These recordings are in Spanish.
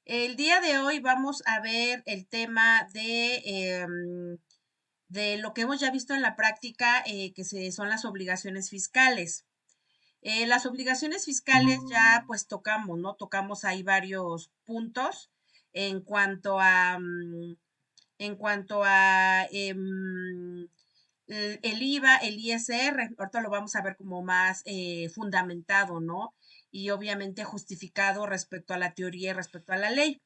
El día de hoy vamos a ver el tema de lo que hemos ya visto en la práctica, son las obligaciones fiscales. Las obligaciones fiscales ya pues tocamos, ¿no? Tocamos ahí varios puntos en cuanto a, el IVA, el ISR. Ahorita lo vamos a ver como más fundamentado, ¿no? Y obviamente justificado respecto a la teoría y respecto a la ley.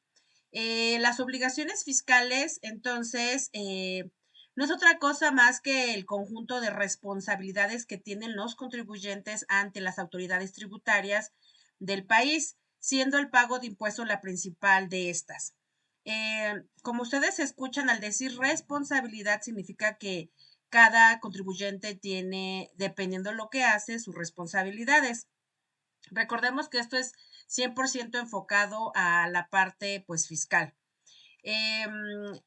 Las obligaciones fiscales, entonces, no es otra cosa más que el conjunto de responsabilidades que tienen los contribuyentes ante las autoridades tributarias del país, siendo el pago de impuestos la principal de estas. Como ustedes escuchan, al decir responsabilidad significa que cada contribuyente tiene, dependiendo de lo que hace, sus responsabilidades. Recordemos que esto es 100% enfocado a la parte pues fiscal.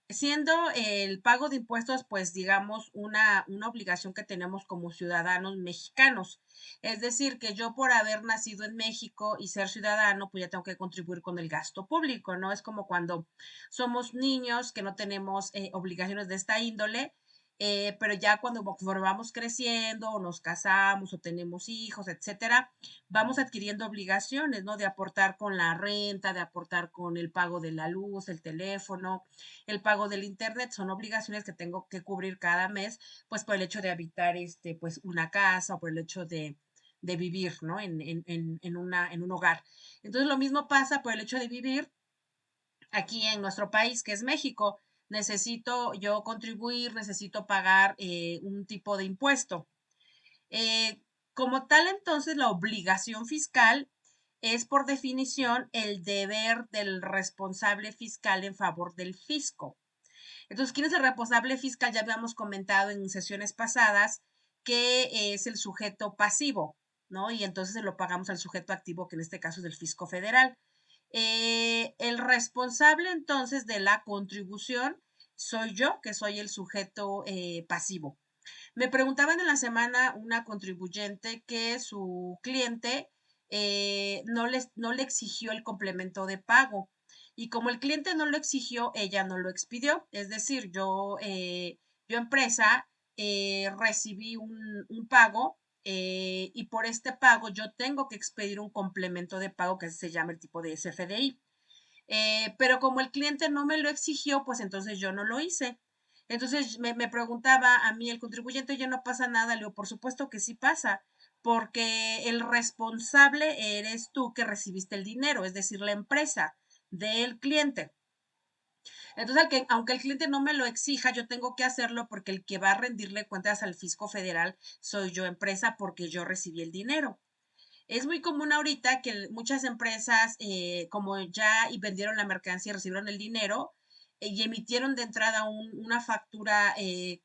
Siendo el pago de impuestos, pues digamos, una obligación que tenemos como ciudadanos mexicanos. Es decir, que yo por haber nacido en México y ser ciudadano, pues ya tengo que contribuir con el gasto público, ¿no? Es como cuando somos niños que no tenemos obligaciones de esta índole, pero ya cuando vamos creciendo o nos casamos o tenemos hijos, etcétera, vamos adquiriendo obligaciones, ¿no? De aportar con la renta, de aportar con el pago de la luz, el teléfono, el pago del internet, son obligaciones que tengo que cubrir cada mes, pues por el hecho de habitar pues una casa o por el hecho de vivir, ¿no? En un hogar. Entonces lo mismo pasa por el hecho de vivir aquí en nuestro país, que es México. Necesito yo contribuir, necesito pagar un tipo de impuesto. Eh, Como tal, entonces, la obligación fiscal es por definición el deber del responsable fiscal en favor del fisco. Entonces, ¿quién es el responsable fiscal? Ya habíamos comentado en sesiones pasadas que es el sujeto pasivo, ¿no? Y entonces se lo pagamos al sujeto activo, que en este caso es el fisco federal. El responsable entonces de la contribución soy yo, que soy el sujeto pasivo. Me preguntaban en la semana una contribuyente que su cliente no le exigió el complemento de pago. Y como el cliente no lo exigió, ella no lo expidió. Es decir, yo empresa, recibí un pago y por este pago yo tengo que expedir un complemento de pago que se llama el tipo de SFDI. Pero como el cliente no me lo exigió, pues entonces yo no lo hice. Entonces me preguntaba a mí el contribuyente, ya no pasa nada. Le digo, por supuesto que sí pasa, porque el responsable eres tú que recibiste el dinero, es decir, la empresa del cliente. Entonces, aunque el cliente no me lo exija, yo tengo que hacerlo porque el que va a rendirle cuentas al fisco federal soy yo, empresa, porque yo recibí el dinero. Es muy común ahorita que muchas empresas, como ya y vendieron la mercancía, recibieron el dinero y emitieron de entrada una factura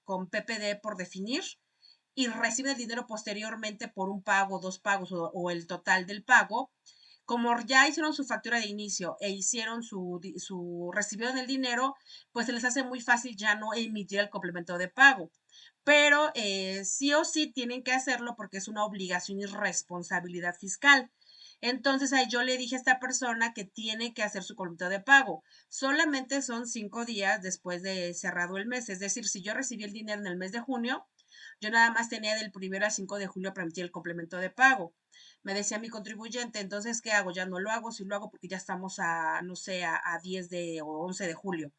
con PPD por definir y reciben el dinero posteriormente por un pago, dos pagos o el total del pago. Como ya hicieron su factura de inicio e hicieron recibieron el dinero, pues se les hace muy fácil ya no emitir el complemento de pago. Pero sí o sí tienen que hacerlo porque es una obligación y responsabilidad fiscal. Entonces ahí yo le dije a esta persona que tiene que hacer su complemento de pago. Solamente son 5 días después de cerrado el mes. Es decir, si yo recibí el dinero en el mes de junio, yo nada más tenía del 1 al 5 de julio para emitir el complemento de pago. Me decía mi contribuyente, entonces, ¿qué hago? Ya no lo hago, sí lo hago porque ya estamos a, no sé, a 10 o 11 de julio.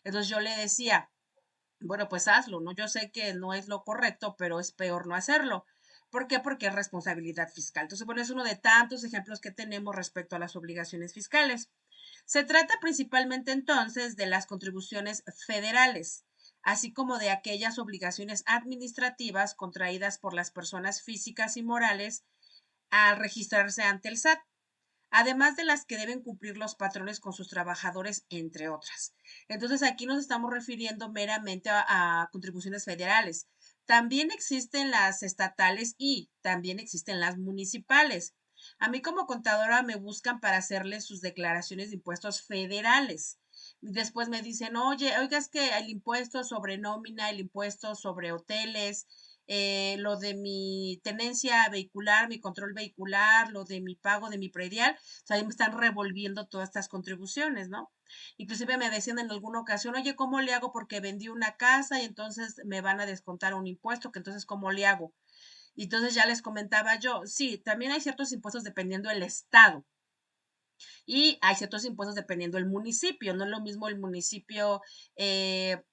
Entonces yo le decía, bueno, pues hazlo, ¿no? Yo sé que no es lo correcto, pero es peor no hacerlo. ¿Por qué? Porque es responsabilidad fiscal. Entonces, bueno, es uno de tantos ejemplos que tenemos respecto a las obligaciones fiscales. Se trata principalmente entonces de las contribuciones federales, así como de aquellas obligaciones administrativas contraídas por las personas físicas y morales al registrarse ante el SAT, además de las que deben cumplir los patrones con sus trabajadores, entre otras. Entonces, aquí nos estamos refiriendo meramente a contribuciones federales. También existen las estatales y también existen las municipales. A mí como contadora me buscan para hacerles sus declaraciones de impuestos federales. Después me dicen, oye, oiga, es que el impuesto sobre nómina, el impuesto sobre hoteles, lo de mi tenencia vehicular, mi control vehicular, lo de mi pago de mi predial, o sea, ahí me están revolviendo todas estas contribuciones, ¿no? Inclusive me decían en alguna ocasión, oye, ¿cómo le hago? Porque vendí una casa y entonces me van a descontar un impuesto, que entonces, ¿cómo le hago? Y entonces ya les comentaba yo, sí, también hay ciertos impuestos dependiendo del estado y hay ciertos impuestos dependiendo del municipio. No es lo mismo el municipio,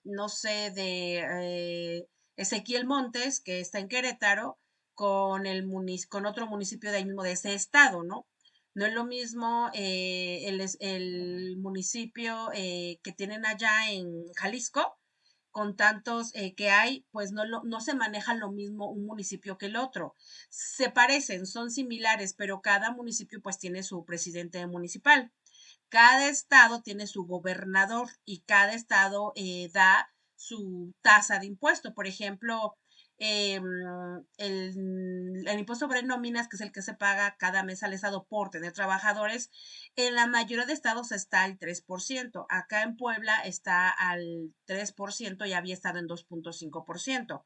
no sé, de Ezequiel Montes, que está en Querétaro, con otro municipio de ahí mismo de ese estado, ¿no? No es lo mismo el municipio que tienen allá en Jalisco, con tantos que hay, pues no se maneja lo mismo un municipio que el otro. Se parecen, son similares, pero cada municipio pues tiene su presidente municipal. Cada estado tiene su gobernador y cada estado da su tasa de impuesto. Por ejemplo, eh, el impuesto sobre nóminas, que es el que se paga cada mes al estado por tener trabajadores, en la mayoría de estados está al 3%. Acá en Puebla está al 3% y había estado en 2.5%.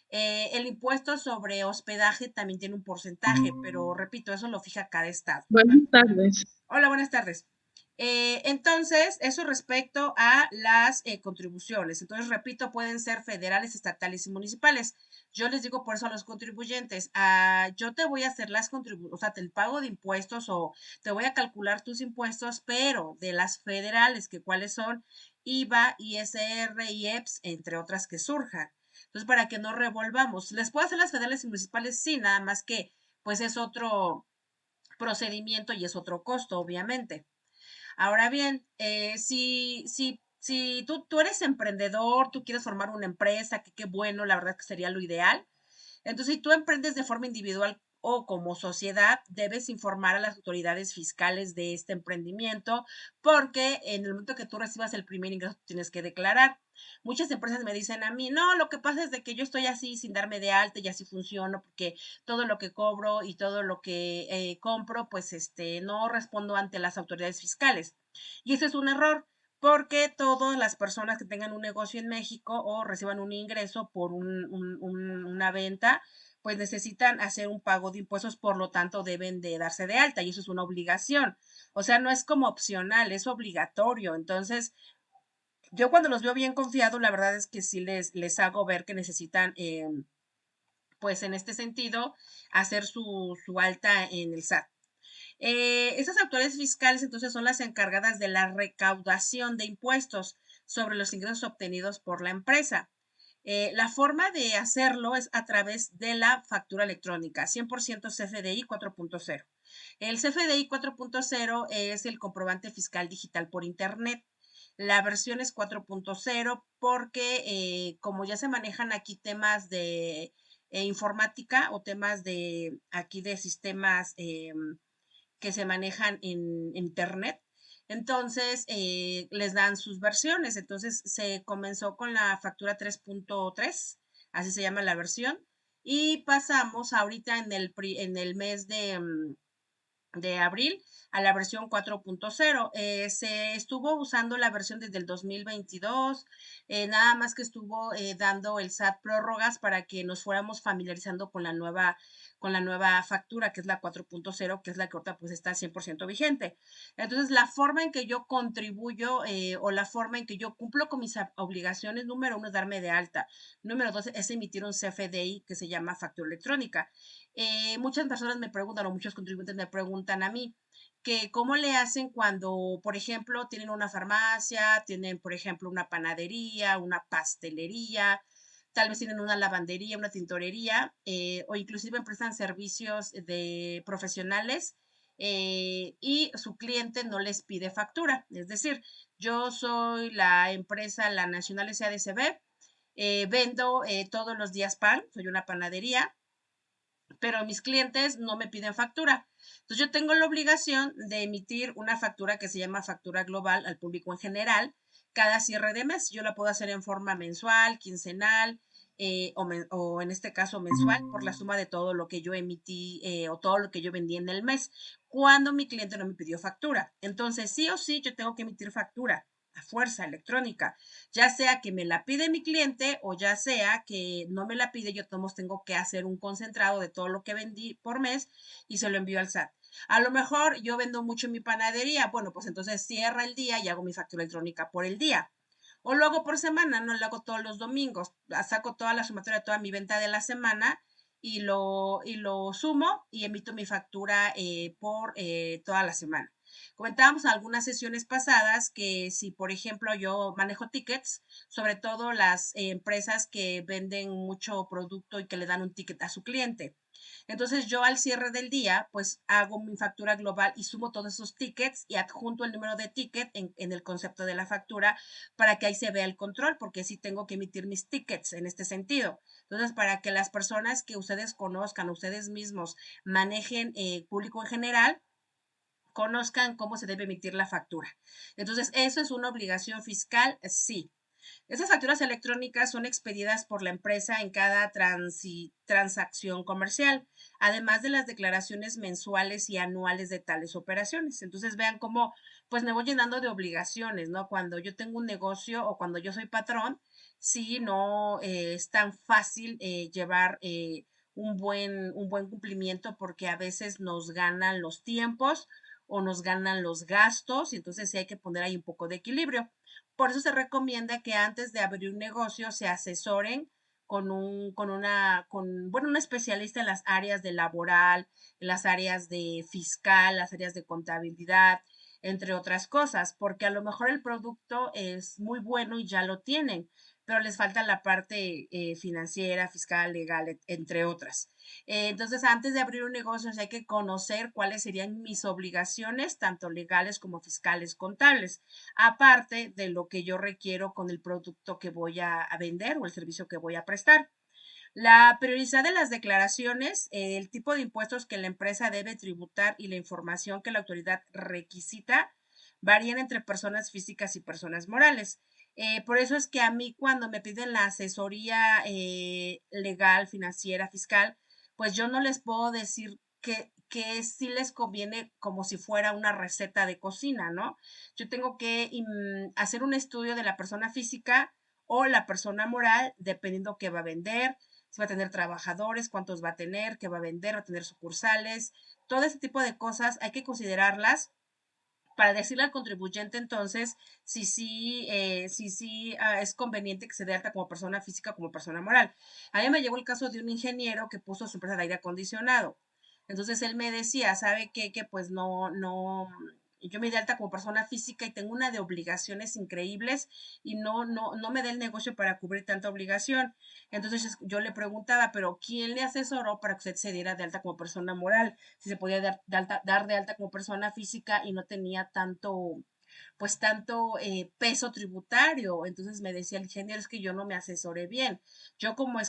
El impuesto sobre hospedaje también tiene un porcentaje, pero repito, eso lo fija cada estado. Buenas tardes. Hola, buenas tardes. Entonces, eso respecto a las contribuciones. Entonces, repito, pueden ser federales, estatales y municipales. Yo les digo por eso a los contribuyentes, yo te voy a hacer las contribuciones, o sea, el pago de impuestos o te voy a calcular tus impuestos, pero de las federales, que cuáles son IVA, ISR, IEPS, entre otras que surjan. Entonces, para que no revolvamos, ¿les puedo hacer las federales y municipales? Sí, nada más que, pues es otro procedimiento y es otro costo, obviamente. Ahora bien, si tú eres emprendedor, tú quieres formar una empresa, que qué bueno, la verdad que sería lo ideal. Entonces, si tú emprendes de forma individual o como sociedad, debes informar a las autoridades fiscales de este emprendimiento, porque en el momento que tú recibas el primer ingreso, tienes que declarar. Muchas empresas me dicen a mí, no, lo que pasa es de que yo estoy así sin darme de alta y así funciono, porque todo lo que cobro y todo lo que compro, pues no respondo ante las autoridades fiscales. Y ese es un error porque todas las personas que tengan un negocio en México o reciban un ingreso por una venta, pues necesitan hacer un pago de impuestos, por lo tanto deben de darse de alta y eso es una obligación. O sea, no es como opcional, es obligatorio. Entonces, yo cuando los veo bien confiados, la verdad es que sí les hago ver que necesitan, pues en este sentido, hacer su alta en el SAT. Esas autoridades fiscales entonces son las encargadas de la recaudación de impuestos sobre los ingresos obtenidos por la empresa. La forma de hacerlo es a través de la factura electrónica, 100% CFDI 4.0. El CFDI 4.0 es el comprobante fiscal digital por Internet. La versión es 4.0 porque como ya se manejan aquí temas de informática o temas de aquí de sistemas que se manejan en Internet. Entonces, les dan sus versiones. Entonces, se comenzó con la factura 3.3, así se llama la versión, y pasamos ahorita en el mes de abril a la versión 4.0. Se estuvo usando la versión desde el 2022, nada más que estuvo dando el SAT prórrogas para que nos fuéramos familiarizando con la nueva factura, que es la 4.0, que es la que ahorita pues está 100% vigente. Entonces, la forma en que yo contribuyo o la forma en que yo cumplo con mis obligaciones, número uno es darme de alta, número dos es emitir un CFDI que se llama factura electrónica. Muchas personas me preguntan o muchos contribuyentes me preguntan a mí que cómo le hacen cuando, por ejemplo, tienen una farmacia, tienen, por ejemplo, una panadería, una pastelería, tal vez tienen una lavandería, una tintorería, o inclusive prestan servicios de profesionales y su cliente no les pide factura. Es decir, yo soy la empresa, la Nacional SADCB, vendo todos los días pan, soy una panadería, pero mis clientes no me piden factura. Entonces yo tengo la obligación de emitir una factura que se llama factura global al público en general cada cierre de mes. Yo la puedo hacer en forma mensual, quincenal o en este caso mensual por la suma de todo lo que yo emití o todo lo que yo vendí en el mes cuando mi cliente no me pidió factura. Entonces sí o sí yo tengo que emitir factura. a fuerza electrónica, ya sea que me la pide mi cliente o ya sea que no me la pide, yo todos tengo que hacer un concentrado de todo lo que vendí por mes y se lo envío al SAT. A lo mejor yo vendo mucho en mi panadería, bueno, pues entonces cierra el día y hago mi factura electrónica por el día. O lo hago por semana, no lo hago todos los domingos, saco toda la sumatoria de toda mi venta de la semana y lo sumo y emito mi factura por toda la semana. Comentábamos en algunas sesiones pasadas que si, por ejemplo, yo manejo tickets, sobre todo las empresas que venden mucho producto y que le dan un ticket a su cliente. Entonces yo al cierre del día, pues hago mi factura global y sumo todos esos tickets y adjunto el número de ticket en el concepto de la factura para que ahí se vea el control, porque sí tengo que emitir mis tickets en este sentido. Entonces, para que las personas que ustedes conozcan, ustedes mismos manejen público en general, conozcan cómo se debe emitir la factura. Entonces, ¿eso es una obligación fiscal? Sí. Esas facturas electrónicas son expedidas por la empresa en cada transacción comercial, además de las declaraciones mensuales y anuales de tales operaciones. Entonces vean cómo pues me voy llenando de obligaciones, ¿no? Cuando yo tengo un negocio o cuando yo soy patrón, sí, no es tan fácil llevar un buen cumplimiento porque a veces nos ganan los tiempos o nos ganan los gastos y entonces sí hay que poner ahí un poco de equilibrio. Por eso se recomienda que antes de abrir un negocio se asesoren bueno, un especialista en las áreas de laboral, en las áreas de fiscal, las áreas de contabilidad, entre otras cosas, porque a lo mejor el producto es muy bueno y ya lo tienen, pero les falta la parte financiera, fiscal, legal, entre otras. Entonces, antes de abrir un negocio, hay que conocer cuáles serían mis obligaciones, tanto legales como fiscales, contables, aparte de lo que yo requiero con el producto que voy a vender o el servicio que voy a prestar. La prioridad de las declaraciones, el tipo de impuestos que la empresa debe tributar y la información que la autoridad requisita varían entre personas físicas y personas morales. Por eso es que a mí cuando me piden la asesoría legal, financiera, fiscal, pues yo no les puedo decir que sí les conviene como si fuera una receta de cocina, ¿no? Yo tengo que hacer un estudio de la persona física o la persona moral, dependiendo qué va a vender, si va a tener trabajadores, cuántos va a tener, qué va a vender, va a tener sucursales, todo ese tipo de cosas hay que considerarlas para decirle al contribuyente entonces si sí es conveniente que se dé alta como persona física o como persona moral. A mí me llegó el caso de un ingeniero que puso su empresa de aire acondicionado. Entonces él me decía, ¿sabe qué? Que pues no, yo me di alta como persona física y tengo una de obligaciones increíbles y no me da el negocio para cubrir tanta obligación. Entonces yo le preguntaba, pero ¿quién le asesoró para que usted se diera de alta como persona moral? Si se podía dar de alta como persona física y no tenía tanto peso tributario. Entonces me decía el ingeniero, es que yo no me asesoré bien. Yo como a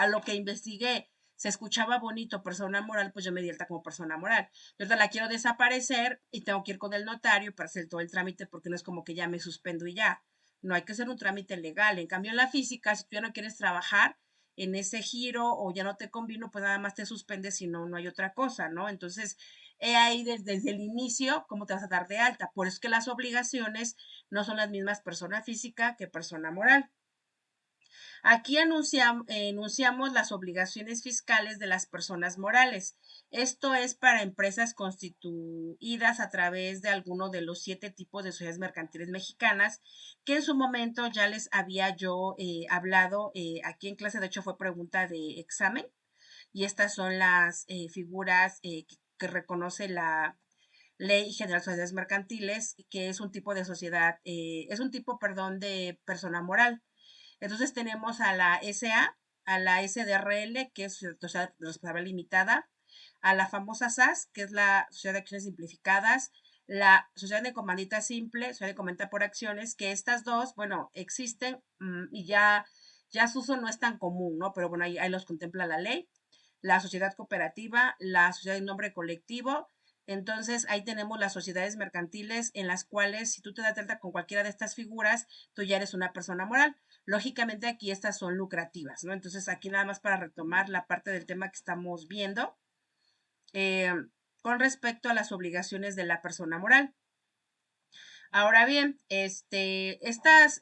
lo que investigué, se escuchaba bonito persona moral, pues yo me di alta como persona moral. Yo ahorita la quiero desaparecer y tengo que ir con el notario para hacer todo el trámite porque no es como que ya me suspendo y ya. No hay que hacer un trámite legal. En cambio, en la física, si tú ya no quieres trabajar en ese giro o ya no te convino, pues nada más te suspendes si no hay otra cosa, ¿no? Entonces, he ahí desde el inicio cómo te vas a dar de alta. Por eso es que las obligaciones no son las mismas persona física que persona moral. Aquí enunciamos las obligaciones fiscales de las personas morales. Esto es para empresas constituidas a través de alguno de los 7 tipos de sociedades mercantiles mexicanas, que en su momento ya les había yo hablado aquí en clase, de hecho fue pregunta de examen, y estas son las figuras que reconoce la Ley General de Sociedades Mercantiles, que es un tipo de sociedad, es un tipo, perdón, de persona moral. Entonces tenemos a la a la SDRL, que es Sociedad Responsable Limitada, a la famosa SAS, que es la Sociedad de Acciones Simplificadas, la Sociedad de Comandita Simple, Sociedad de Comandita por Acciones, que estas dos, bueno, existen y ya su uso no es tan común, ¿no? Pero bueno, ahí los contempla la ley. La sociedad cooperativa, la sociedad en nombre colectivo. Entonces, ahí tenemos las sociedades mercantiles en las cuales si tú te das de alta con cualquiera de estas figuras, tú ya eres una persona moral. Lógicamente aquí estas son lucrativas, ¿no? Entonces aquí nada más para retomar la parte del tema que estamos viendo eh, con respecto a las obligaciones de la persona moral. Ahora bien, estas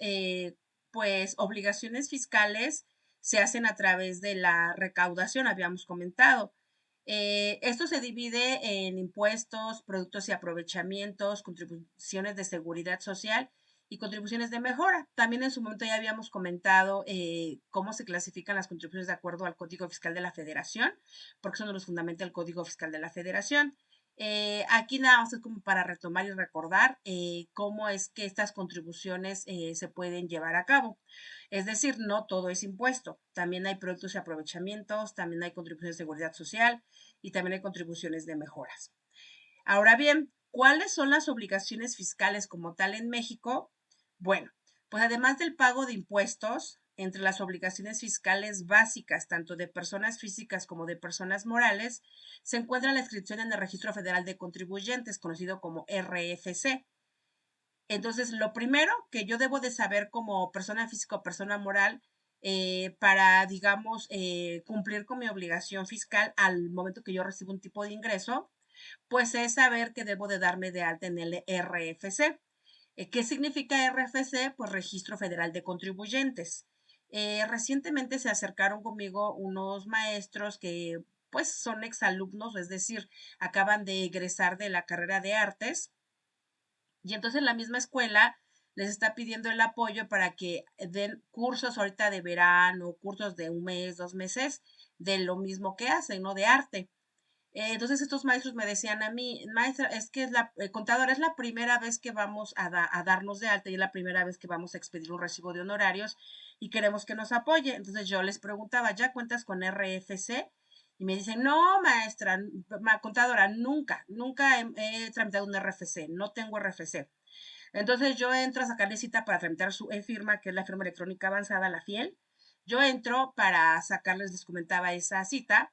pues obligaciones fiscales se hacen a través de la recaudación, habíamos comentado. Esto se divide en impuestos, productos y aprovechamientos, contribuciones de seguridad social y contribuciones de mejora. También en su momento ya habíamos comentado cómo se clasifican las contribuciones de acuerdo al Código Fiscal de la Federación, porque eso nos fundamenta el Código Fiscal de la Federación. Aquí nada más es como para retomar y recordar cómo es que estas contribuciones se pueden llevar a cabo. Es decir, no todo es impuesto. También hay productos y aprovechamientos, también hay contribuciones de seguridad social y también hay contribuciones de mejoras. Ahora bien, ¿cuáles son las obligaciones fiscales como tal en México? Bueno, pues además del pago de impuestos, entre las obligaciones fiscales básicas, tanto de personas físicas como de personas morales, se encuentra la inscripción en el Registro Federal de Contribuyentes, conocido como RFC. Entonces, lo primero que yo debo de saber como persona física o persona moral para, digamos, cumplir con mi obligación fiscal al momento que yo recibo un tipo de ingreso, pues es saber que debo de darme de alta en el RFC. ¿Qué significa RFC? Pues Registro Federal de Contribuyentes. Recientemente se acercaron conmigo unos maestros que pues son exalumnos, es decir, acaban de egresar de la carrera de artes y entonces la misma escuela les está pidiendo el apoyo para que den cursos ahorita de verano, cursos de un mes, 2 meses, de lo mismo que hacen, ¿no? De arte. Entonces estos maestros me decían a mí, maestra, es que es la contadora, es la primera vez que vamos a darnos de alta y es la primera vez que vamos a expedir un recibo de honorarios y queremos que nos apoye. Entonces yo les preguntaba, ¿ya cuentas con RFC? Y me dicen, no, maestra, contadora, nunca he tramitado un RFC, no tengo RFC. Entonces yo entro a sacarle cita para tramitar su e-firma, que es la firma electrónica avanzada, la FIEL. Yo entro para sacarles, les comentaba esa cita,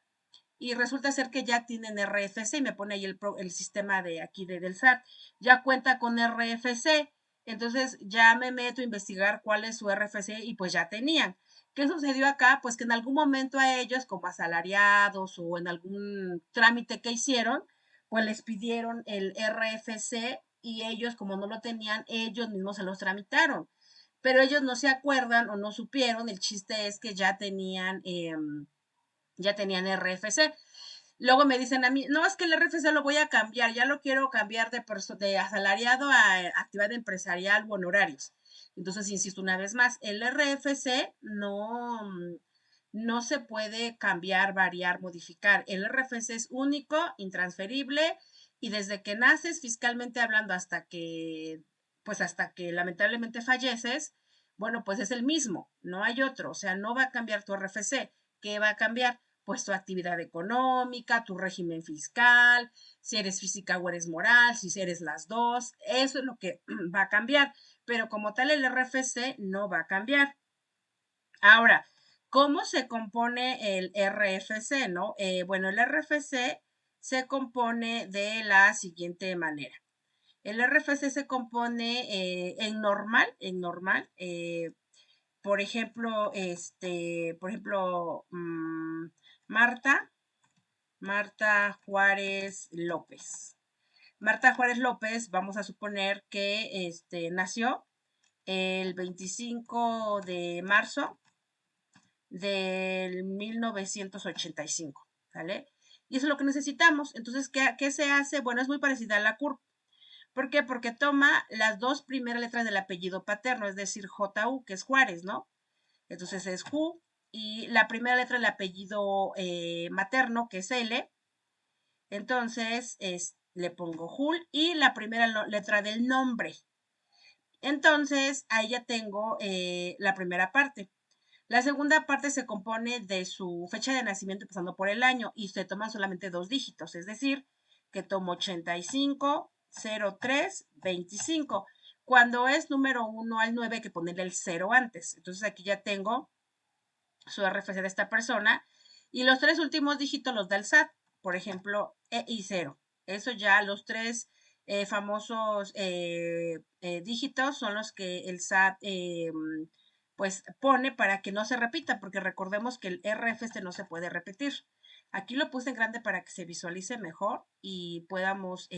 y resulta ser que ya tienen RFC y me pone ahí el sistema de aquí del SAT, ya cuenta con RFC, entonces ya me meto a investigar cuál es su RFC y pues ya tenían. ¿Qué sucedió acá? Pues que en algún momento a ellos, como asalariados o en algún trámite que hicieron, pues les pidieron el RFC y ellos, como no lo tenían, ellos mismos se los tramitaron. Pero ellos no se acuerdan o no supieron, el chiste es que ya tenían RFC. Luego me dicen a mí, no, es que el RFC lo voy a cambiar, ya lo quiero cambiar de asalariado a actividad empresarial o honorarios. Entonces, insisto una vez más, el RFC no se puede cambiar, variar, modificar. El RFC es único, intransferible y desde que naces fiscalmente hablando hasta que lamentablemente falleces, bueno, pues es el mismo, no hay otro, o sea, no va a cambiar tu RFC. ¿Qué va a cambiar? Pues tu actividad económica, tu régimen fiscal, si eres física o eres moral, si eres las dos, eso es lo que va a cambiar, pero como tal el RFC no va a cambiar. Ahora, ¿cómo se compone el RFC, no? Bueno, el RFC se compone de la siguiente manera. El RFC se compone por ejemplo, Marta, Marta Juárez López. Marta Juárez López, vamos a suponer que nació el 25 de marzo del 1985, ¿vale? Y eso es lo que necesitamos. Entonces, ¿qué se hace? Bueno, es muy parecida a la CURP. ¿Por qué? Porque toma las dos primeras letras del apellido paterno, es decir, JU, que es Juárez, ¿no? Entonces es Ju, y la primera letra del apellido materno, que es L, entonces le pongo Jul, y la primera letra del nombre. Entonces ahí ya tengo la primera parte. La segunda parte se compone de su fecha de nacimiento pasando por el año y se toman solamente dos dígitos, es decir, que tomo 850325. Cuando es número 1 al 9 hay que ponerle el 0 antes. Entonces aquí ya tengo su RFC de esta persona y los tres últimos dígitos los da el SAT, por ejemplo, E y 0. Eso ya los tres famosos dígitos son los que el SAT pues pone para que no se repita, porque recordemos que el RFC no se puede repetir. Aquí lo puse en grande para que se visualice mejor y podamos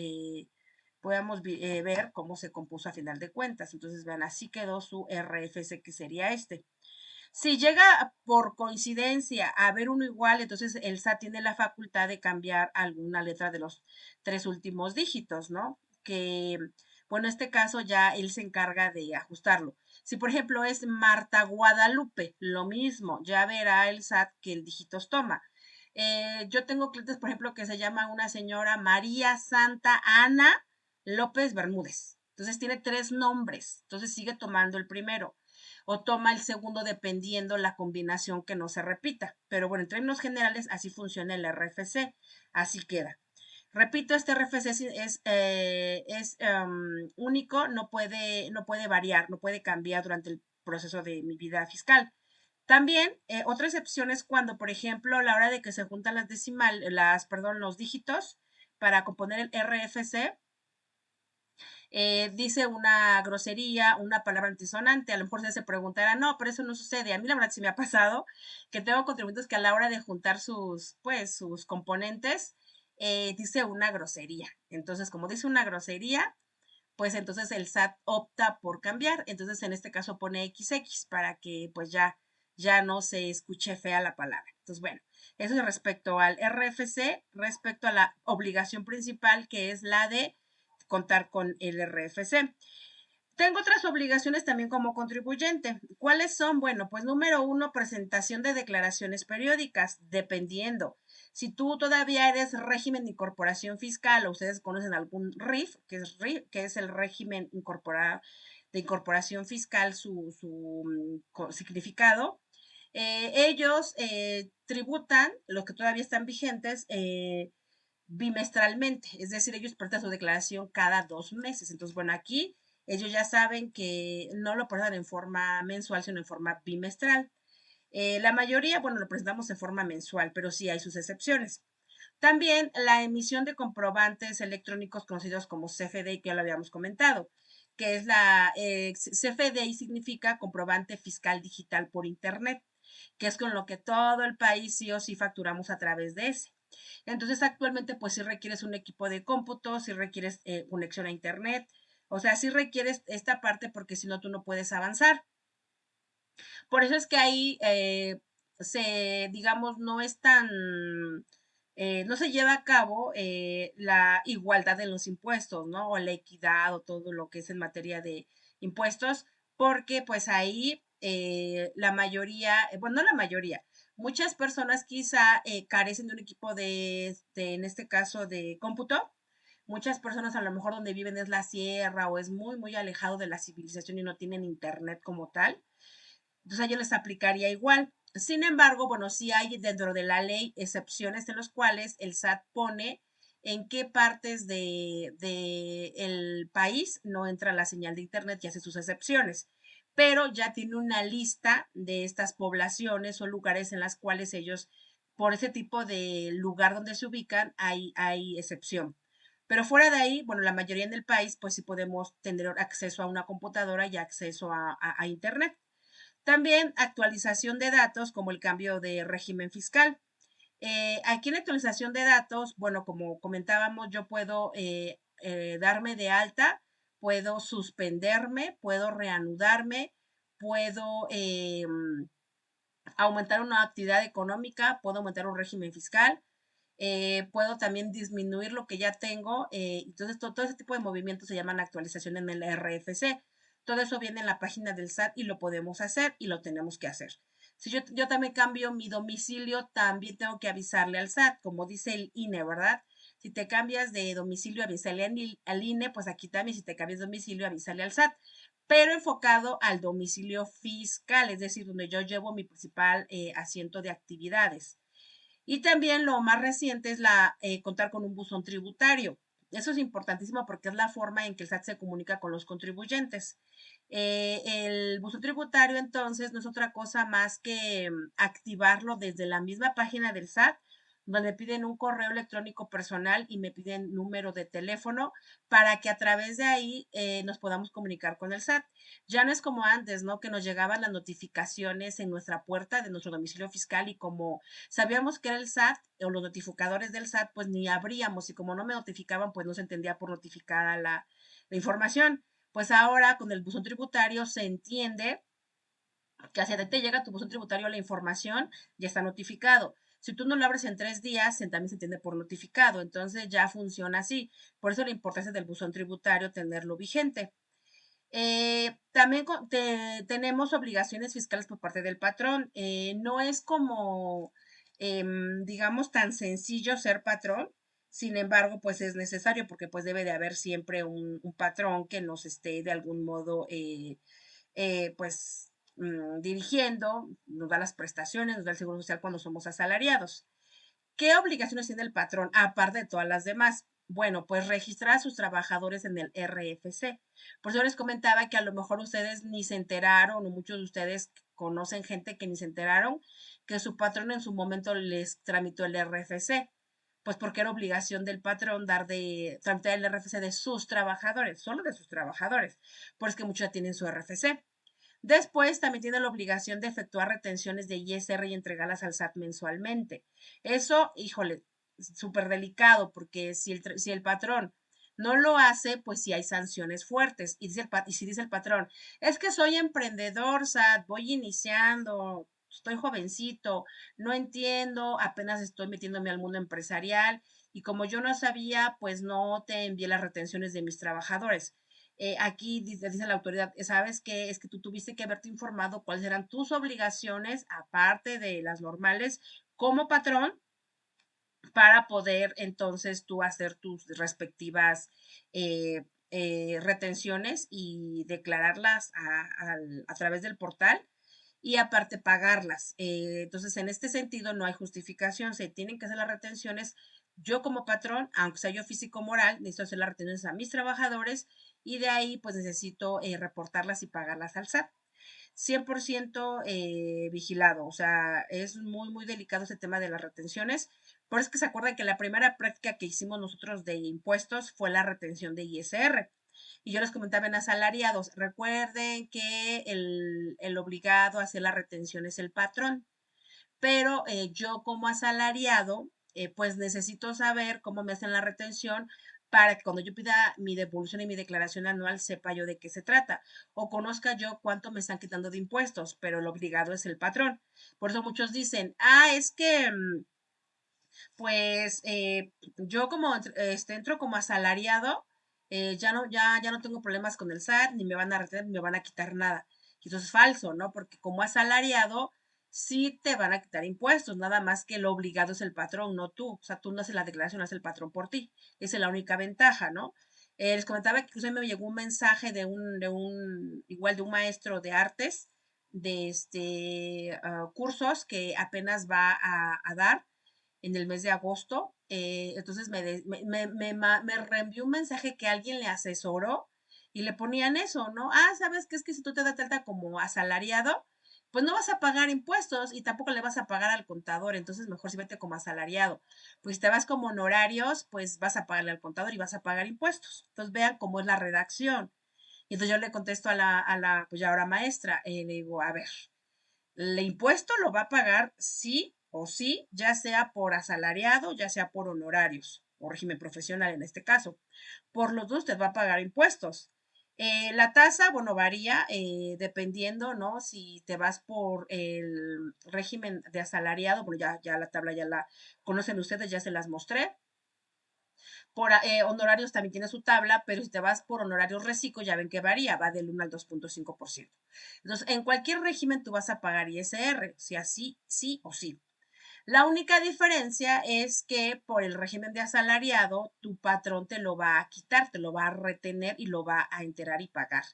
podamos ver cómo se compuso a final de cuentas. Entonces, vean, así quedó su RFC, que sería este. Si llega por coincidencia a haber uno igual, entonces el SAT tiene la facultad de cambiar alguna letra de los tres últimos dígitos, ¿no? Que, bueno, en este caso ya él se encarga de ajustarlo. Si, por ejemplo, es Marta Guadalupe, lo mismo, ya verá el SAT que el dígitos toma. Yo tengo clientes, por ejemplo, que se llama una señora María Santa Ana López Bermúdez. Entonces tiene tres nombres, entonces sigue tomando el primero o toma el segundo dependiendo la combinación que no se repita. Pero bueno, en términos generales, así funciona el RFC, así queda. Repito, este RFC es único, no puede variar, no puede cambiar durante el proceso de mi vida fiscal. También, otra excepción es cuando, por ejemplo, a la hora de que se juntan perdón, los dígitos para componer el RFC, dice una grosería, una palabra antisonante, a lo mejor se preguntará, no, pero eso no sucede. A mí la verdad sí me ha pasado que tengo contribuyentes que a la hora de juntar sus componentes, dice una grosería. Entonces, como dice una grosería, pues entonces el SAT opta por cambiar. Entonces, en este caso pone XX para que pues ya no se escuche fea la palabra. Entonces, bueno, eso es respecto al RFC, respecto a la obligación principal, que es la de contar con el RFC. Tengo otras obligaciones también como contribuyente. ¿Cuáles son? Bueno, pues número uno, presentación de declaraciones periódicas, dependiendo. Si tú todavía eres régimen de incorporación fiscal o ustedes conocen algún RIF, que es el régimen incorporado de incorporación fiscal, su significado, ellos tributan, los que todavía están vigentes, bimestralmente, es decir, ellos presentan su declaración cada 2 meses. Entonces, bueno, aquí ellos ya saben que no lo presentan en forma mensual, sino en forma bimestral. La mayoría, bueno, lo presentamos en forma mensual, pero sí hay sus excepciones. También la emisión de comprobantes electrónicos conocidos como CFDI, que ya lo habíamos comentado, que es CFDI significa comprobante fiscal digital por Internet, que es con lo que todo el país sí o sí facturamos a través de ese. Entonces, actualmente, pues si requieres un equipo de cómputo, si requieres conexión a Internet, o sea, si requieres esta parte porque si no, tú no puedes avanzar. Por eso es que ahí digamos, no se lleva a cabo la igualdad de los impuestos, ¿no? O la equidad o todo lo que es en materia de impuestos, porque pues ahí la mayoría, bueno, no la mayoría, muchas personas quizá carecen de un equipo en este caso, de cómputo. Muchas personas a lo mejor donde viven es la sierra o es muy, muy alejado de la civilización y no tienen internet como tal. Entonces a ellos les aplicaría igual. Sin embargo, bueno, sí hay dentro de la ley excepciones en las cuales el SAT pone en qué partes de el país no entra la señal de Internet y hace sus excepciones. Pero ya tiene una lista de estas poblaciones o lugares en las cuales ellos, por ese tipo de lugar donde se ubican, hay excepción. Pero fuera de ahí, bueno, la mayoría en el país, pues sí podemos tener acceso a una computadora y acceso a Internet. También actualización de datos como el cambio de régimen fiscal. Aquí en actualización de datos, bueno, como comentábamos, yo puedo darme de alta, puedo suspenderme, puedo reanudarme, puedo aumentar una actividad económica, puedo aumentar un régimen fiscal, puedo también disminuir lo que ya tengo. Entonces, todo ese tipo de movimientos se llaman actualización en el RFC. Todo eso viene en la página del SAT y lo podemos hacer y lo tenemos que hacer. Si yo también cambio mi domicilio, también tengo que avisarle al SAT, como dice el INE, ¿verdad? Si te cambias de domicilio, avísale al INE, pues aquí también, si te cambias de domicilio, avísale al SAT, pero enfocado al domicilio fiscal, es decir, donde yo llevo mi principal asiento de actividades. Y también lo más reciente es contar con un buzón tributario. Eso es importantísimo porque es la forma en que el SAT se comunica con los contribuyentes. El buzón tributario entonces no es otra cosa más que activarlo desde la misma página del SAT donde me piden un correo electrónico personal y me piden número de teléfono para que a través de ahí nos podamos comunicar con el SAT. Ya no es como antes, ¿no? Que nos llegaban las notificaciones en nuestra puerta de nuestro domicilio fiscal y como sabíamos que era el SAT o los notificadores del SAT, pues ni abríamos y como no me notificaban, pues no se entendía por notificada la información. Pues ahora con el buzón tributario se entiende que hacia ti te llega tu buzón tributario la información, ya está notificado. Si tú no lo abres en 3 días, también se entiende por notificado. Entonces ya funciona así. Por eso la importancia del buzón tributario, tenerlo vigente. También tenemos obligaciones fiscales por parte del patrón. No es como, digamos, tan sencillo ser patrón. Sin embargo, pues es necesario porque pues debe de haber siempre un patrón que nos esté de algún modo, pues dirigiendo, nos da las prestaciones, nos da el seguro social cuando somos asalariados. ¿Qué obligaciones tiene el patrón, aparte de todas las demás? Bueno, pues registrar a sus trabajadores en el RFC. Por eso les comentaba que a lo mejor ustedes ni se enteraron, o muchos de ustedes conocen gente que ni se enteraron, que su patrón en su momento les tramitó el RFC. Pues porque era obligación del patrón tramitar el RFC de sus trabajadores, solo de sus trabajadores. Por eso que muchos ya tienen su RFC. Después también tiene la obligación de efectuar retenciones de ISR y entregarlas al SAT mensualmente. Eso, híjole, súper delicado porque si el patrón no lo hace, pues sí hay sanciones fuertes. Y si dice el patrón, es que soy emprendedor, SAT, voy iniciando, estoy jovencito, no entiendo, apenas estoy metiéndome al mundo empresarial y como yo no sabía, pues no te envié las retenciones de mis trabajadores. Aquí dice la autoridad, ¿sabes qué? Es que tú tuviste que haberte informado cuáles eran tus obligaciones, aparte de las normales, como patrón, para poder entonces tú hacer tus respectivas retenciones y declararlas a través del portal y aparte pagarlas. Entonces, en este sentido, no hay justificación, se tienen que hacer las retenciones. Yo como patrón, aunque sea yo físico moral, necesito hacer las retenciones a mis trabajadores y de ahí pues necesito reportarlas y pagarlas al SAT. 100% vigilado, o sea, es muy, muy delicado ese tema de las retenciones. Por eso es que se acuerdan que la primera práctica que hicimos nosotros de impuestos fue la retención de ISR. Y yo les comentaba en asalariados, recuerden que el obligado a hacer la retención es el patrón, pero yo como asalariado, pues necesito saber cómo me hacen la retención para que cuando yo pida mi devolución y mi declaración anual sepa yo de qué se trata o conozca yo cuánto me están quitando de impuestos, pero el obligado es el patrón. Por eso muchos dicen, es que pues yo como entro como asalariado, ya no tengo problemas con el SAT, ni me van a retener, ni me van a quitar nada. Y eso es falso, ¿no? Porque como asalariado, sí te van a quitar impuestos, nada más que lo obligado es el patrón, no tú. O sea, tú no haces la declaración, hace el patrón por ti. Esa es la única ventaja, ¿no? Les comentaba que incluso me llegó un mensaje igual de un maestro de artes, de cursos que apenas va a dar en el mes de agosto. Entonces me reenvió un mensaje que alguien le asesoró y le ponían eso, ¿no? ¿Sabes qué? Es que si tú te das alta como asalariado, pues no vas a pagar impuestos y tampoco le vas a pagar al contador, entonces mejor si vete como asalariado. Pues si te vas como honorarios, pues vas a pagarle al contador y vas a pagar impuestos. Entonces vean cómo es la redacción. Y entonces yo le contesto pues ya ahora maestra, le digo, a ver, el impuesto lo va a pagar sí o sí, ya sea por asalariado, ya sea por honorarios o régimen profesional en este caso. Por los dos usted va a pagar impuestos. La tasa, bueno, varía dependiendo, ¿no? Si te vas por el régimen de asalariado, bueno, ya la tabla ya la conocen ustedes, ya se las mostré. Por honorarios también tiene su tabla, pero si te vas por honorarios reciclo, ya ven que varía, va del 1 al 2.5%. Entonces, en cualquier régimen tú vas a pagar ISR, si así, sí o sí. La única diferencia es que por el régimen de asalariado, tu patrón te lo va a quitar, te lo va a retener y lo va a enterar y pagar.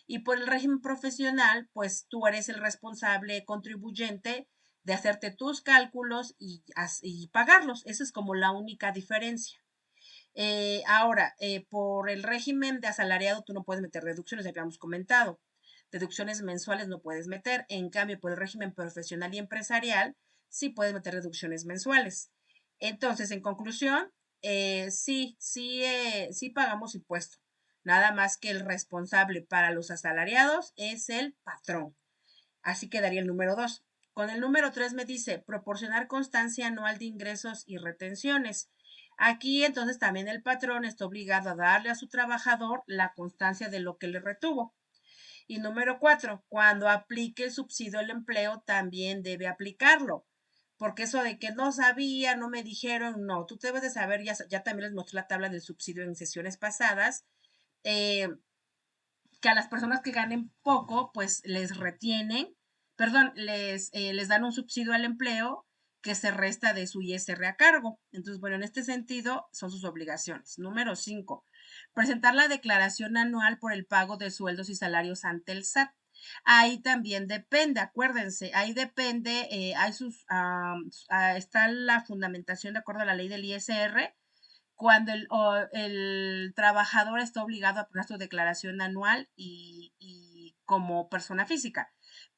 Y por el régimen profesional, pues tú eres el responsable contribuyente de hacerte tus cálculos y pagarlos. Esa es como la única diferencia. Ahora, por el régimen de asalariado tú no puedes meter deducciones, ya habíamos comentado. Deducciones mensuales no puedes meter. En cambio, por el régimen profesional y empresarial sí puedes meter deducciones mensuales. Entonces, en conclusión, sí pagamos impuesto. Nada más que el responsable para los asalariados es el patrón. Así quedaría el número 2. Con el número 3 me dice proporcionar constancia anual de ingresos y retenciones. Aquí entonces también el patrón está obligado a darle a su trabajador la constancia de lo que le retuvo. Y número 4, cuando aplique el subsidio al empleo, también debe aplicarlo. Porque eso de que no sabía, no me dijeron, no, tú debes de saber, ya también les mostré la tabla del subsidio en sesiones pasadas, eh, que a las personas que ganen poco, pues les retienen, perdón, les dan un subsidio al empleo que se resta de su ISR a cargo. Entonces, bueno, en este sentido son sus obligaciones. Número 5, presentar la declaración anual por el pago de sueldos y salarios ante el SAT. Ahí también depende, acuérdense, ahí depende, está la fundamentación de acuerdo a la ley del ISR, cuando el trabajador está obligado a poner su declaración anual y como persona física.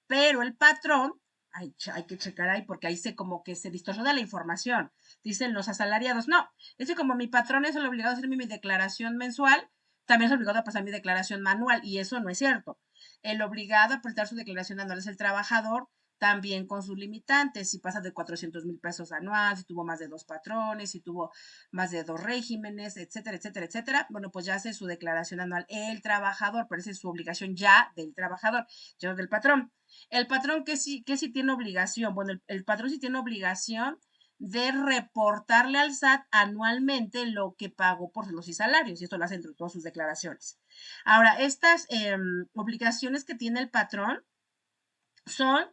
Pero el patrón, hay que checar ahí porque ahí se como que se distorsiona la información. Dicen los asalariados, no, es que como mi patrón es el obligado a hacer mi declaración mensual, también es obligado a pasar mi declaración manual y eso no es cierto. El obligado a prestar su declaración anual es el trabajador, también con sus limitantes, si pasa de 400,000 pesos anual, si tuvo más de 2 patrones, si tuvo más de 2 regímenes, etcétera, etcétera, etcétera. Bueno, pues ya hace su declaración anual el trabajador, pero esa es su obligación ya del trabajador, ya no del patrón. El patrón que sí tiene obligación, bueno, el patrón sí tiene obligación de reportarle al SAT anualmente lo que pagó por los y salarios, y esto lo hace entre todas sus declaraciones. Ahora, estas obligaciones que tiene el patrón son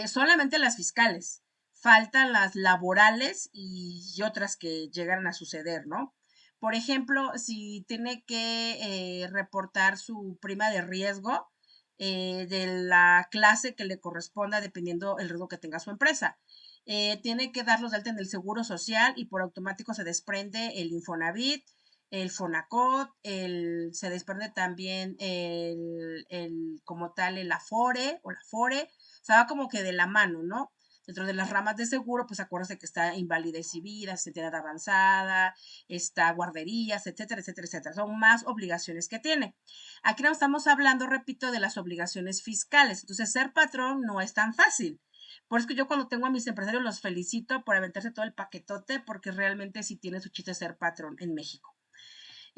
solamente las fiscales, faltan las laborales y otras que llegaron a suceder, ¿no? Por ejemplo, si tiene que reportar su prima de riesgo de la clase que le corresponda dependiendo el riesgo que tenga su empresa. Tiene que darlos de alta en el Seguro Social y por automático se desprende el Infonavit, el Fonacot, se desprende también como tal el Afore o la Afore, o sea, va como que de la mano, ¿no? Dentro de las ramas de seguro, pues acuérdense que está invalidez y vida, edad avanzada, está guarderías, etcétera, etcétera, etcétera. Son más obligaciones que tiene. Aquí no estamos hablando, repito, de las obligaciones fiscales. Entonces, ser patrón no es tan fácil. Por eso que yo cuando tengo a mis empresarios los felicito por aventarse todo el paquetote, porque realmente sí tiene su chiste ser patrón en México.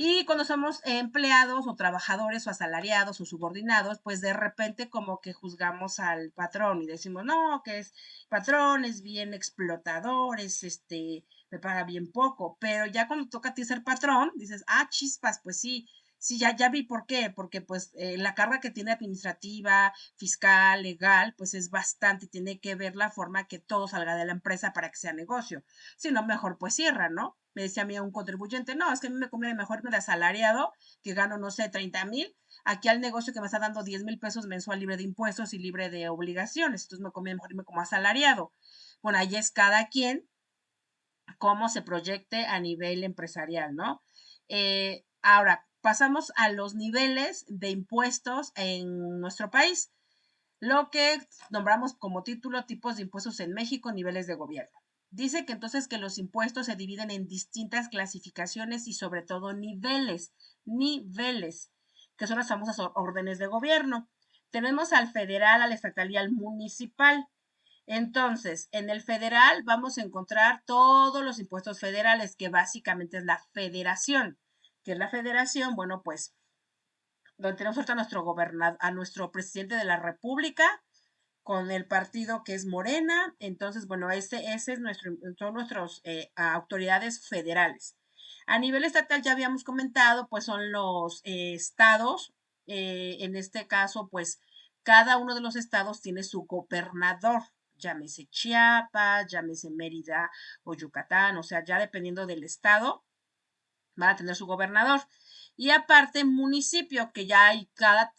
Y cuando somos empleados o trabajadores o asalariados o subordinados, pues de repente como que juzgamos al patrón y decimos, no, que es patrón, es bien explotador, me paga bien poco. Pero ya cuando toca a ti ser patrón, dices, ah, chispas, pues sí, sí, ya vi por qué, porque pues la carga que tiene administrativa, fiscal, legal, pues es bastante y tiene que ver la forma que todo salga de la empresa para que sea negocio. Si no, mejor pues cierra, ¿no? Me decía a mí un contribuyente, no, es que a mí me conviene mejor irme de asalariado, que gano, no sé, 30,000, aquí al negocio que me está dando 10,000 pesos mensual libre de impuestos y libre de obligaciones. Entonces me conviene mejor irme como asalariado. Bueno, ahí es cada quien cómo se proyecte a nivel empresarial, ¿no? Ahora, pasamos a los niveles de impuestos en nuestro país, lo que nombramos como título tipos de impuestos en México, niveles de gobierno. Dice que entonces que los impuestos se dividen en distintas clasificaciones y sobre todo niveles, que son las famosas órdenes de gobierno. Tenemos al federal, al estatal y al municipal. Entonces, en el federal vamos a encontrar todos los impuestos federales, que básicamente es la federación. ¿Qué es la federación? Bueno, pues donde tenemos ahorita a nuestro presidente de la República, con el partido que es Morena. Entonces, bueno, ese es son nuestras autoridades federales. A nivel estatal ya habíamos comentado, pues son los estados. En este caso, pues cada uno de los estados tiene su gobernador, llámese Chiapas, llámese Mérida o Yucatán, o sea, ya dependiendo del estado, van a tener su gobernador. Y aparte, municipio, que ya hay cada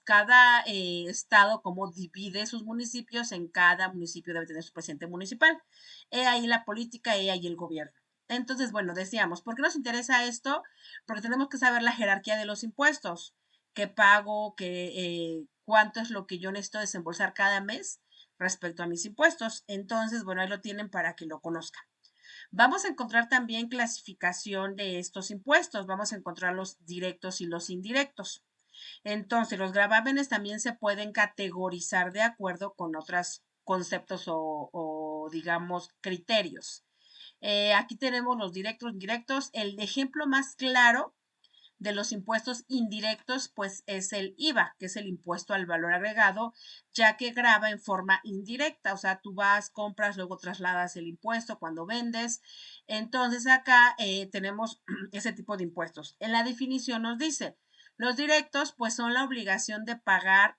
estado como divide sus municipios, en cada municipio debe tener su presidente municipal. He ahí la política, he ahí el gobierno. Entonces, bueno, decíamos, ¿por qué nos interesa esto? Porque tenemos que saber la jerarquía de los impuestos, qué pago, cuánto es lo que yo necesito desembolsar cada mes respecto a mis impuestos. Entonces, bueno, ahí lo tienen para que lo conozcan. Vamos a encontrar también clasificación de estos impuestos. Vamos a encontrar los directos y los indirectos. Entonces, los gravámenes también se pueden categorizar de acuerdo con otros conceptos o digamos, criterios. Aquí tenemos los directos, indirectos. El ejemplo más claro de los impuestos indirectos, pues es el IVA, que es el impuesto al valor agregado, ya que grava en forma indirecta, o sea, tú vas, compras, luego trasladas el impuesto cuando vendes. Entonces acá tenemos ese tipo de impuestos. En la definición nos dice, los directos, pues son la obligación de pagar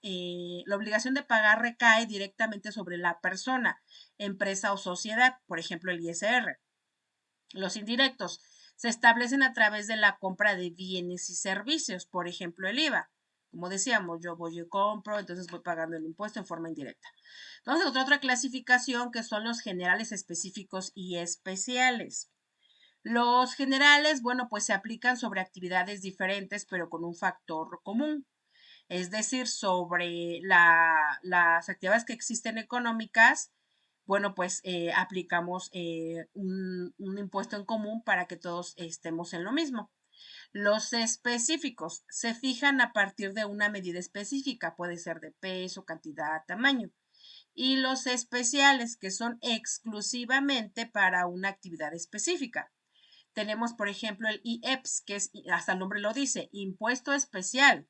recae directamente sobre la persona, empresa o sociedad, por ejemplo, el ISR. Los indirectos se establecen a través de la compra de bienes y servicios, por ejemplo, el IVA. Como decíamos, yo voy y compro, entonces voy pagando el impuesto en forma indirecta. Vamos a encontrar otra clasificación que son los generales, específicos y especiales. Los generales, bueno, pues se aplican sobre actividades diferentes, pero con un factor común, es decir, sobre las actividades que existen económicas, bueno, pues aplicamos un impuesto en común para que todos estemos en lo mismo. Los específicos se fijan a partir de una medida específica, puede ser de peso, cantidad, tamaño. Y los especiales, que son exclusivamente para una actividad específica. Tenemos, por ejemplo, el IEPS, que es, hasta el nombre lo dice, impuesto especial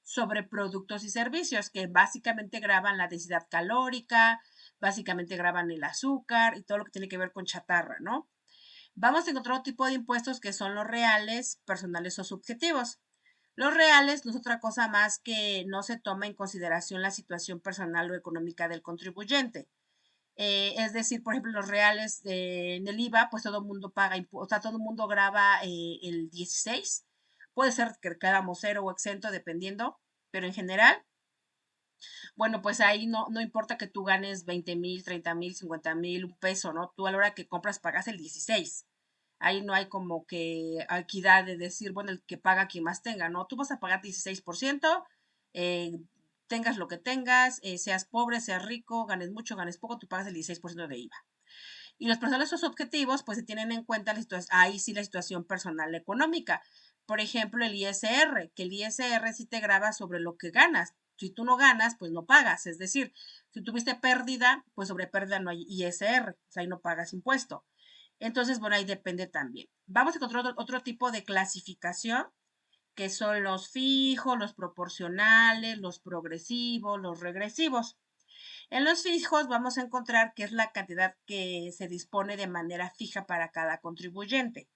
sobre productos y servicios, que básicamente graban la densidad calórica, básicamente graban el azúcar y todo lo que tiene que ver con chatarra, ¿no? Vamos a encontrar otro tipo de impuestos que son los reales, personales o subjetivos. Los reales no es otra cosa más que no se toma en consideración la situación personal o económica del contribuyente. Es decir, por ejemplo, los reales en el IVA, pues todo el mundo paga, o sea, todo el mundo graba el 16. Puede ser que quedamos cero o exento, dependiendo, pero en general, bueno, pues ahí no importa que tú ganes 20,000, 30,000, 50,000, un peso, ¿no? Tú a la hora que compras pagas el 16. Ahí no hay como que equidad de decir, bueno, el que paga quien más tenga, ¿no? Tú vas a pagar 16%, eh, tengas lo que tengas, seas pobre, seas rico, ganes mucho, ganes poco, tú pagas el 16% de IVA. Y los personales objetivos, pues se tienen en cuenta ahí sí la situación personal económica. Por ejemplo, el ISR, que el ISR sí te graba sobre lo que ganas. Si tú no ganas, pues no pagas. Es decir, si tuviste pérdida, pues sobre pérdida no hay ISR, o sea, ahí no pagas impuesto. Entonces, bueno, ahí depende también. Vamos a encontrar otro tipo de clasificación, que son los fijos, los proporcionales, los progresivos, los regresivos. En los fijos vamos a encontrar que es la cantidad que se dispone de manera fija para cada contribuyente.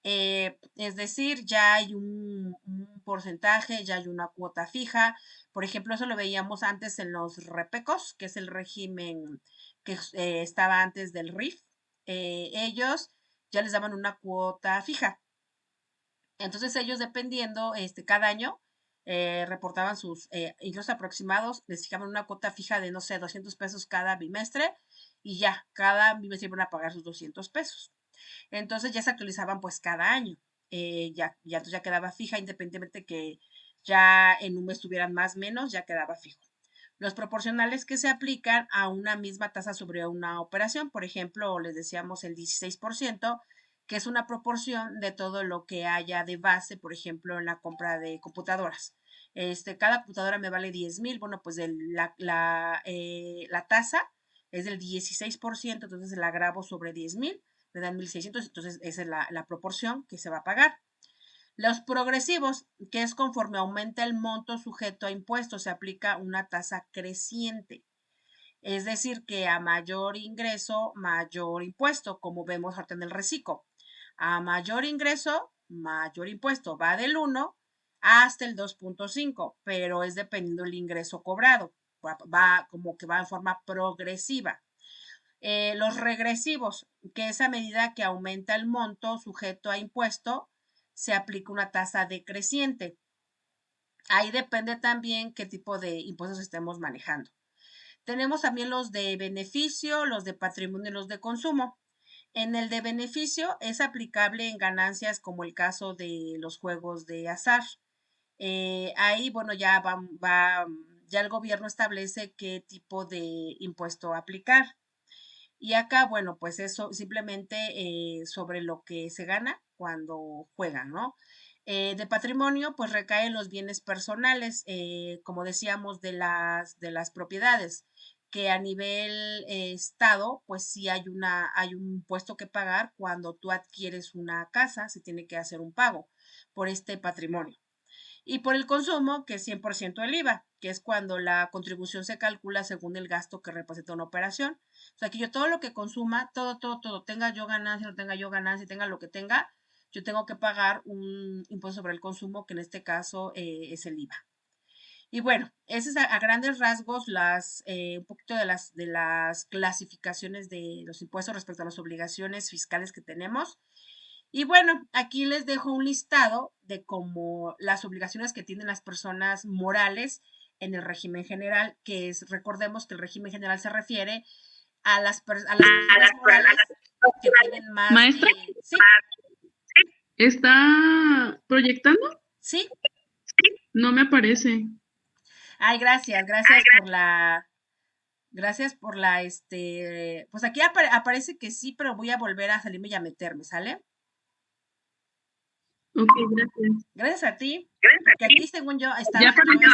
Es decir, ya hay un porcentaje, ya hay una cuota fija. Por ejemplo, eso lo veíamos antes en los repecos, que es el régimen que estaba antes del RIF. Ellos ya les daban una cuota fija. Entonces ellos dependiendo, cada año, reportaban sus ingresos aproximados, les fijaban una cuota fija de, no sé, 200 pesos cada bimestre y ya, cada bimestre iban a pagar sus 200 pesos. Entonces ya se actualizaban pues cada año. Entonces ya quedaba fija, independientemente que ya en un mes tuvieran más o menos, ya quedaba fijo. Los proporcionales que se aplican a una misma tasa sobre una operación, por ejemplo, les decíamos el 16%, que es una proporción de todo lo que haya de base, por ejemplo, en la compra de computadoras. Cada computadora me vale 10,000, bueno, pues la tasa es del 16%, entonces la grabo sobre 10,000, me dan 1,600, entonces esa es la proporción que se va a pagar. Los progresivos, que es conforme aumenta el monto sujeto a impuestos, se aplica una tasa creciente. Es decir, que a mayor ingreso, mayor impuesto, como vemos ahorita en el reciclo. A mayor ingreso, mayor impuesto. Va del 1 hasta el 2,5, pero es dependiendo del ingreso cobrado. Va como que va en forma progresiva. Los regresivos, que es a medida que aumenta el monto sujeto a impuesto, se aplica una tasa decreciente. Ahí depende también qué tipo de impuestos estemos manejando. Tenemos también los de beneficio, los de patrimonio y los de consumo. En el de beneficio es aplicable en ganancias como el caso de los juegos de azar. Ahí, bueno, ya el gobierno establece qué tipo de impuesto aplicar. Y acá, bueno, pues eso simplemente sobre lo que se gana cuando juegan, ¿no? De patrimonio, pues recaen los bienes personales, como decíamos, de las propiedades, que a nivel estado, pues sí hay un impuesto que pagar cuando tú adquieres una casa, se tiene que hacer un pago por este patrimonio. Y por el consumo, que es 100% el IVA, que es cuando la contribución se calcula según el gasto que representa una operación. O sea, que yo todo lo que consuma, todo, tenga yo ganancia, no tenga yo ganancia, tenga lo que tenga, yo tengo que pagar un impuesto sobre el consumo, que en este caso es el IVA. Y bueno, ese es a grandes rasgos un poquito de las clasificaciones de los impuestos respecto a las obligaciones fiscales que tenemos. Y bueno, aquí les dejo un listado de cómo las obligaciones que tienen las personas morales en el régimen general, recordemos que el régimen general se refiere a las personas morales que tienen más Maestra, de, sí, ¿está proyectando? sí, No me aparece. ay, gracias por la, pues aquí aparece que sí, pero voy a volver a salirme y a meterme, ¿sale? Ok, gracias. Gracias a ti, porque aquí, según yo, Ya estaba yo apareció.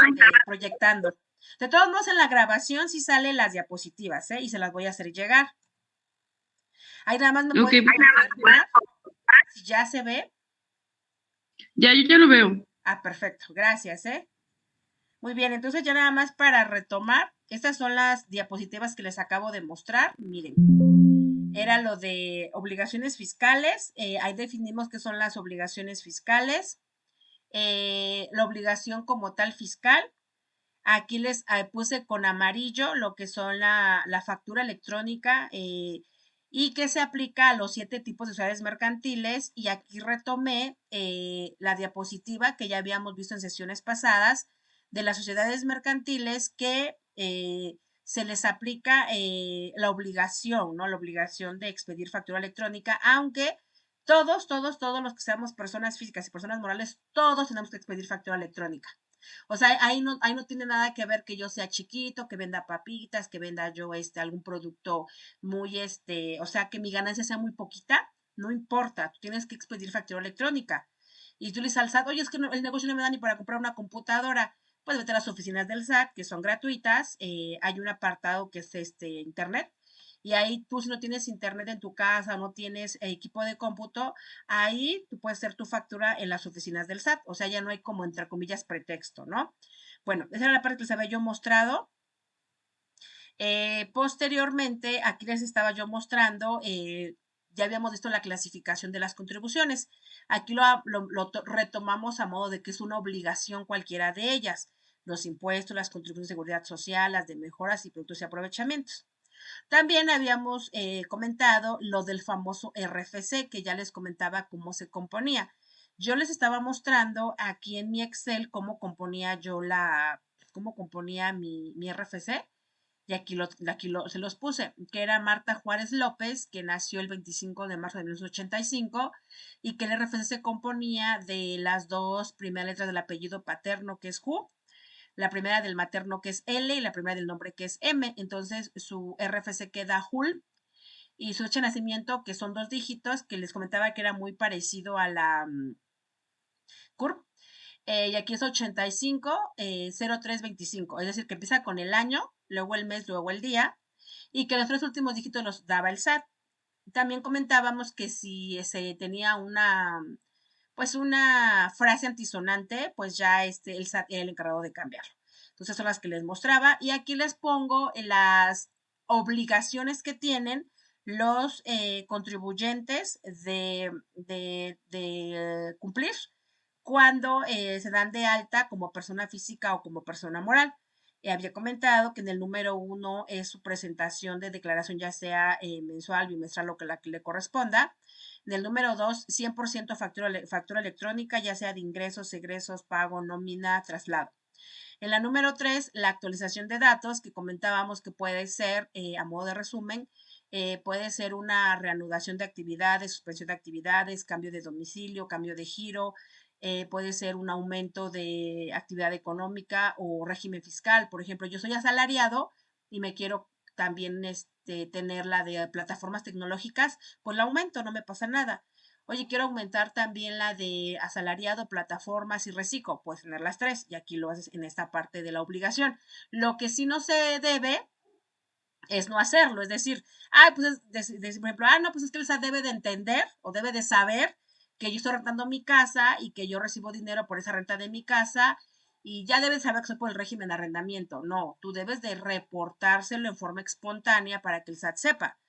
proyectando. De todos modos, en la grabación sí salen las diapositivas, ¿eh? Y se las voy a hacer llegar. Ahí nada más me Ok, pueden confirmar si ya se ve. ya, yo ya lo veo. Ah, perfecto, gracias, ¿eh? Muy bien, entonces ya nada más para retomar, estas son las diapositivas que les acabo de mostrar. Miren, era lo de obligaciones fiscales. Ahí definimos qué son las obligaciones fiscales. La obligación como tal fiscal. Aquí les puse con amarillo lo que son la factura electrónica y que se aplica a los 7 tipos de sociedades mercantiles. Y aquí retomé la diapositiva que ya habíamos visto en sesiones pasadas de las sociedades mercantiles que se les aplica la obligación, ¿no? La obligación de expedir factura electrónica, aunque todos los que seamos personas físicas y personas morales, todos tenemos que expedir factura electrónica. O sea, ahí no tiene nada que ver que yo sea chiquito, que venda papitas, que venda yo algún producto muy, o sea, que mi ganancia sea muy poquita, no importa, tú tienes que expedir factura electrónica. Y tú le dices al SAT, oye, es que el negocio no me da ni para comprar una computadora. Pues vete a las oficinas del SAT, que son gratuitas. Hay un apartado que es internet. Y ahí tú, si no tienes internet en tu casa, no tienes equipo de cómputo, ahí tú puedes hacer tu factura en las oficinas del SAT. O sea, ya no hay como, entre comillas, pretexto, ¿no? Bueno, esa era la parte que les había yo mostrado. Posteriormente, aquí les estaba yo mostrando, ya habíamos visto la clasificación de las contribuciones. Aquí lo retomamos a modo de que es una obligación cualquiera de ellas. Los impuestos, las contribuciones de seguridad social, las de mejoras y productos y aprovechamientos. También habíamos comentado lo del famoso RFC, que ya les comentaba cómo se componía. Yo les estaba mostrando aquí en mi Excel cómo componía mi RFC. Y se los puse, que era Marta Juárez López, que nació el 25 de marzo de 1985, y que el RFC se componía de las dos primeras letras del apellido paterno, que es Ju, la primera del materno, que es L, y la primera del nombre, que es M. Entonces su RFC queda Jul, y su fecha de nacimiento, que son 2 dígitos, que les comentaba que era muy parecido a la CURP. Y aquí es 85 0325, es decir, que empieza con el año, luego el mes, luego el día, y que los 3 últimos dígitos los daba el SAT. También comentábamos que si se tenía una frase antisonante, pues ya el SAT era el encargado de cambiarlo. Entonces son las que les mostraba. Y aquí les pongo las obligaciones que tienen los contribuyentes de cumplir cuando se dan de alta como persona física o como persona moral. Había comentado que en el número 1 es su presentación de declaración, ya sea mensual, bimestral o que la que le corresponda. En el número 2, 100% factura electrónica, ya sea de ingresos, egresos, pago, nómina, traslado. En la número 3, la actualización de datos, que comentábamos que puede ser, a modo de resumen, puede ser una reanudación de actividades, suspensión de actividades, cambio de domicilio, cambio de giro, puede ser un aumento de actividad económica o régimen fiscal. Por ejemplo, yo soy asalariado y me quiero también tener la de plataformas tecnológicas, pues la aumento, no me pasa nada. Oye, quiero aumentar también la de asalariado, plataformas y reciclo, puedes tener las tres y aquí lo haces en esta parte de la obligación. Lo que sí no se debe es no hacerlo, es decir, pues por ejemplo, no, pues es que el SAT debe de entender o debe de saber que yo estoy rentando mi casa y que yo recibo dinero por esa renta de mi casa y ya deben saber que soy por el régimen de arrendamiento. No, tú debes de reportárselo en forma espontánea para que el SAT sepa.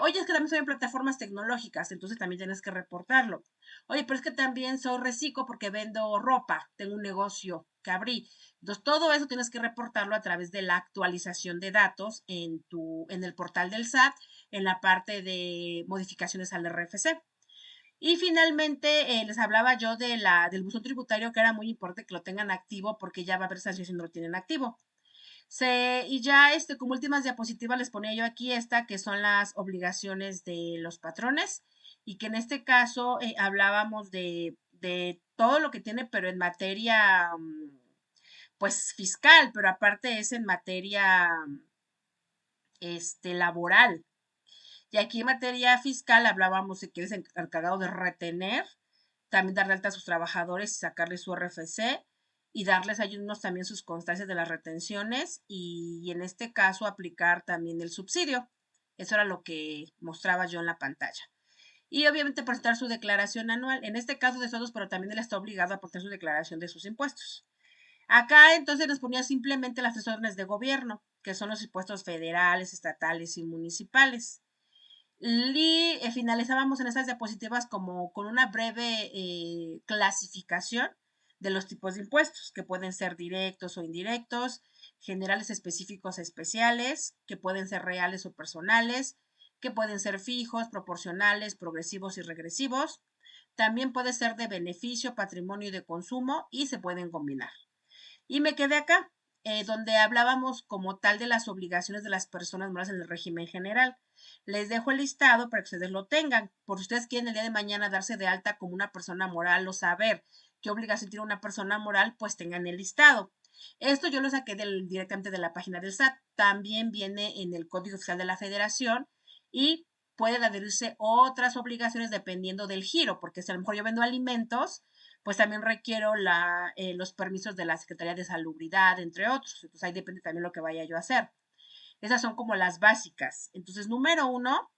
Oye, es que también soy en plataformas tecnológicas, entonces también tienes que reportarlo. Oye, pero es que también soy reciclo porque vendo ropa, tengo un negocio que abrí. Entonces, todo eso tienes que reportarlo a través de la actualización de datos en el portal del SAT, en la parte de modificaciones al RFC. Y finalmente, les hablaba yo del buzón tributario, que era muy importante que lo tengan activo porque ya va a haber sanciones si no lo tienen activo. Y ya como últimas diapositivas les ponía yo aquí esta, que son las obligaciones de los patrones, y que en este caso hablábamos de todo lo que tiene, pero en materia, pues fiscal, pero aparte es en materia, laboral. Y aquí en materia fiscal hablábamos de que es encargado de retener, también darle alta a sus trabajadores y sacarles su RFC y darles a ellos también sus constancias de las retenciones y en este caso aplicar también el subsidio. Eso era lo que mostraba yo en la pantalla. Y obviamente presentar su declaración anual, en este caso de todos, pero también él está obligado a presentar su declaración de sus impuestos. Acá entonces nos ponía simplemente las tres órdenes de gobierno, que son los impuestos federales, estatales y municipales. Y finalizábamos en estas diapositivas como con una breve clasificación de los tipos de impuestos, que pueden ser directos o indirectos, generales, específicos, especiales, que pueden ser reales o personales, que pueden ser fijos, proporcionales, progresivos y regresivos. También puede ser de beneficio, patrimonio y de consumo y se pueden combinar. Y me quedé acá, donde hablábamos como tal de las obligaciones de las personas morales en el régimen general. Les dejo el listado para que ustedes lo tengan. Por si ustedes quieren el día de mañana darse de alta como una persona moral o saber qué obligación tiene una persona moral, pues tengan el listado. Esto yo lo saqué directamente de la página del SAT. También viene en el Código Fiscal de la Federación y pueden adherirse otras obligaciones dependiendo del giro, porque si a lo mejor yo vendo alimentos, pues también requiero los permisos de la Secretaría de Salubridad, entre otros. Entonces ahí depende también lo que vaya yo a hacer. Esas son como las básicas. Entonces, número uno,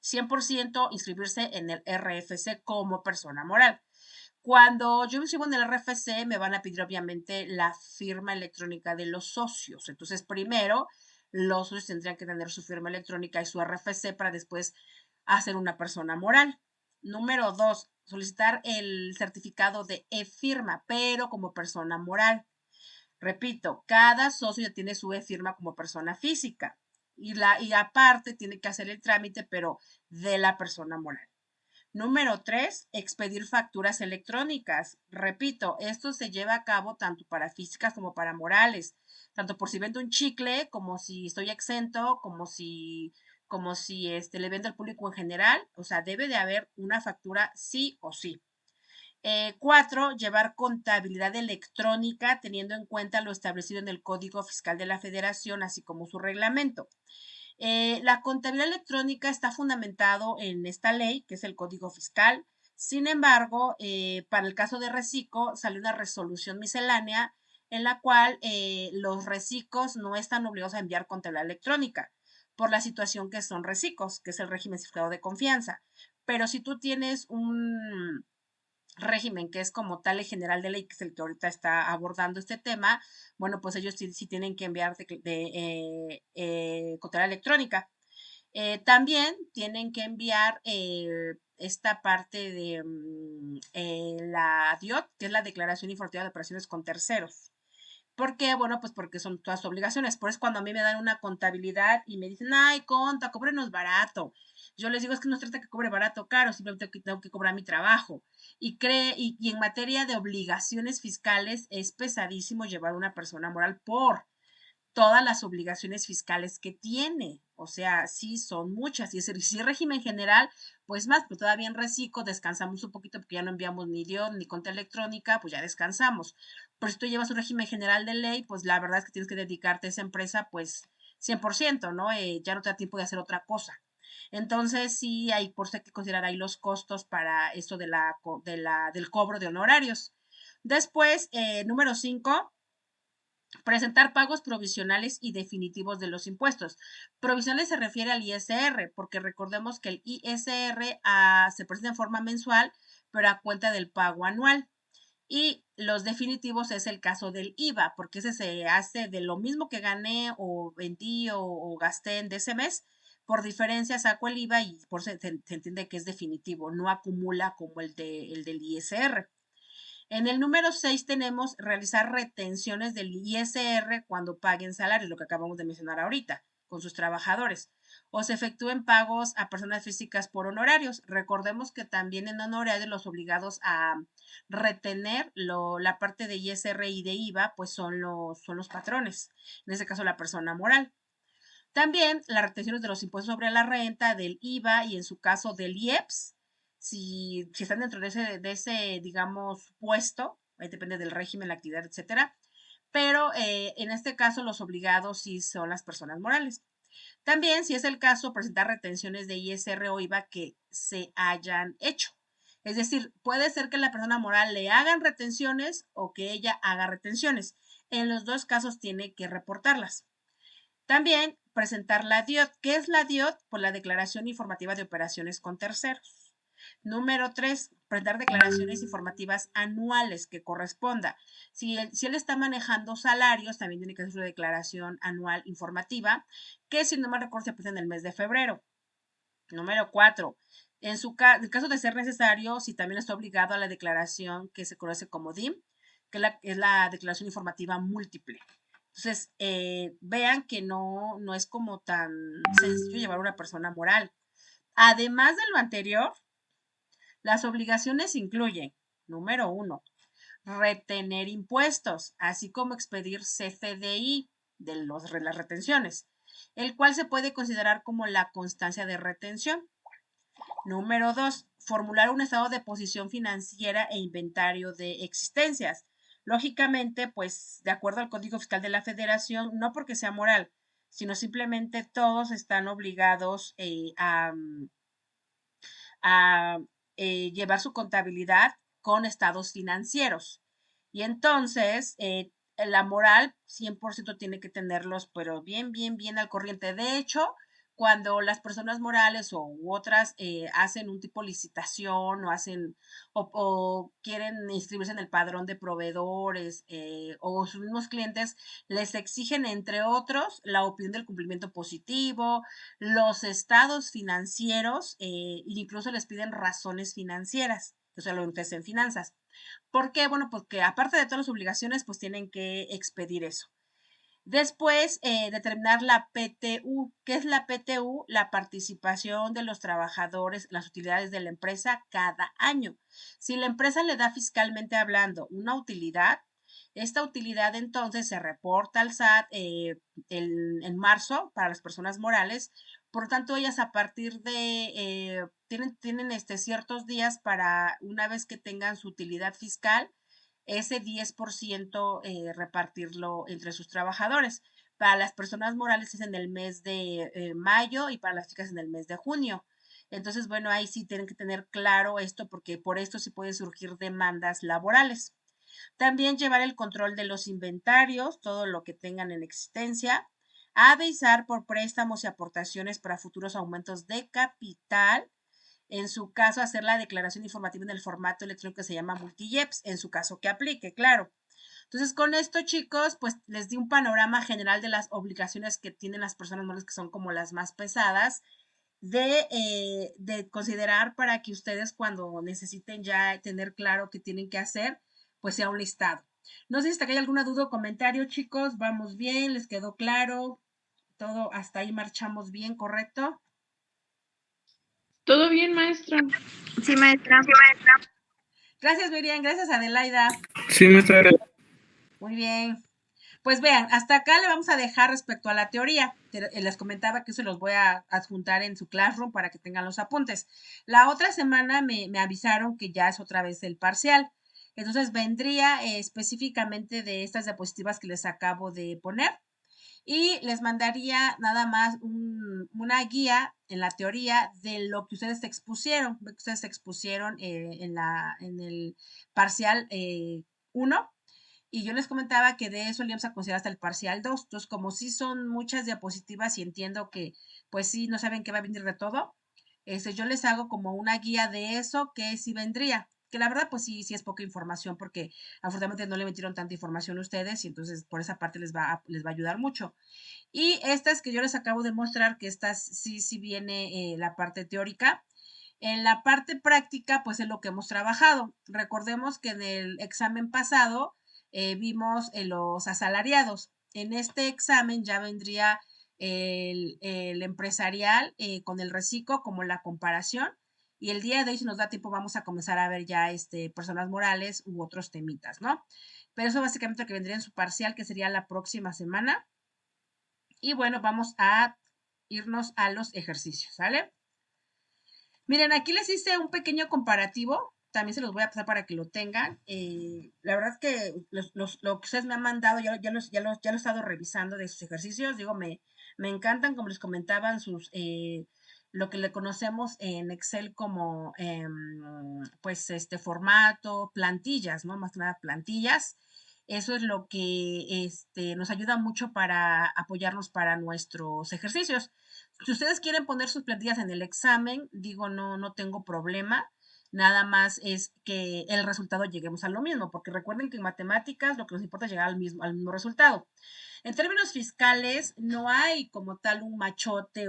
100% inscribirse en el RFC como persona moral. Cuando yo me inscribo en el RFC, me van a pedir obviamente la firma electrónica de los socios. Entonces, primero, los socios tendrían que tener su firma electrónica y su RFC para después hacer una persona moral. Número dos, solicitar el certificado de e-firma, pero como persona moral. Repito, cada socio ya tiene su e-firma como persona física y aparte tiene que hacer el trámite, pero de la persona moral. Número tres, expedir facturas electrónicas. Repito, esto se lleva a cabo tanto para físicas como para morales, tanto por si vendo un chicle, como si estoy exento, como si le vendo al público en general. O sea, debe de haber una factura sí o sí. Cuatro, llevar contabilidad electrónica teniendo en cuenta lo establecido en el Código Fiscal de la Federación, así como su reglamento. La contabilidad electrónica está fundamentado en esta ley, que es el Código Fiscal. Sin embargo, para el caso de Recico, salió una resolución miscelánea en la cual los recicos no están obligados a enviar contabilidad electrónica por la situación que son recicos, que es el régimen simplificado de confianza. Pero si tú tienes un régimen que es como tal el general de ley, que es el que ahorita está abordando este tema, bueno, pues ellos sí tienen que enviar contabilidad electrónica. También tienen que enviar esta parte de la DIOT, que es la Declaración Informativa de Operaciones con Terceros. ¿Por qué? Bueno, pues porque son todas obligaciones. Por eso cuando a mí me dan una contabilidad y me dicen, ay, conta, cóbrenos barato. Yo les digo, es que no se trata que cobre barato o caro, simplemente tengo que cobrar mi trabajo. Y en materia de obligaciones fiscales es pesadísimo llevar a una persona moral por todas las obligaciones fiscales que tiene. O sea, sí son muchas. Y si es régimen general, pues más, pero todavía en reciclo descansamos un poquito porque ya no enviamos ni DIOT ni cuenta electrónica, pues ya descansamos. Pero si tú llevas un régimen general de ley, pues la verdad es que tienes que dedicarte a esa empresa, pues 100%, ¿no? Ya no te da tiempo de hacer otra cosa. Entonces, sí hay por ser que considerar ahí los costos para esto del cobro de honorarios. Después, número 5, presentar pagos provisionales y definitivos de los impuestos. Provisionales se refiere al ISR, porque recordemos que el ISR se presenta en forma mensual, pero a cuenta del pago anual. Y los definitivos es el caso del IVA, porque ese se hace de lo mismo que gané o vendí o gasté en ese mes. Por diferencia saco el IVA y por se entiende que es definitivo, no acumula como el del ISR. En el número 6 tenemos realizar retenciones del ISR cuando paguen salarios, lo que acabamos de mencionar ahorita, con sus trabajadores, o se efectúen pagos a personas físicas por honorarios. Recordemos que también en honorarios los obligados a retener la parte de ISR y de IVA, pues son los patrones, en este caso la persona moral. También las retenciones de los impuestos sobre la renta, del IVA y en su caso del IEPS, si están dentro de ese, digamos, puesto, ahí depende del régimen, la actividad, etcétera. Pero en este caso los obligados sí son las personas morales. También, si es el caso, presentar retenciones de ISR o IVA que se hayan hecho. Es decir, puede ser que la persona moral le hagan retenciones o que ella haga retenciones. En los dos casos tiene que reportarlas. También presentar la DIOT. ¿Qué es la DIOT? Pues la Declaración Informativa de Operaciones con Terceros. Número 3, presentar declaraciones informativas anuales que corresponda. Si él está manejando salarios, también tiene que hacer su declaración anual informativa, que si no me recuerdo se presenta en el mes de febrero. Número 4, en el caso de ser necesario, si también está obligado a la declaración que se conoce como DIM, que es la declaración informativa múltiple. Entonces, vean que no es como tan sencillo llevar a una persona moral. Además de lo anterior, las obligaciones incluyen, número 1, retener impuestos, así como expedir CFDI de las retenciones, el cual se puede considerar como la constancia de retención. Número 2, formular un estado de posición financiera e inventario de existencias. Lógicamente, pues de acuerdo al Código Fiscal de la Federación, no porque sea moral, sino simplemente todos están obligados a llevar su contabilidad con estados financieros. Y entonces, la moral 100% tiene que tenerlos, pero bien al corriente. De hecho, cuando las personas morales u otras hacen un tipo de licitación o quieren inscribirse en el padrón de proveedores o sus mismos clientes, les exigen, entre otros, la opinión del cumplimiento positivo, los estados financieros, incluso les piden razones financieras, o sea, lo que es en finanzas. ¿Por qué? Bueno, porque aparte de todas las obligaciones, pues tienen que expedir eso. Después, determinar la PTU. ¿Qué es la PTU? La participación de los trabajadores en las utilidades de la empresa cada año. Si la empresa le da fiscalmente hablando una utilidad, esta utilidad entonces se reporta al SAT en marzo para las personas morales. Por lo tanto, ellas a partir de, tienen ciertos días para, una vez que tengan su utilidad fiscal, ese 10% repartirlo entre sus trabajadores. Para las personas morales es en el mes de mayo y para las chicas en el mes de junio. Entonces, bueno, ahí sí tienen que tener claro esto porque por esto sí pueden surgir demandas laborales. También llevar el control de los inventarios, todo lo que tengan en existencia. Avisar por préstamos y aportaciones para futuros aumentos de capital. En su caso, hacer la declaración informativa en el formato electrónico que se llama Multijeps, en su caso que aplique, claro. Entonces, con esto, chicos, pues les di un panorama general de las obligaciones que tienen las personas morales, que son como las más pesadas, de considerar para que ustedes cuando necesiten ya tener claro qué tienen que hacer, pues sea un listado. No sé si hasta que hay alguna duda o comentario, chicos. Vamos bien, les quedó claro. Todo hasta ahí marchamos bien, ¿correcto? ¿Todo bien, maestra? Sí, maestra. Gracias, Miriam. Gracias, Adelaida. Sí, maestra. Muy bien. Pues vean, hasta acá le vamos a dejar respecto a la teoría. Les comentaba que se los voy a adjuntar en su Classroom para que tengan los apuntes. La otra semana me avisaron que ya es otra vez el parcial. Entonces vendría específicamente de estas diapositivas que les acabo de poner. y les mandaría nada más una guía en la teoría de lo que ustedes expusieron en el parcial 1, y yo les comentaba que de eso le íbamos a considerar hasta el parcial 2. Entonces, como sí son muchas diapositivas y entiendo que pues sí no saben qué va a venir de todo, yo les hago como una guía de eso que sí vendría. Que la verdad, pues sí, sí es poca información porque afortunadamente no le metieron tanta información a ustedes y entonces por esa parte les va a ayudar mucho. Y estas que yo les acabo de mostrar, que estas sí, sí viene la parte teórica. En la parte práctica, pues es lo que hemos trabajado. Recordemos que en el examen pasado vimos los asalariados. En este examen ya vendría el empresarial con el reciclo como la comparación. Y el día de hoy, si nos da tiempo, vamos a comenzar a ver ya personas morales u otros temitas, ¿no? Pero eso básicamente lo que vendría en su parcial, que sería la próxima semana. Y bueno, vamos a irnos a los ejercicios, ¿sale? Miren, aquí les hice un pequeño comparativo. También se los voy a pasar para que lo tengan. La verdad es que lo que ustedes me han mandado, ya lo he estado revisando de sus ejercicios. Digo, me encantan, como les comentaban, lo que le conocemos en Excel como, pues, formato, plantillas, ¿no? Más que nada plantillas. Eso es lo que nos ayuda mucho para apoyarnos para nuestros ejercicios. Si ustedes quieren poner sus plantillas en el examen, digo, no tengo problema. Nada más es que el resultado lleguemos a lo mismo, porque recuerden que en matemáticas lo que nos importa es llegar al mismo resultado. En términos fiscales, no hay como tal un machote,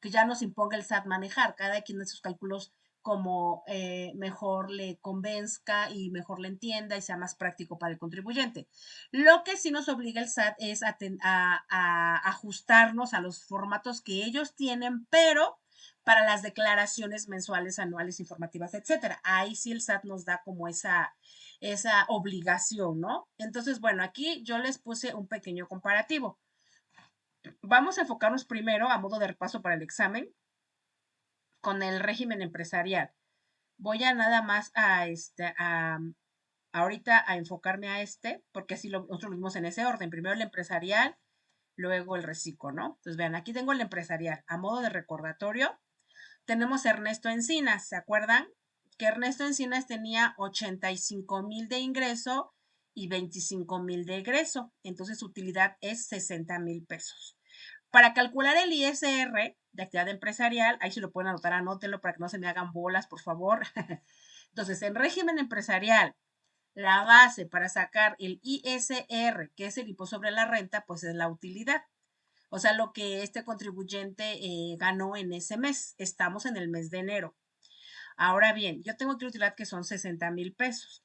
que ya nos imponga el SAT manejar. Cada quien hace sus cálculos como mejor le convenzca y mejor le entienda y sea más práctico para el contribuyente. Lo que sí nos obliga el SAT es a ajustarnos a los formatos que ellos tienen, pero para las declaraciones mensuales, anuales, informativas, etcétera. Ahí sí el SAT nos da como esa obligación, ¿no? Entonces, bueno, aquí yo les puse un pequeño comparativo. Vamos a enfocarnos primero a modo de repaso para el examen con el régimen empresarial. Voy a nada más ahorita a enfocarme a porque así nosotros lo vimos en ese orden. Primero el empresarial, luego el reciclo, ¿no? Entonces, vean, aquí tengo el empresarial. A modo de recordatorio, tenemos a Ernesto Encinas, ¿se acuerdan? Que Ernesto Encinas tenía 85,000 de ingreso y 25,000 de egreso. Entonces, su utilidad es 60,000 pesos. Para calcular el ISR de actividad empresarial, ahí si lo pueden anotar, anótenlo para que no se me hagan bolas, por favor. Entonces, en régimen empresarial, la base para sacar el ISR, que es el impuesto sobre la renta, pues es la utilidad. O sea, lo que este contribuyente ganó en ese mes. Estamos en el mes de enero. Ahora bien, yo tengo aquí utilidad que son 60,000 pesos.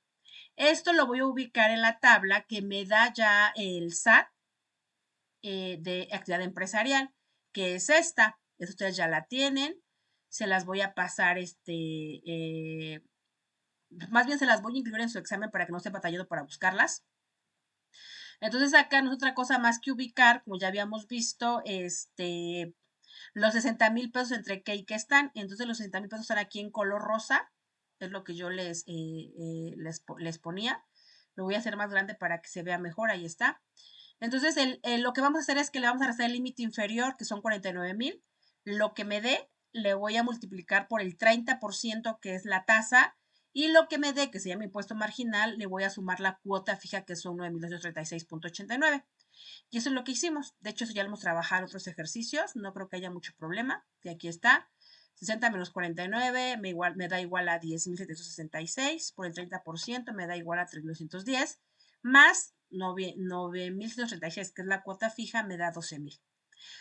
Esto lo voy a ubicar en la tabla que me da ya el SAT de actividad empresarial, que es esta. Eso ustedes ya la tienen. Se las voy a pasar, más bien se las voy a incluir en su examen para que no esté batallado para buscarlas. Entonces acá no es otra cosa más que ubicar, como ya habíamos visto, los 60,000 pesos entre qué y qué están. Entonces los 60,000 pesos están aquí en color rosa, es lo que yo les ponía. Lo voy a hacer más grande para que se vea mejor, ahí está. Entonces lo que vamos a hacer es que le vamos a restar el límite inferior, que son 49,000. Lo que me dé, le voy a multiplicar por el 30%, que es la tasa, y lo que me dé, que se llama impuesto marginal, le voy a sumar la cuota fija, que son 9,236,89. Y eso es lo que hicimos. De hecho, eso ya lo hemos trabajado en otros ejercicios. No creo que haya mucho problema. Y aquí está. 60 menos 49 me da igual a 10,766. Por el 30% me da igual a 3,210. Más 9,136, que es la cuota fija, me da 12,000.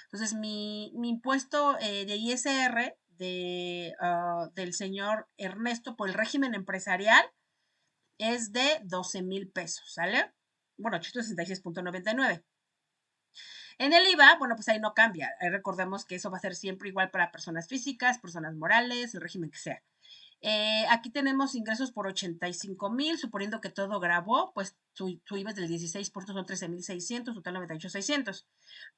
Entonces, mi impuesto de ISR del señor Ernesto por el régimen empresarial es de 12,000 pesos, ¿sale? Bueno, 866,99. En el IVA, bueno, pues ahí no cambia. Recordemos que eso va a ser siempre igual para personas físicas, personas morales, el régimen que sea. Aquí tenemos ingresos por 85,000, suponiendo que todo grabó, pues su IVA es del 16%, son 13,600, total 98,600.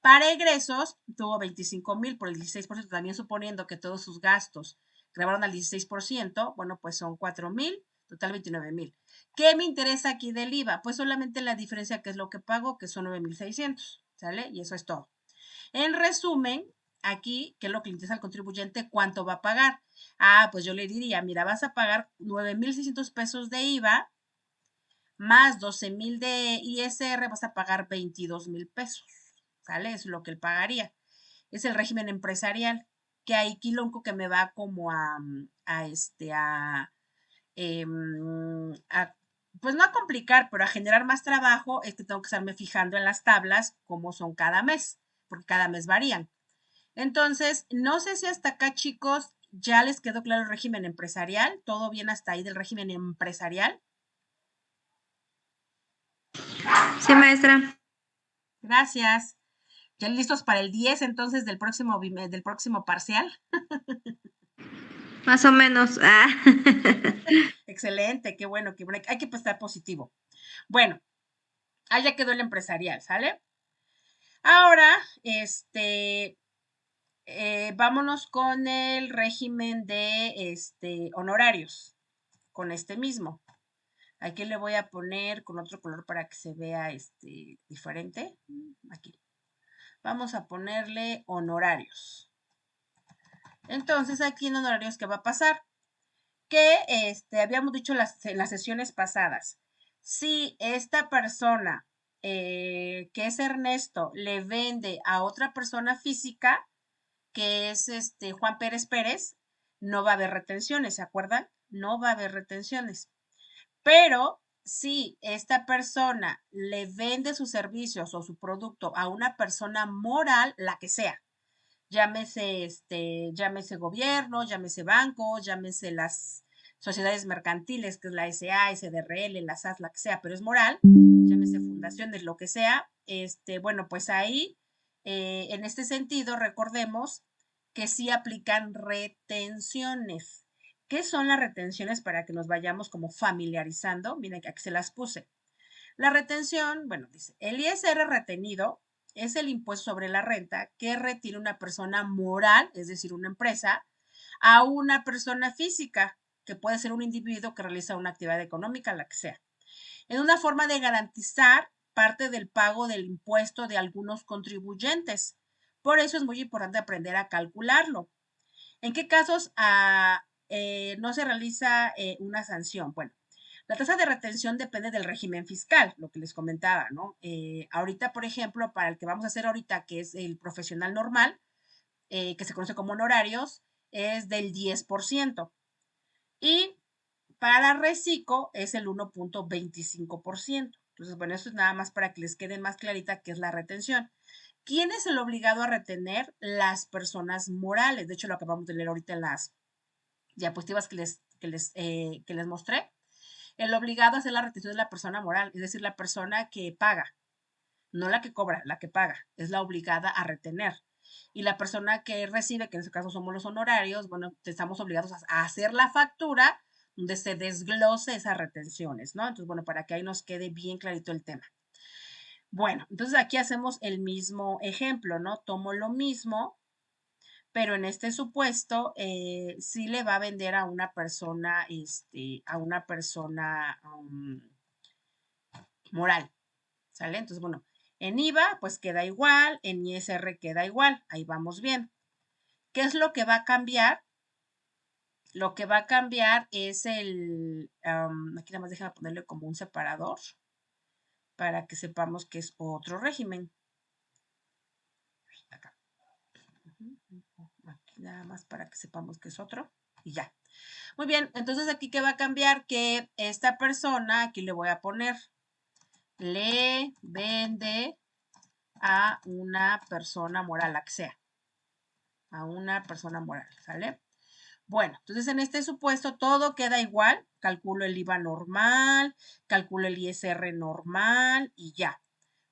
Para egresos, tuvo 25,000 por el 16%, también suponiendo que todos sus gastos grabaron al 16%, bueno, pues son 4,000, total 29,000. ¿Qué me interesa aquí del IVA? Pues solamente la diferencia, que es lo que pago, que son 9,600. ¿sale? Y eso es todo. En resumen, aquí, ¿qué es lo que le interesa al contribuyente? ¿Cuánto va a pagar? Ah, pues yo le diría, mira, vas a pagar 9,600 pesos de IVA más 12,000 de ISR, vas a pagar 22,000 pesos, ¿sale? Es lo que él pagaría. Es el régimen empresarial, que aquí lo único que me va como a, pues no a complicar, pero a generar más trabajo, es que tengo que estarme fijando en las tablas cómo son cada mes, porque cada mes varían. Entonces, no sé si hasta acá, chicos, ya les quedó claro el régimen empresarial. ¿Todo bien hasta ahí del régimen empresarial? Sí, maestra. Gracias. ¿Ya listos para el 10 entonces del próximo parcial? Más o menos. Ah. Excelente, qué bueno, hay que estar positivo. Bueno, ahí ya quedó el empresarial, ¿sale? Ahora, vámonos con el régimen de honorarios, con este mismo. Aquí le voy a poner con otro color para que se vea diferente. Aquí. Vamos a ponerle honorarios. Entonces, aquí en honorarios, ¿qué va a pasar? Que habíamos dicho en las sesiones pasadas. Si esta persona, que es Ernesto, le vende a otra persona física, que es Juan Pérez Pérez, no va a haber retenciones, ¿se acuerdan? No va a haber retenciones. Pero si esta persona le vende sus servicios o su producto a una persona moral, la que sea, llámese gobierno, llámese banco, llámese las sociedades mercantiles, que es la SA, SDRL, la SAS, la que sea, pero es moral, llámese fundaciones, lo que sea, bueno, pues ahí, en este sentido, recordemos que sí aplican retenciones. ¿Qué son las retenciones para que nos vayamos como familiarizando? Miren que aquí se las puse. La retención, bueno, dice, el ISR retenido es el impuesto sobre la renta que retira una persona moral, es decir, una empresa, a una persona física, que puede ser un individuo que realiza una actividad económica, la que sea, en una forma de garantizar parte del pago del impuesto de algunos contribuyentes. Por eso es muy importante aprender a calcularlo. ¿En qué casos no se realiza una sanción? Bueno, la tasa de retención depende del régimen fiscal, lo que les comentaba, ¿no? Ahorita, por ejemplo, para el que vamos a hacer ahorita, que es el profesional normal, que se conoce como honorarios, es del 10%. Y para reciclo es el 1,25%. Entonces, bueno, eso es nada más para que les quede más clarita qué es la retención. ¿Quién es el obligado a retener? Las personas morales. De hecho, lo acabamos de leer ahorita en las diapositivas que les mostré. El obligado a hacer la retención es la persona moral, es decir, la persona que paga, no la que cobra, la que paga, es la obligada a retener. Y la persona que recibe, que en este caso somos los honorarios, bueno, estamos obligados a hacer la factura donde se desglose esas retenciones, ¿no? Entonces, bueno, para que ahí nos quede bien clarito el tema. Bueno, entonces aquí hacemos el mismo ejemplo, ¿no? Tomo lo mismo, pero en este supuesto sí le va a vender a una persona, moral, ¿sale? Entonces, bueno, en IVA pues queda igual, en ISR queda igual, ahí vamos bien. ¿Qué es lo que va a cambiar? Lo que va a cambiar es aquí nada más déjame ponerle como un separador para que sepamos que es otro régimen. Acá. Aquí nada más para que sepamos que es otro y ya. Muy bien, entonces aquí ¿qué va a cambiar? Que esta persona, aquí le voy a poner, le vende a una persona moral, la que sea, a una persona moral, ¿sale? Bueno, entonces en este supuesto todo queda igual, calculo el IVA normal, calculo el ISR normal y ya.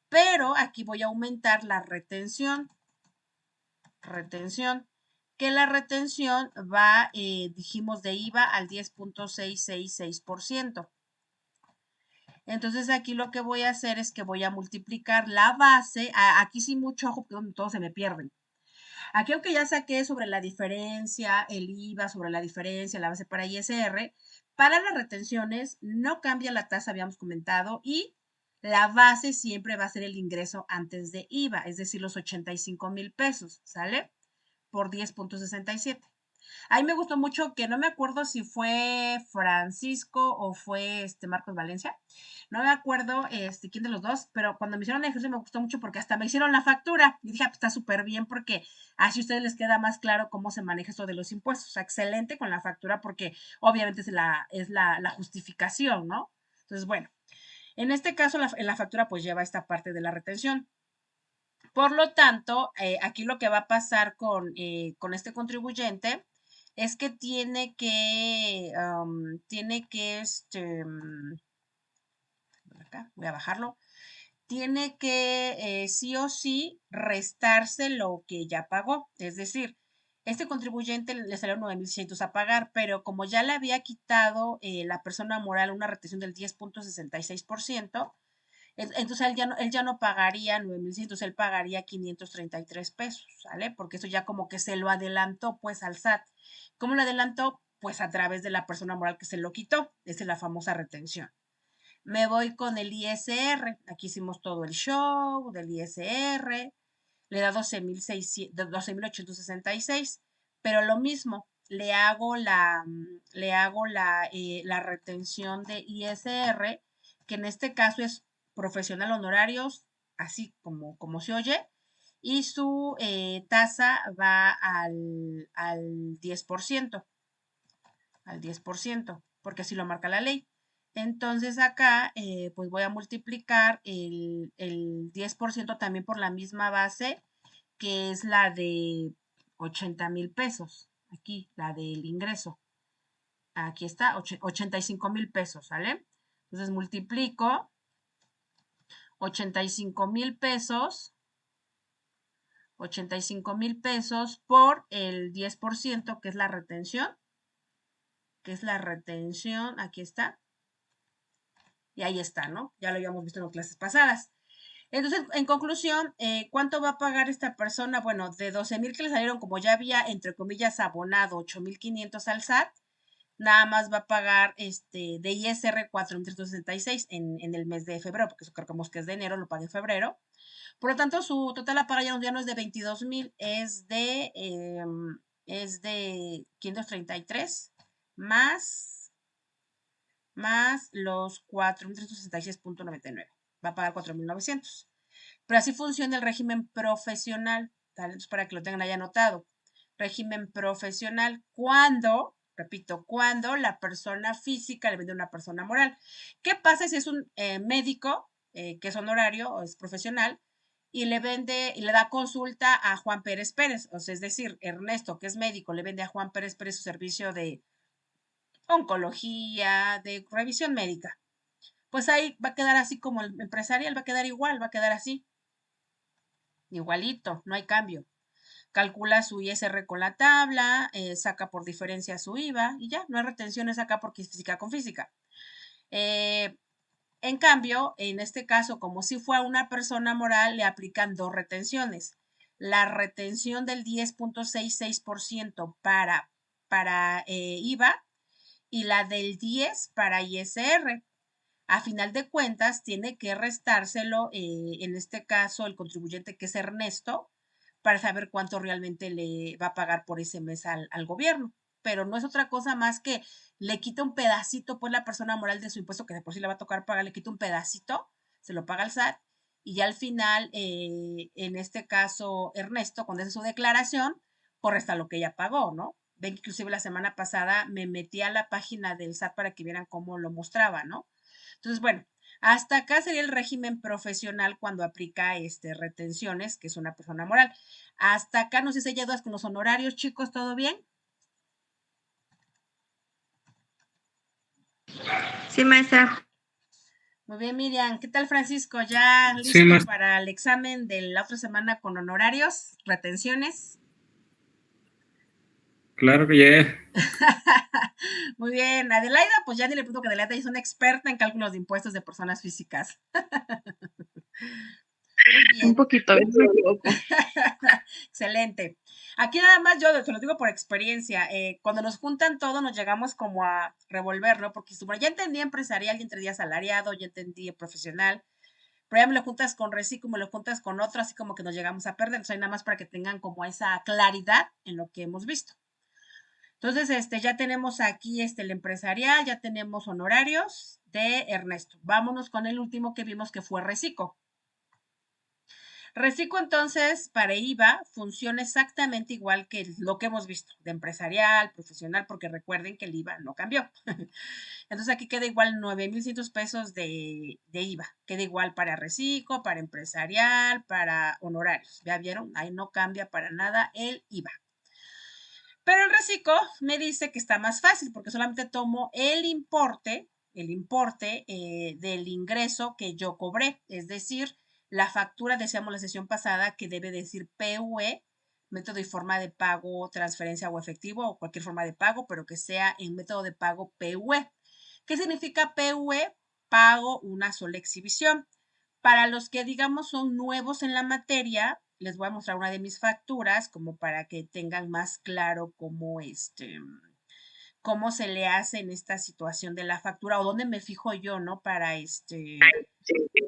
Pero aquí voy a aumentar la retención, que la retención va, dijimos, de IVA al 10,666%. Entonces aquí lo que voy a hacer es que voy a multiplicar la base, aquí sí mucho ojo, porque todos se me pierden. Aquí aunque ya saqué sobre la diferencia, el IVA, sobre la diferencia, la base para ISR, para las retenciones no cambia la tasa, habíamos comentado, y la base siempre va a ser el ingreso antes de IVA, es decir, los 85,000 pesos, ¿sale? Por 10.67. Ahí me gustó mucho que no me acuerdo si fue Francisco o fue Marcos Valencia. No me acuerdo quién de los dos, pero cuando me hicieron el ejercicio me gustó mucho porque hasta me hicieron la factura. Y dije, pues está súper bien porque así a ustedes les queda más claro cómo se maneja esto de los impuestos. O sea, excelente con la factura porque obviamente es la justificación, ¿no? Entonces, bueno, en este caso en la factura pues lleva esta parte de la retención. Por lo tanto, aquí lo que va a pasar con este contribuyente es que acá, voy a bajarlo, tiene que sí o sí restarse lo que ya pagó. Es decir, este contribuyente le salió 9,600 a pagar, pero como ya le había quitado la persona moral una retención del 10.66%, entonces él ya no pagaría 9,600, él pagaría 533 pesos, ¿sale? Porque eso ya como que se lo adelantó pues al SAT. ¿Cómo lo adelantó? Pues a través de la persona moral que se lo quitó. Esa es la famosa retención. Me voy con el ISR. Aquí hicimos todo el show del ISR. Le da 12,866. Pero lo mismo, le hago la retención de ISR, que en este caso es profesional honorarios, así como se oye, y su tasa va al 10%, porque así lo marca la ley. Entonces acá, pues voy a multiplicar el 10% también por la misma base, que es la de 80,000 pesos. Aquí, la del ingreso. Aquí está, 85,000 pesos, ¿sale? Entonces multiplico 85,000 pesos, 85,000 pesos por el 10%, que es la retención, aquí está, y ahí está, ¿no? Ya lo habíamos visto en las clases pasadas. Entonces, en conclusión, ¿cuánto va a pagar esta persona? Bueno, de 12,000 que le salieron, como ya había, entre comillas, abonado 8,500 al SAT, nada más va a pagar de ISR 4,366 en el mes de febrero, porque eso creo que es de enero, lo paga en febrero. Por lo tanto, su total a pagar ya no es de 22,000, es de 533 más los 4,366.99. Va a pagar 4,900. Pero así funciona el régimen profesional, ¿vale? Entonces, para que lo tengan ahí anotado. Régimen profesional repito, cuando la persona física le vende a una persona moral. ¿Qué pasa si es un médico que es honorario o es profesional y le vende y le da consulta a Juan Pérez Pérez? O sea, es decir, Ernesto, que es médico, le vende a Juan Pérez Pérez su servicio de oncología, de revisión médica. Pues ahí va a quedar así como el empresarial, va a quedar igual, va a quedar así, igualito, no hay cambio. Calcula su ISR con la tabla, saca por diferencia su IVA y ya, no hay retenciones acá porque es física con física. En cambio, en este caso, como si fuera una persona moral, le aplican dos retenciones. La retención del 10.66% para IVA y la del 10 para ISR. A final de cuentas, tiene que restárselo, en este caso, el contribuyente que es Ernesto, para saber cuánto realmente le va a pagar por ese mes al gobierno. Pero no es otra cosa más que le quita un pedacito, pues la persona moral de su impuesto, que de por sí le va a tocar pagar, le quita un pedacito, se lo paga al SAT, y ya al final, en este caso, Ernesto, cuando hace su declaración, pues resta lo que ella pagó, ¿no? Ven que inclusive la semana pasada me metí a la página del SAT para que vieran cómo lo mostraba, ¿no? Entonces, bueno, hasta acá sería el régimen profesional cuando aplica retenciones, que es una persona moral. Hasta acá no sé si hay dudas con los honorarios, chicos, ¿todo bien? Sí, maestra. Muy bien, Miriam. ¿Qué tal, Francisco? ¿Ya Sí, listo maestra. para el examen de la otra semana con honorarios, retenciones? Claro que ya. Muy bien. Adelaida, pues ya ni le pregunto que Adelaida es una experta en cálculos de impuestos de personas físicas. Muy Un bien. poquito, a veces me equivoco. Excelente. Aquí nada más yo te lo digo por experiencia. Cuando nos juntan todo, nos llegamos como a revolver, ¿no? Porque ya entendí empresarial, ya entendí asalariado, ya entendí profesional. pero ya me lo juntas con reciclo, me lo juntas con otro, así como que nos llegamos a perder. Entonces, nada más para que tengan como esa claridad en lo que hemos visto. Entonces, ya tenemos aquí el empresarial, ya tenemos honorarios de Ernesto. Vámonos con el último que vimos que fue reciclo. Reciclo entonces para IVA funciona exactamente igual que lo que hemos visto de empresarial, profesional, porque recuerden que el IVA no cambió. Entonces aquí queda igual 9,100 pesos de IVA. Queda igual para reciclo, para empresarial, para honorarios. ¿Ya vieron? Ahí no cambia para nada el IVA. Pero el reciclo me dice que está más fácil porque solamente tomo el importe del ingreso que yo cobré. Es decir, la factura, decíamos la sesión pasada, que debe decir PUE, método y forma de pago, transferencia o efectivo o cualquier forma de pago, pero que sea en método de pago PUE. ¿Qué significa PUE? Pago una sola exhibición. Para los que, digamos, son nuevos en la materia, les voy a mostrar una de mis facturas como para que tengan más claro cómo se le hace en esta situación de la factura o dónde me fijo yo, ¿no? Para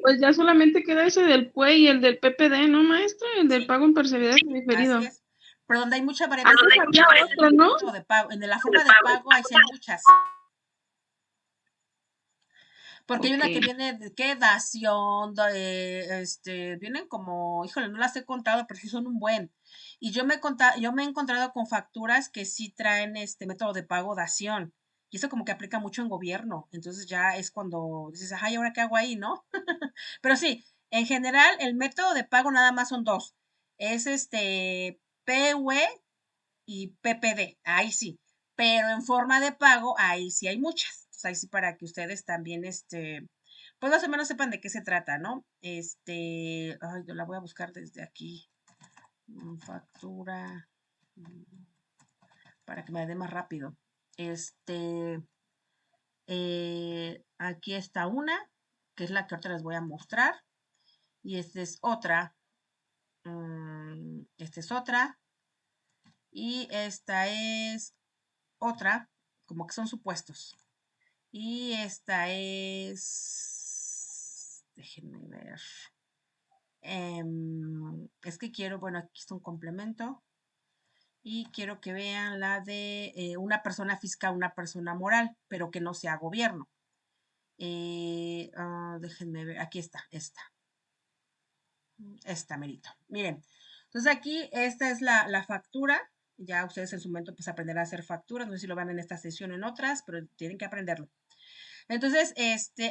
Pues ya solamente queda ese del PUE y el del PPD, ¿no, maestra? El del Sí, pago en percibido y diferido. así es. Pero donde hay mucha variedad Antes había otro, ¿no? de pago, en la forma de pago ahí sí hay muchas. Porque hay una que Ok. viene de qué dación, vienen como, híjole, no las he contado, pero sí son un buen. Y yo me he encontrado con facturas que sí traen este método de pago dación. Y eso como que aplica mucho en gobierno. Entonces ya es cuando dices, ay, ¿ahora qué hago ahí, no? Pero sí, en general, el método de pago nada más son dos. Es PUE y PPD, ahí sí. Pero en forma de pago, ahí sí hay muchas. Entonces, ahí sí para que ustedes también, pues más o menos sepan de qué se trata, ¿no? Ay, yo la voy a buscar desde aquí. Factura, para que me dé más rápido. Aquí está una, que es la que ahorita les voy a mostrar. Y esta es otra. Esta es otra. Y esta es otra, como que son supuestos. Y esta déjenme ver. Es que quiero, bueno, aquí está un complemento. Y quiero que vean la de una persona física, una persona moral, pero que no sea gobierno. Déjenme ver, aquí está, esta merito. Miren, entonces aquí esta es la factura. Ya ustedes en su momento pues aprenderán a hacer facturas. No sé si lo van en esta sesión o en otras, pero tienen que aprenderlo. Entonces,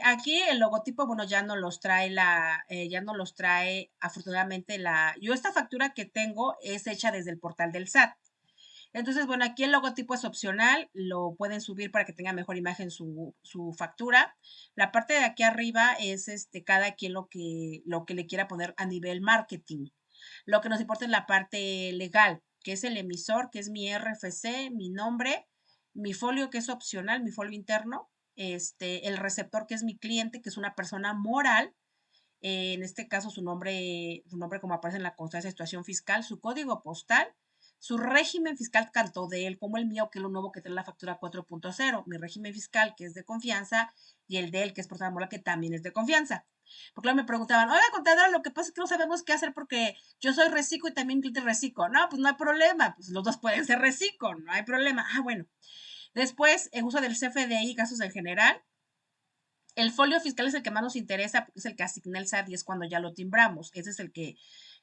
aquí el logotipo, bueno, ya no los trae ya no los trae, afortunadamente, yo esta factura que tengo es hecha desde el portal del SAT. Entonces, bueno, aquí el logotipo es opcional, lo pueden subir para que tenga mejor imagen su factura. La parte de aquí arriba es cada quien lo que le quiera poner a nivel marketing. Lo que nos importa es la parte legal, que es el emisor, que es mi RFC, mi nombre, mi folio, que es opcional, mi folio interno, el receptor, que es mi cliente, que es una persona moral, en este caso su nombre como aparece en la constancia de situación fiscal, su código postal, su régimen fiscal, tanto de él como el mío, que es lo nuevo que tiene la factura 4.0, mi régimen fiscal, que es de confianza, y el de él, que es persona moral, que también es de confianza. Porque luego me preguntaban, oiga, contadora, lo que pasa es que no sabemos qué hacer porque yo soy reciclo y también cliente reciclo. No, pues no hay problema, pues los dos pueden ser reciclo, no hay problema. Ah, bueno. Después, el uso del CFDI, gastos en general. El folio fiscal es el que más nos interesa porque es el que asigna el SAT y es cuando ya lo timbramos. Ese es el que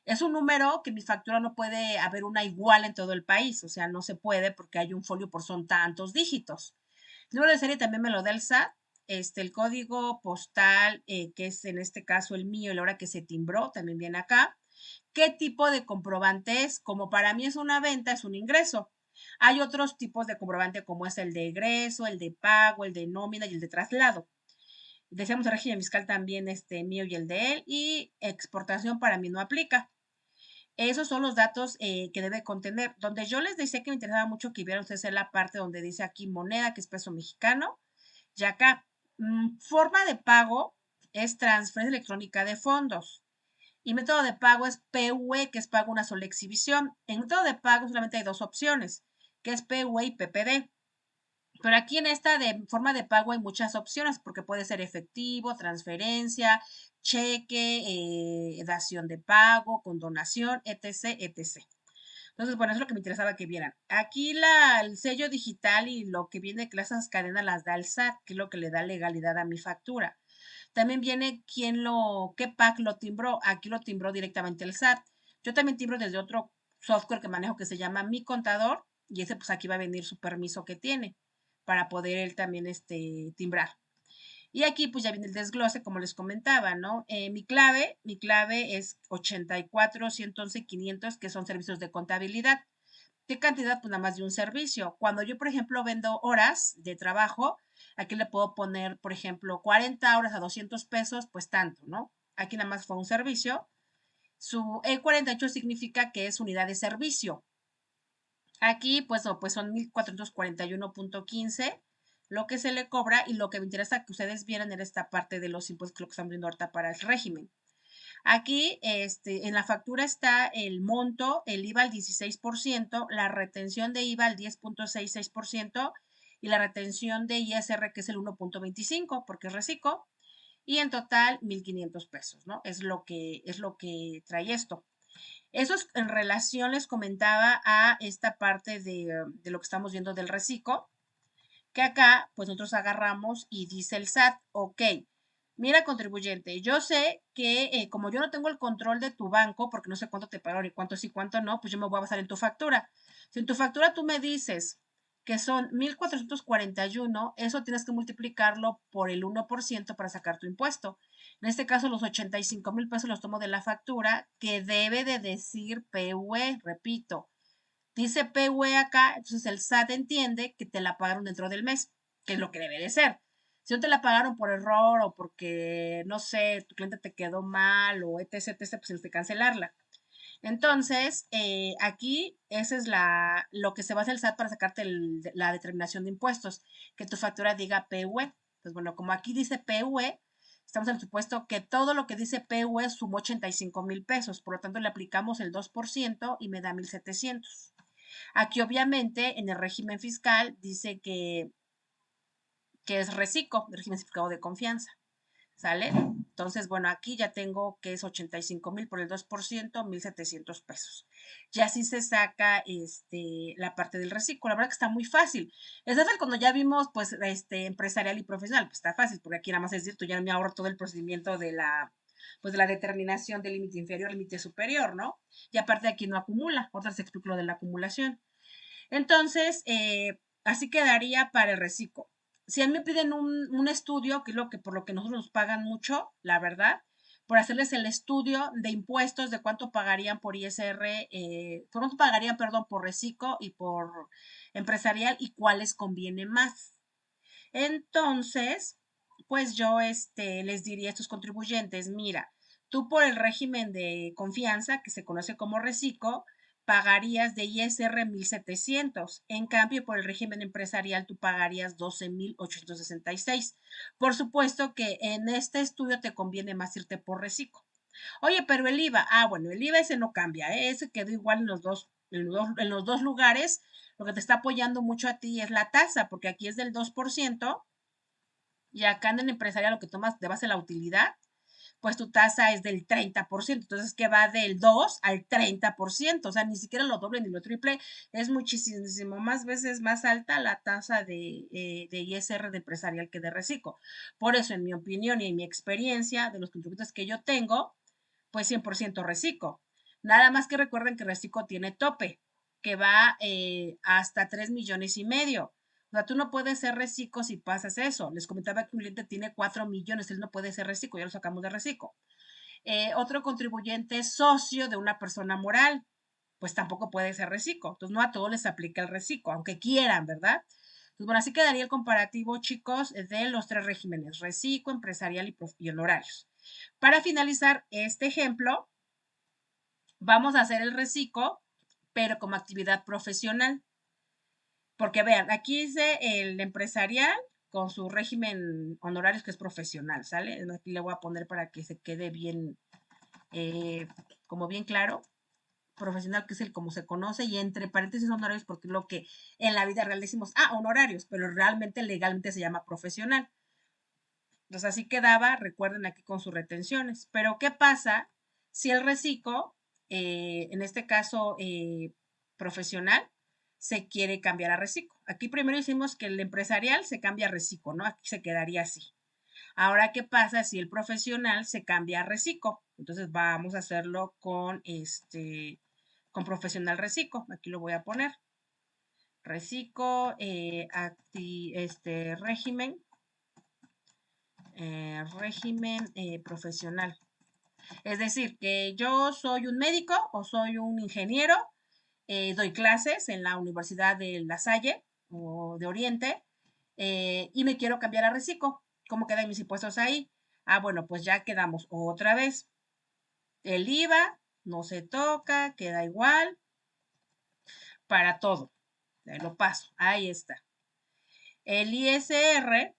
es un número que mi factura no puede haber una igual en todo el país, o sea, no se puede porque hay un folio por son tantos dígitos. El número de serie también me lo da el SAT. El código postal, que es en este caso el mío, y la hora que se timbró, también viene acá. ¿Qué tipo de comprobante es? Como para mí es una venta, es un ingreso. Hay otros tipos de comprobante como es el de egreso, el de pago, el de nómina y el de traslado. Decíamos el régimen fiscal también mío y el de él, y exportación para mí no aplica. Esos son los datos que debe contener. Donde yo les decía que me interesaba mucho que vieran ustedes en la parte donde dice aquí moneda, que es peso mexicano, y acá forma de pago es transferencia electrónica de fondos. Y método de pago es PUE, que es pago una sola exhibición. En método de pago solamente hay dos opciones, que es PUE y PPD. Pero aquí en esta de forma de pago hay muchas opciones porque puede ser efectivo, transferencia, cheque, dación de pago, condonación, etc., etc. Entonces, bueno, eso es lo que me interesaba que vieran. Aquí el sello digital y lo que viene que esas cadenas las da el SAT, que es lo que le da legalidad a mi factura. También viene qué PAC lo timbró. Aquí lo timbró directamente el SAT. Yo también timbro desde otro software que manejo que se llama Mi Contador y ese pues aquí va a venir su permiso que tiene para poder él también timbrar. Y aquí pues ya viene el desglose, como les comentaba, ¿no? Mi clave es 84 111 500, que son servicios de contabilidad. ¿Qué cantidad? Pues nada más de un servicio. Cuando yo, por ejemplo, vendo horas de trabajo, aquí le puedo poner, por ejemplo, 40 horas a 200 pesos, pues tanto, ¿no? Aquí nada más fue un servicio. Su E48 significa que es unidad de servicio. Aquí, pues son 1441.15 lo que se le cobra y lo que me interesa que ustedes vieran era esta parte de los impuestos que lo que están viendo ahorita para el régimen. Aquí, en la factura está el monto, el IVA al 16%, la retención de IVA al 10.66% y la retención de ISR que es el 1.25 porque es reciclo y en total 1,500 pesos, ¿no? Es lo que trae esto. Eso es en relación, les comentaba, a esta parte de lo que estamos viendo del reciclo, que acá, pues nosotros agarramos y dice el SAT, ok, mira contribuyente, yo sé que como yo no tengo el control de tu banco, porque no sé cuánto te pagaron y cuánto sí, cuánto no, pues yo me voy a basar en tu factura. Si en tu factura tú me dices que son 1,441, eso tienes que multiplicarlo por el 1% para sacar tu impuesto. En este caso, los 85,000 pesos los tomo de la factura que debe de decir PUE, repito, dice PUE acá, entonces el SAT entiende que te la pagaron dentro del mes, que es lo que debe de ser. Si no te la pagaron por error o porque, no sé, tu cliente te quedó mal o etc., etc., pues tienes que cancelarla. Entonces, aquí ese es lo que se basa el SAT para sacarte la determinación de impuestos, que tu factura diga PUE. Pues bueno, como aquí dice PUE, estamos en el supuesto que todo lo que dice PUE sumó 85,000 pesos, por lo tanto le aplicamos el 2% y me da 1,700. Aquí obviamente en el régimen fiscal dice que es reciclo, el régimen certificado de confianza. ¿Sale? Entonces, bueno, aquí ya tengo que es 85,000 por el 2%, 1,700 pesos. Y así se saca la parte del reciclo. La verdad que está muy fácil. Es fácil cuando ya vimos, pues, empresarial y profesional. Pues está fácil, porque aquí nada más es decir, tú ya me ahorro todo el procedimiento pues, de la determinación del límite inferior, límite superior, ¿no? Y aparte aquí no acumula. Otra se explico lo de la acumulación. Entonces, así quedaría para el reciclo. Si a mí me piden un estudio, que es por lo que nosotros nos pagan mucho, la verdad, por hacerles el estudio de impuestos de cuánto pagarían por ISR, cuánto pagarían, perdón, por reciclo y por empresarial y cuál les conviene más. Entonces, pues yo les diría a estos contribuyentes, mira, tú por el régimen de confianza, que se conoce como reciclo, pagarías de ISR 1,700. En cambio, por el régimen empresarial, tú pagarías 12,866. Por supuesto que en este estudio te conviene más irte por reciclo. Oye, pero el IVA, bueno, el IVA ese no cambia, ¿eh? Ese quedó igual en los dos lugares. Lo que te está apoyando mucho a ti es la tasa, porque aquí es del 2% y acá en el empresarial lo que tomas de base la utilidad, pues tu tasa es del 30%. Entonces, que va del 2 al 30%. O sea, ni siquiera lo doble ni lo triple. Es muchísimo más veces más alta la tasa de ISR de empresarial que de reciclo. Por eso, en mi opinión y en mi experiencia de los contribuyentes que yo tengo, pues 100% reciclo. Nada más que recuerden que reciclo tiene tope, que va hasta 3,5 millones. O sea, tú no puedes ser reciclo si pasas eso. Les comentaba que un cliente tiene 4 millones, él no puede ser reciclo, ya lo sacamos de reciclo. Otro contribuyente socio de una persona moral, pues tampoco puede ser reciclo. Entonces, no a todos les aplica el reciclo, aunque quieran, ¿verdad? Entonces, bueno, así quedaría el comparativo, chicos, de los tres regímenes, reciclo, empresarial y honorarios. Para finalizar este ejemplo, vamos a hacer el reciclo, pero como actividad profesional. Porque vean, aquí dice el empresarial con su régimen honorarios que es profesional, ¿sale? Aquí le voy a poner para que se quede bien, como bien claro. profesional, que es el como se conoce, y entre paréntesis honorarios, porque es lo que en la vida real decimos, honorarios, pero realmente legalmente se llama profesional. Entonces así quedaba, recuerden aquí con sus retenciones. Pero ¿qué pasa si el reciclo, en este caso profesional, se quiere cambiar a reciclo? Aquí primero hicimos que el empresarial se cambia a reciclo, ¿no? Aquí se quedaría así. Ahora, ¿qué pasa si el profesional se cambia a reciclo? Entonces vamos a hacerlo con profesional reciclo. Aquí lo voy a poner. Reciclo, régimen, profesional. Es decir, que yo soy un médico o soy un ingeniero, doy clases en la Universidad de La Salle o de Oriente, y me quiero cambiar a reciclo. ¿Cómo quedan mis impuestos ahí? Bueno, pues ya quedamos otra vez. El IVA no se toca, queda igual para todo. Lo paso, ahí está. El ISR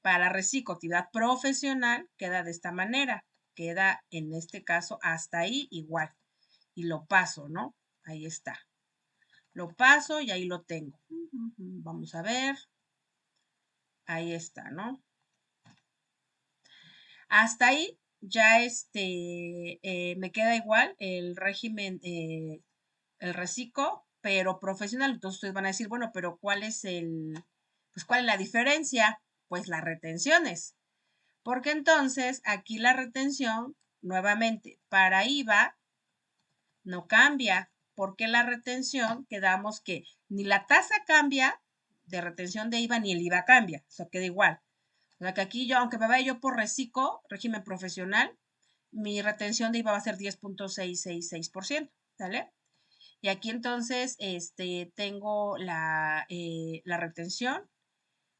para reciclo, actividad profesional, queda de esta manera. Queda en este caso hasta ahí igual. Y lo paso, ¿no? Ahí está. Lo paso y ahí lo tengo. Vamos a ver. Ahí está, ¿no? Hasta ahí ya me queda igual el régimen, el reciclo, pero profesional. Entonces ustedes van a decir, bueno, pero ¿cuál es cuál es la diferencia? Pues las retenciones. Porque entonces aquí la retención, nuevamente, para IVA no cambia. Porque la retención, quedamos que ni la tasa cambia de retención de IVA, ni el IVA cambia. Eso queda igual. O sea que aquí yo, aunque me vaya yo por reciclo, régimen profesional, mi retención de IVA va a ser 10.666%, ¿vale? Y aquí entonces tengo la retención,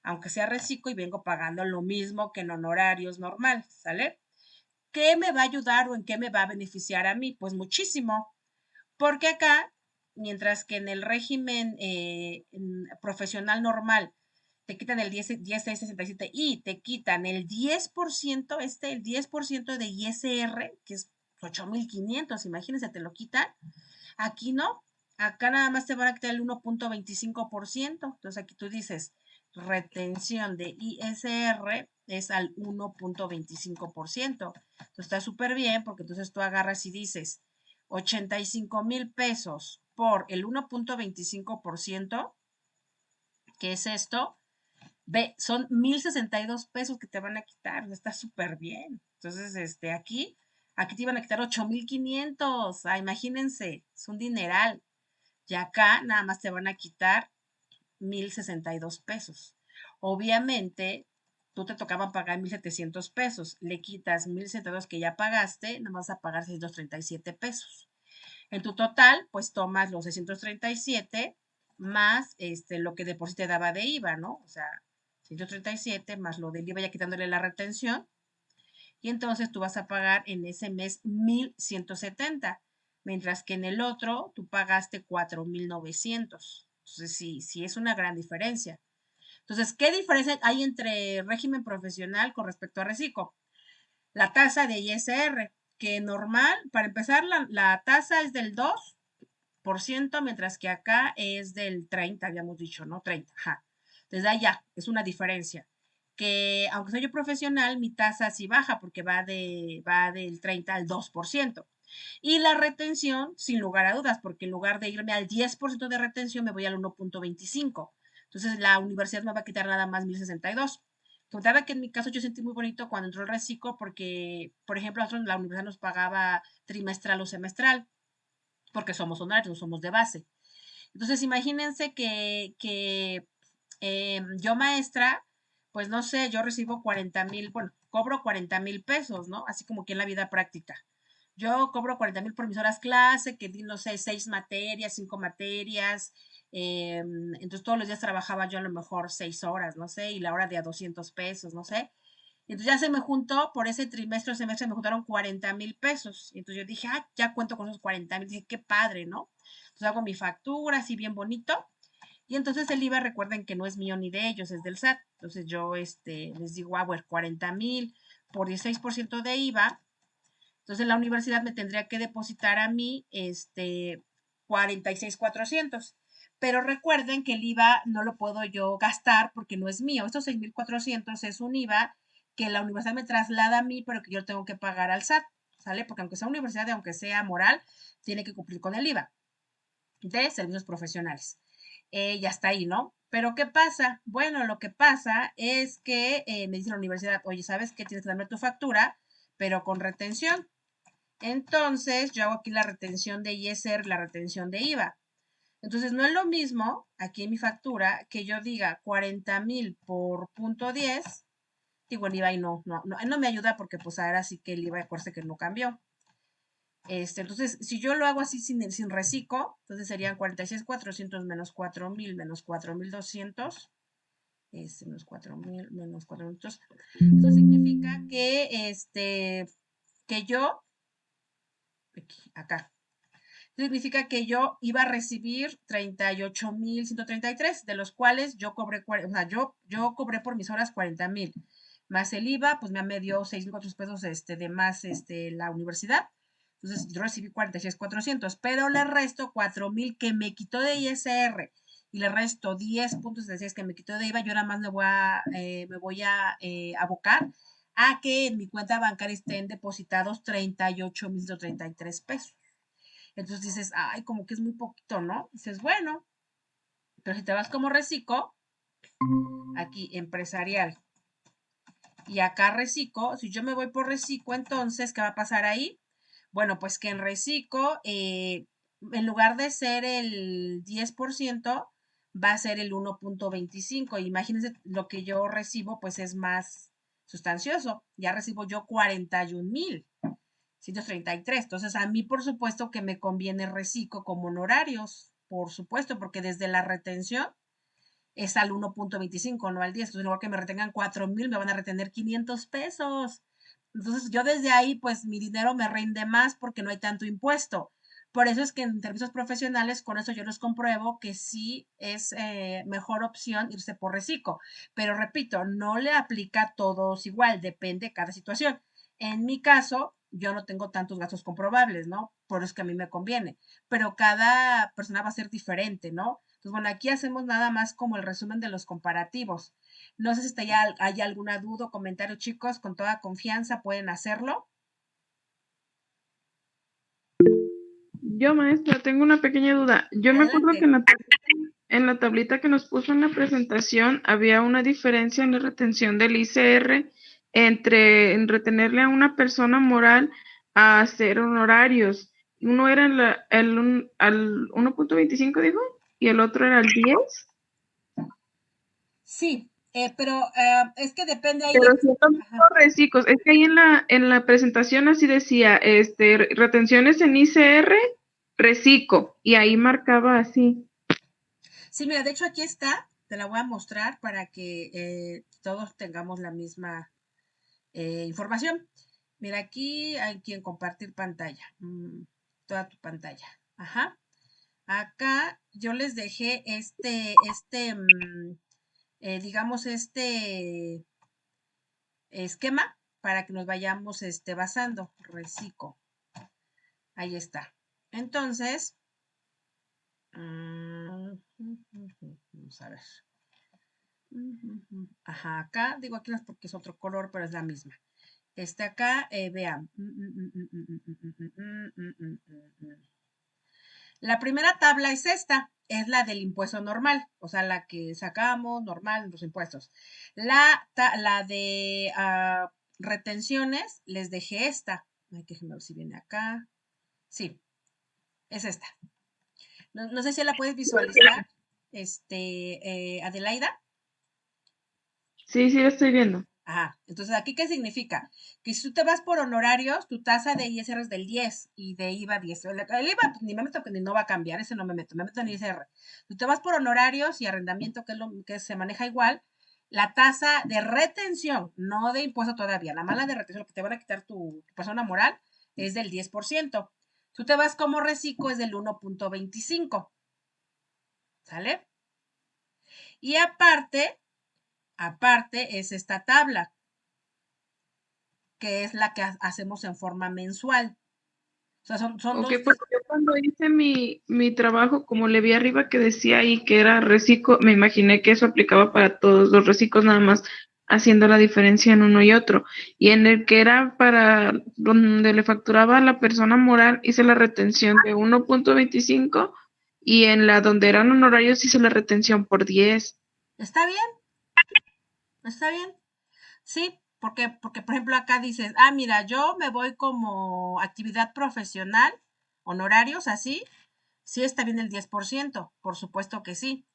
aunque sea reciclo, y vengo pagando lo mismo que en honorarios normales, ¿sale? ¿Qué me va a ayudar o en qué me va a beneficiar a mí? Pues muchísimo, porque acá, mientras que en el régimen profesional normal te quitan el 10.667 y te quitan el 10%, el 10% de ISR, que es 8.500, imagínense, te lo quitan. Aquí no, acá nada más te van a quitar el 1.25%. Entonces aquí tú dices, retención de ISR es al 1.25%. Entonces está súper bien porque entonces tú agarras y dices 85,000 pesos por el 1.25%, ¿qué es esto? Ve, son 1,062 pesos que te van a quitar, está súper bien. Entonces, aquí te iban a quitar 8,500, imagínense, es un dineral. Y acá nada más te van a quitar 1,062 pesos. Obviamente, tú te tocaban pagar 1,700 pesos, le quitas 1,062 que ya pagaste, nada más a pagar 637 pesos. En tu total, pues tomas los 637 más lo que de por sí te daba de IVA, ¿no? O sea, 137 más lo del IVA ya quitándole la retención. Y entonces tú vas a pagar en ese mes 1,170, mientras que en el otro tú pagaste 4,900. Entonces, sí es una gran diferencia. Entonces, ¿qué diferencia hay entre régimen profesional con respecto a reciclo? La tasa de ISR, que normal, para empezar, la tasa es del 2%, mientras que acá es del 30, habíamos dicho, ¿no? 30, ajá. Desde allá, es una diferencia. Que aunque soy yo profesional, mi tasa sí baja porque va del 30 al 2%. Y la retención, sin lugar a dudas, porque en lugar de irme al 10% de retención, me voy al 1.25. Entonces, la universidad me va a quitar nada más 1,062. Contaba que en mi caso yo sentí muy bonito cuando entró el reciclo porque, por ejemplo, nosotros la universidad nos pagaba trimestral o semestral porque somos honorarios, no somos de base. Entonces, imagínense que yo maestra, pues no sé, yo recibo 40,000, bueno, cobro 40,000 pesos, ¿no? Así como que en la vida práctica. Yo cobro 40,000 por mis horas clase, que di, no sé, 6 materias, 5 materias. Entonces todos los días trabajaba yo a lo mejor 6 horas, no sé, y la hora de a 200 pesos, no sé. Entonces ya se me juntó, por ese trimestre o semestre me juntaron 40,000 pesos. Y entonces yo dije, ya cuento con esos 40,000. Dije, qué padre, ¿no? Entonces hago mi factura, así bien bonito. Y entonces el IVA, recuerden que no es mío ni de ellos, es del SAT. Entonces yo les digo, a ver, 40,000 por 16% de IVA, Entonces la universidad me tendría que depositar a mí 46,400. Pero recuerden que el IVA no lo puedo yo gastar porque no es mío. Estos 6,400 es un IVA que la universidad me traslada a mí, pero que yo tengo que pagar al SAT, ¿sale? Porque aunque sea universidad y aunque sea moral, tiene que cumplir con el IVA de servicios profesionales. Ya está ahí, ¿no? Pero ¿qué pasa? Bueno, lo que pasa es que me dice la universidad, oye, ¿sabes qué? Tienes que darme tu factura, pero con retención. Entonces, yo hago aquí la retención de ISR, la retención de IVA. Entonces, no es lo mismo aquí en mi factura que yo diga 40,000 por punto 10. Digo, el IVA y no me ayuda porque pues ahora sí que el IVA, acuérdense que no cambió. Entonces, si yo lo hago así sin reciclo, entonces serían 46,400 menos 4,000 menos 4,200, menos 4,000 menos 4,200. Eso significa que yo, aquí, acá, significa que yo iba a recibir 38,133, de los cuales yo cobré, o sea, yo cobré por mis horas 40,000, más el IVA, pues me dio 6,400 pesos de más la universidad. Entonces yo recibí 46,400, pero le resto 4,000 que me quitó de ISR y le resto 10,76 que me quitó de IVA. Yo nada más me voy a abocar a que en mi cuenta bancaria estén depositados 38,133 pesos. Entonces dices, ay, como que es muy poquito, ¿no? Dices, bueno, pero si te vas como reciclo, aquí empresarial, y acá reciclo, si yo me voy por reciclo, entonces, ¿qué va a pasar ahí? Bueno, pues que en reciclo, en lugar de ser el 10%, va a ser el 1,25. Imagínense lo que yo recibo, pues es más sustancioso. Ya recibo yo 41,133. Entonces, a mí, por supuesto, que me conviene reciclo como honorarios, por supuesto, porque desde la retención es al 1,25, no al 10. Entonces, en lugar que me retengan 4,000, me van a retener 500 pesos. Entonces, yo desde ahí, pues mi dinero me rinde más porque no hay tanto impuesto. Por eso es que en servicios profesionales, con eso yo les compruebo que sí es mejor opción irse por reciclo. Pero repito, no le aplica a todos igual, depende de cada situación. En mi caso, yo no tengo tantos gastos comprobables, ¿no? Por eso es que a mí me conviene. Pero cada persona va a ser diferente, ¿no? Entonces, bueno, aquí hacemos nada más como el resumen de los comparativos. No sé si hay alguna duda o comentario, chicos, con toda confianza pueden hacerlo. Yo, maestra, tengo una pequeña duda. Yo me acuerdo que Adelante. en la tablita que nos puso en la presentación había una diferencia en la retención del ICR entre en retenerle a una persona moral a hacer honorarios. Uno era al 1,25 dijo, y el otro era al 10. Sí, pero es que depende ahí de... Pero siendo Ajá. mismos reciclos, es que ahí en la presentación así decía, retenciones en ICR, reciclo, y ahí marcaba así. Sí, mira, de hecho aquí está, te la voy a mostrar para que todos tengamos la misma información. Mira, aquí hay quien compartir pantalla, toda tu pantalla. Ajá. Acá yo les dejé digamos, esquema para que nos vayamos basando. Reciclo. Ahí está. Entonces, vamos a ver. Ajá, acá, digo aquí porque es otro color, pero es la misma. Acá, vean. La primera tabla es esta, es la del impuesto normal, o sea, la que sacamos normal los impuestos. La de retenciones, les dejé esta. Ay, déjenme ver si viene acá. Sí, es esta. No sé si la puedes visualizar, Adelaida. Sí, sí, lo estoy viendo. Ajá. Entonces, ¿aquí qué significa? Que si tú te vas por honorarios, tu tasa de ISR es del 10 y de IVA 10. El IVA pues, ni me meto, ni no va a cambiar, ese no me meto en ISR. Tú te vas por honorarios y arrendamiento, que es lo que se maneja igual, la tasa de retención, no de impuesto todavía, la mala de retención, lo que te van a quitar tu persona moral, es del 10%. Tú te vas como reciclo, es del 1,25. ¿Sale? Y aparte es esta tabla. que es la que hacemos en forma mensual. O sea, son Ok, dos. porque yo cuando hice mi trabajo, como le vi arriba que decía ahí que era reciclo, me imaginé que eso aplicaba para todos los reciclos, nada más haciendo la diferencia en uno y otro. Y en el que era para donde le facturaba a la persona moral, hice la retención de 1.25 y en la donde eran honorarios hice la retención por 10. Está bien, está bien. Sí, porque por ejemplo acá dices, mira, yo me voy como actividad profesional, honorarios, así, sí está bien el 10%, por supuesto que sí.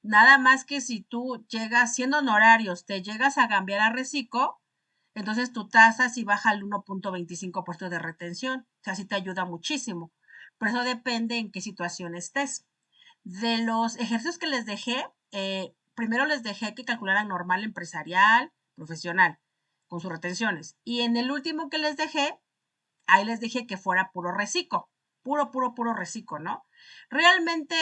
Nada más que si tú llegas siendo honorarios, te llegas a cambiar a reciclo, entonces tu tasa sí baja al 1.25% de retención. O sea, sí te ayuda muchísimo. Pero eso depende en qué situación estés. De los ejercicios que les dejé, primero les dejé que calcularan normal empresarial, profesional, con sus retenciones. Y en el último que les dejé, ahí les dije que fuera puro reciclo, puro reciclo, ¿no? Realmente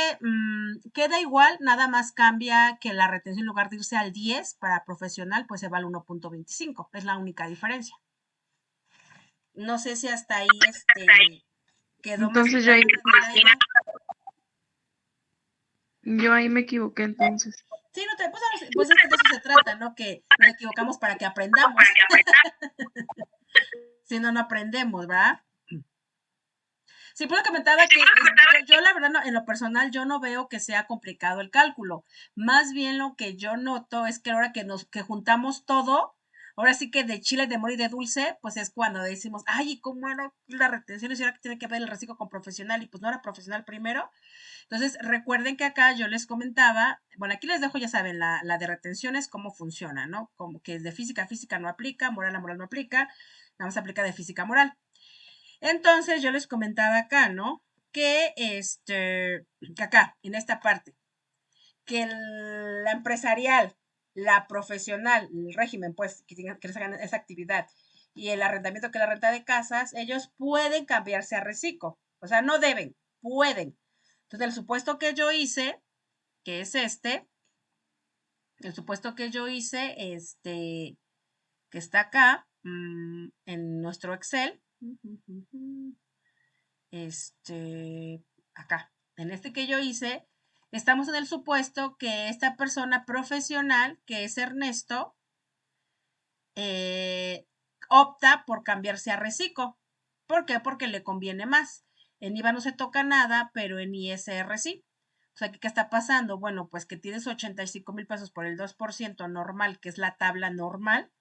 queda igual, nada más cambia que la retención en lugar de irse al 10 para profesional, pues se va al 1.25, es la única diferencia. No sé si hasta ahí quedó más Entonces claro la idea. yo ahí me equivoqué entonces. Sí, no te, pues es que de eso se trata, ¿no? Que nos equivocamos para que aprendamos. Si no, no aprendemos, ¿verdad? Sí, pues comentaba que yo la verdad, en lo personal, yo no veo que sea complicado el cálculo. Más bien lo que yo noto es que ahora que juntamos todo, ahora sí que de chile, de mora y de dulce, pues es cuando decimos, ay, ¿y cómo era la retención? Y ahora que tiene que ver el reciclo con profesional, y pues no era profesional primero. Entonces, recuerden que acá yo les comentaba, bueno, aquí les dejo, ya saben, la de retenciones, cómo funciona, ¿no? Como que de física a física no aplica, moral a moral no aplica, nada más aplica de física a moral. Entonces, yo les comentaba acá, ¿no? Que acá, en esta parte, que la empresarial, la profesional, el régimen, pues, que les hagan esa actividad, y el arrendamiento, que es la renta de casas, ellos pueden cambiarse a reciclo. O sea, no deben, pueden. Entonces, el supuesto que yo hice, que es el supuesto que yo hice, que está acá, en nuestro Excel, acá, en este que yo hice, estamos en el supuesto que esta persona profesional, que es Ernesto, opta por cambiarse a reciclo. ¿Por qué? Porque le conviene más. En IVA no se toca nada, pero en ISR sí. O sea, ¿qué está pasando? Bueno, pues que tienes 85,000 pesos por el 2% normal, que es la tabla normal,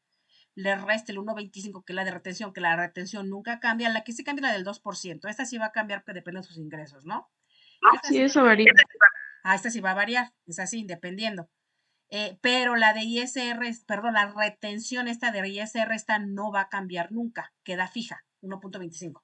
le resta el 1.25, que es la de retención, que la retención nunca cambia. La que sí cambia es la del 2%. Esta sí va a cambiar, que depende de sus ingresos, ¿no? Esta Sí, sí, eso varía. esta sí va a variar, es así, dependiendo. Pero la de ISR, perdón, la retención esta de ISR, esta no va a cambiar nunca, queda fija, 1.25.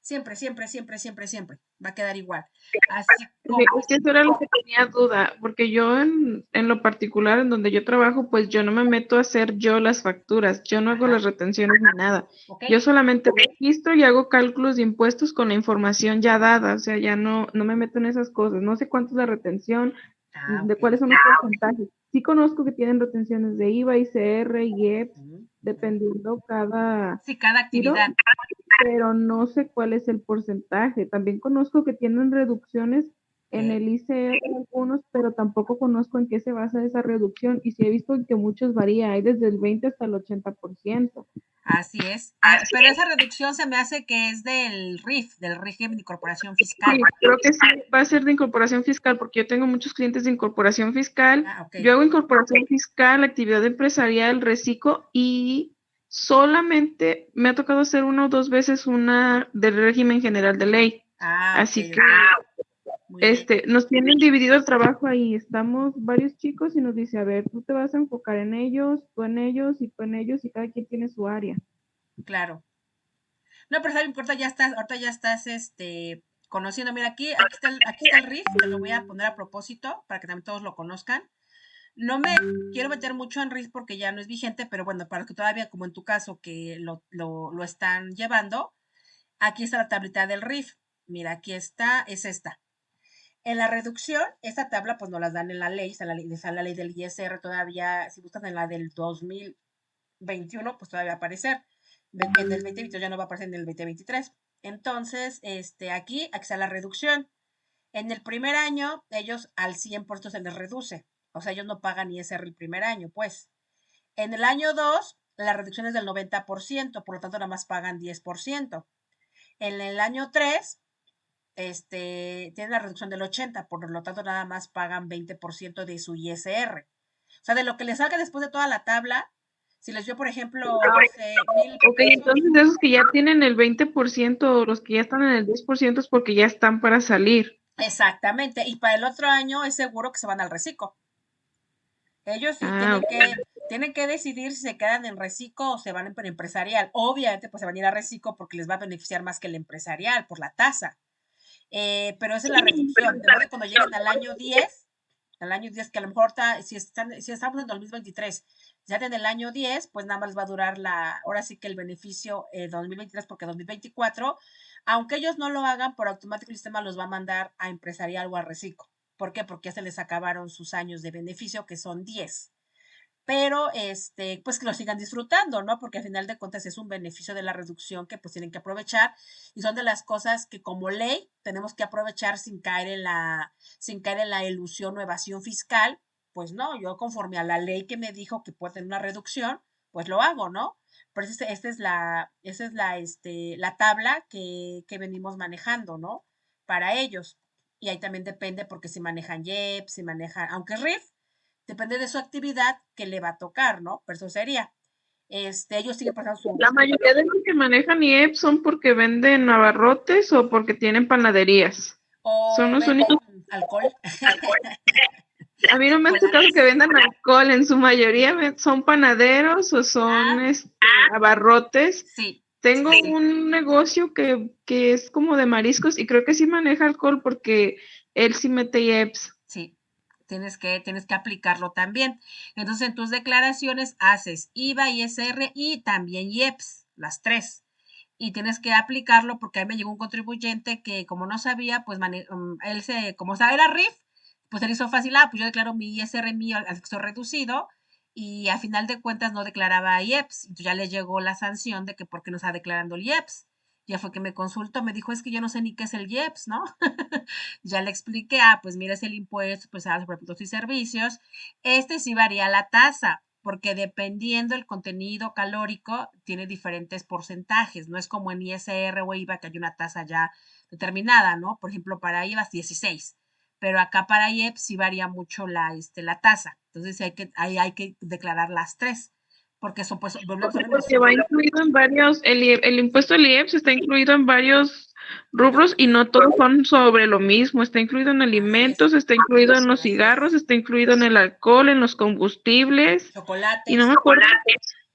Siempre, siempre, siempre, siempre, siempre. Va a quedar igual. Así como. Es que eso era lo que tenía duda, porque yo en lo particular, en donde yo trabajo, pues yo no me meto a hacer yo las facturas, yo no hago Ajá, las retenciones ni nada. ¿ok? Yo solamente registro y hago cálculos de impuestos con la información ya dada, o sea, ya no me meto en esas cosas. No sé cuánto es la retención, de Ok. cuáles son los porcentajes. Sí conozco que tienen retenciones de IVA, ICR, IEPS, dependiendo cada Sí, cada giro, actividad. pero no sé cuál es el porcentaje. También conozco que tienen reducciones en Ok. el ICR algunos, pero tampoco conozco en qué se basa esa reducción y sí he visto que muchos varía, hay desde el 20 hasta el 80%. Así es. Pero esa reducción se me hace que es del RIF, del régimen de incorporación fiscal. Sí, creo que sí, va a ser de incorporación fiscal, porque yo tengo muchos clientes de incorporación fiscal. Ok. Yo hago incorporación fiscal, actividad empresarial, reciclo y solamente me ha tocado hacer una o dos veces una del régimen general de ley. Ok, Así que ok. Muy bien. nos tienen dividido el trabajo ahí. Estamos varios chicos y nos dice, a ver, tú te vas a enfocar en ellos, tú en ellos y tú en ellos y cada quien tiene su área. Claro. No, pero no importa, ya estás, ahorita ya estás, conociendo. Mira, aquí está el RIF, te lo voy a poner a propósito para que también todos lo conozcan. No me quiero meter mucho en RIF porque ya no es vigente, pero bueno, para que todavía, como en tu caso, que lo están llevando, aquí está la tablita del RIF. Mira, aquí está, es esta. En la reducción, esta tabla pues no las dan en la ley, está en la ley del ISR todavía, si buscan en la del 2021, pues todavía va a aparecer. En el 2022 ya no va a aparecer en el 2023. Entonces, aquí está la reducción. En el primer año, ellos al 100% se les reduce. O sea, ellos no pagan ISR el primer año, pues. En el año 2, la reducción es del 90%, por lo tanto, nada más pagan 10%. En el año 3, tienen la reducción del 80%, por lo tanto, nada más pagan 20% de su ISR. O sea, de lo que les salga después de toda la tabla, si les dio, por ejemplo, no sé, 1,000 Ok, pesos. entonces esos que ya tienen el 20% o los que ya están en el 10% es porque ya están para salir. Exactamente. Y para el otro año es seguro que se van al reciclo. Ellos sí Ah, tienen que decidir si se quedan en reciclo o se van en empresarial. Obviamente, pues se van a ir a reciclo porque les va a beneficiar más que el empresarial por la tasa. Pero esa es la reducción. De modo que cuando lleguen al año 10 que a lo mejor si estamos en 2023, ya en el año 10, pues nada más va a durar ahora sí que el beneficio 2023 porque 2024, aunque ellos no lo hagan, por automático el sistema los va a mandar a empresarial o a reciclo. ¿Por qué? Porque ya se les acabaron sus años de beneficio, que son 10. Pero, pues que lo sigan disfrutando, ¿no? Porque al final de cuentas es un beneficio de la reducción que pues tienen que aprovechar y son de las cosas que como ley tenemos que aprovechar sin caer en la ilusión o evasión fiscal. Pues no, yo conforme a la ley que me dijo que puede tener una reducción, pues lo hago, ¿no? Pero esa es la tabla que venimos manejando, ¿no? Para ellos. Y ahí también depende porque si manejan JEP, si manejan, aunque es RIF, depende de su actividad que le va a tocar, ¿no? Pero eso sería. Ellos siguen pasando su. la mayoría de los que manejan IEP son porque venden abarrotes o porque tienen panaderías. Son O los venden únicos. alcohol. A mí no me ha tocado Chocolates. que vendan alcohol, en su mayoría son panaderos o son Ah, abarrotes. sí, Tengo sí, sí, un negocio que es como de mariscos y creo que sí maneja alcohol porque él sí mete IEPS. sí. Tienes que aplicarlo también. Entonces, en tus declaraciones haces IVA, ISR y también IEPS, las tres. Y tienes que aplicarlo porque a mí me llegó un contribuyente que como no sabía, pues como era RIF, pues él hizo fácil, pues yo declaro mi ISR mío al acceso reducido y a final de cuentas no declaraba IEPS. Entonces ya le llegó la sanción de que por qué no está declarando el IEPS. Ya fue que me consultó, me dijo, es que yo no sé ni qué es el IEPS, ¿no? Ya le expliqué, pues mira, es el impuesto pues a los productos y servicios. Sí varía la tasa, porque dependiendo el contenido calórico, tiene diferentes porcentajes. No es como en ISR o IVA que hay una tasa ya determinada, ¿no? Por ejemplo, para IVA 16, pero acá para IEPS sí varía mucho la tasa. Entonces ahí hay que declarar las tres, porque eso pues volvemos a lo mismo. Porque va incluido en varios, el impuesto del IEPS está incluido en varios rubros y no todos son sobre lo mismo. Está incluido en Así es, alimentos, está incluido en los así cigarros, es. está incluido en el alcohol, en los combustibles y no Chocolates, me acuerdo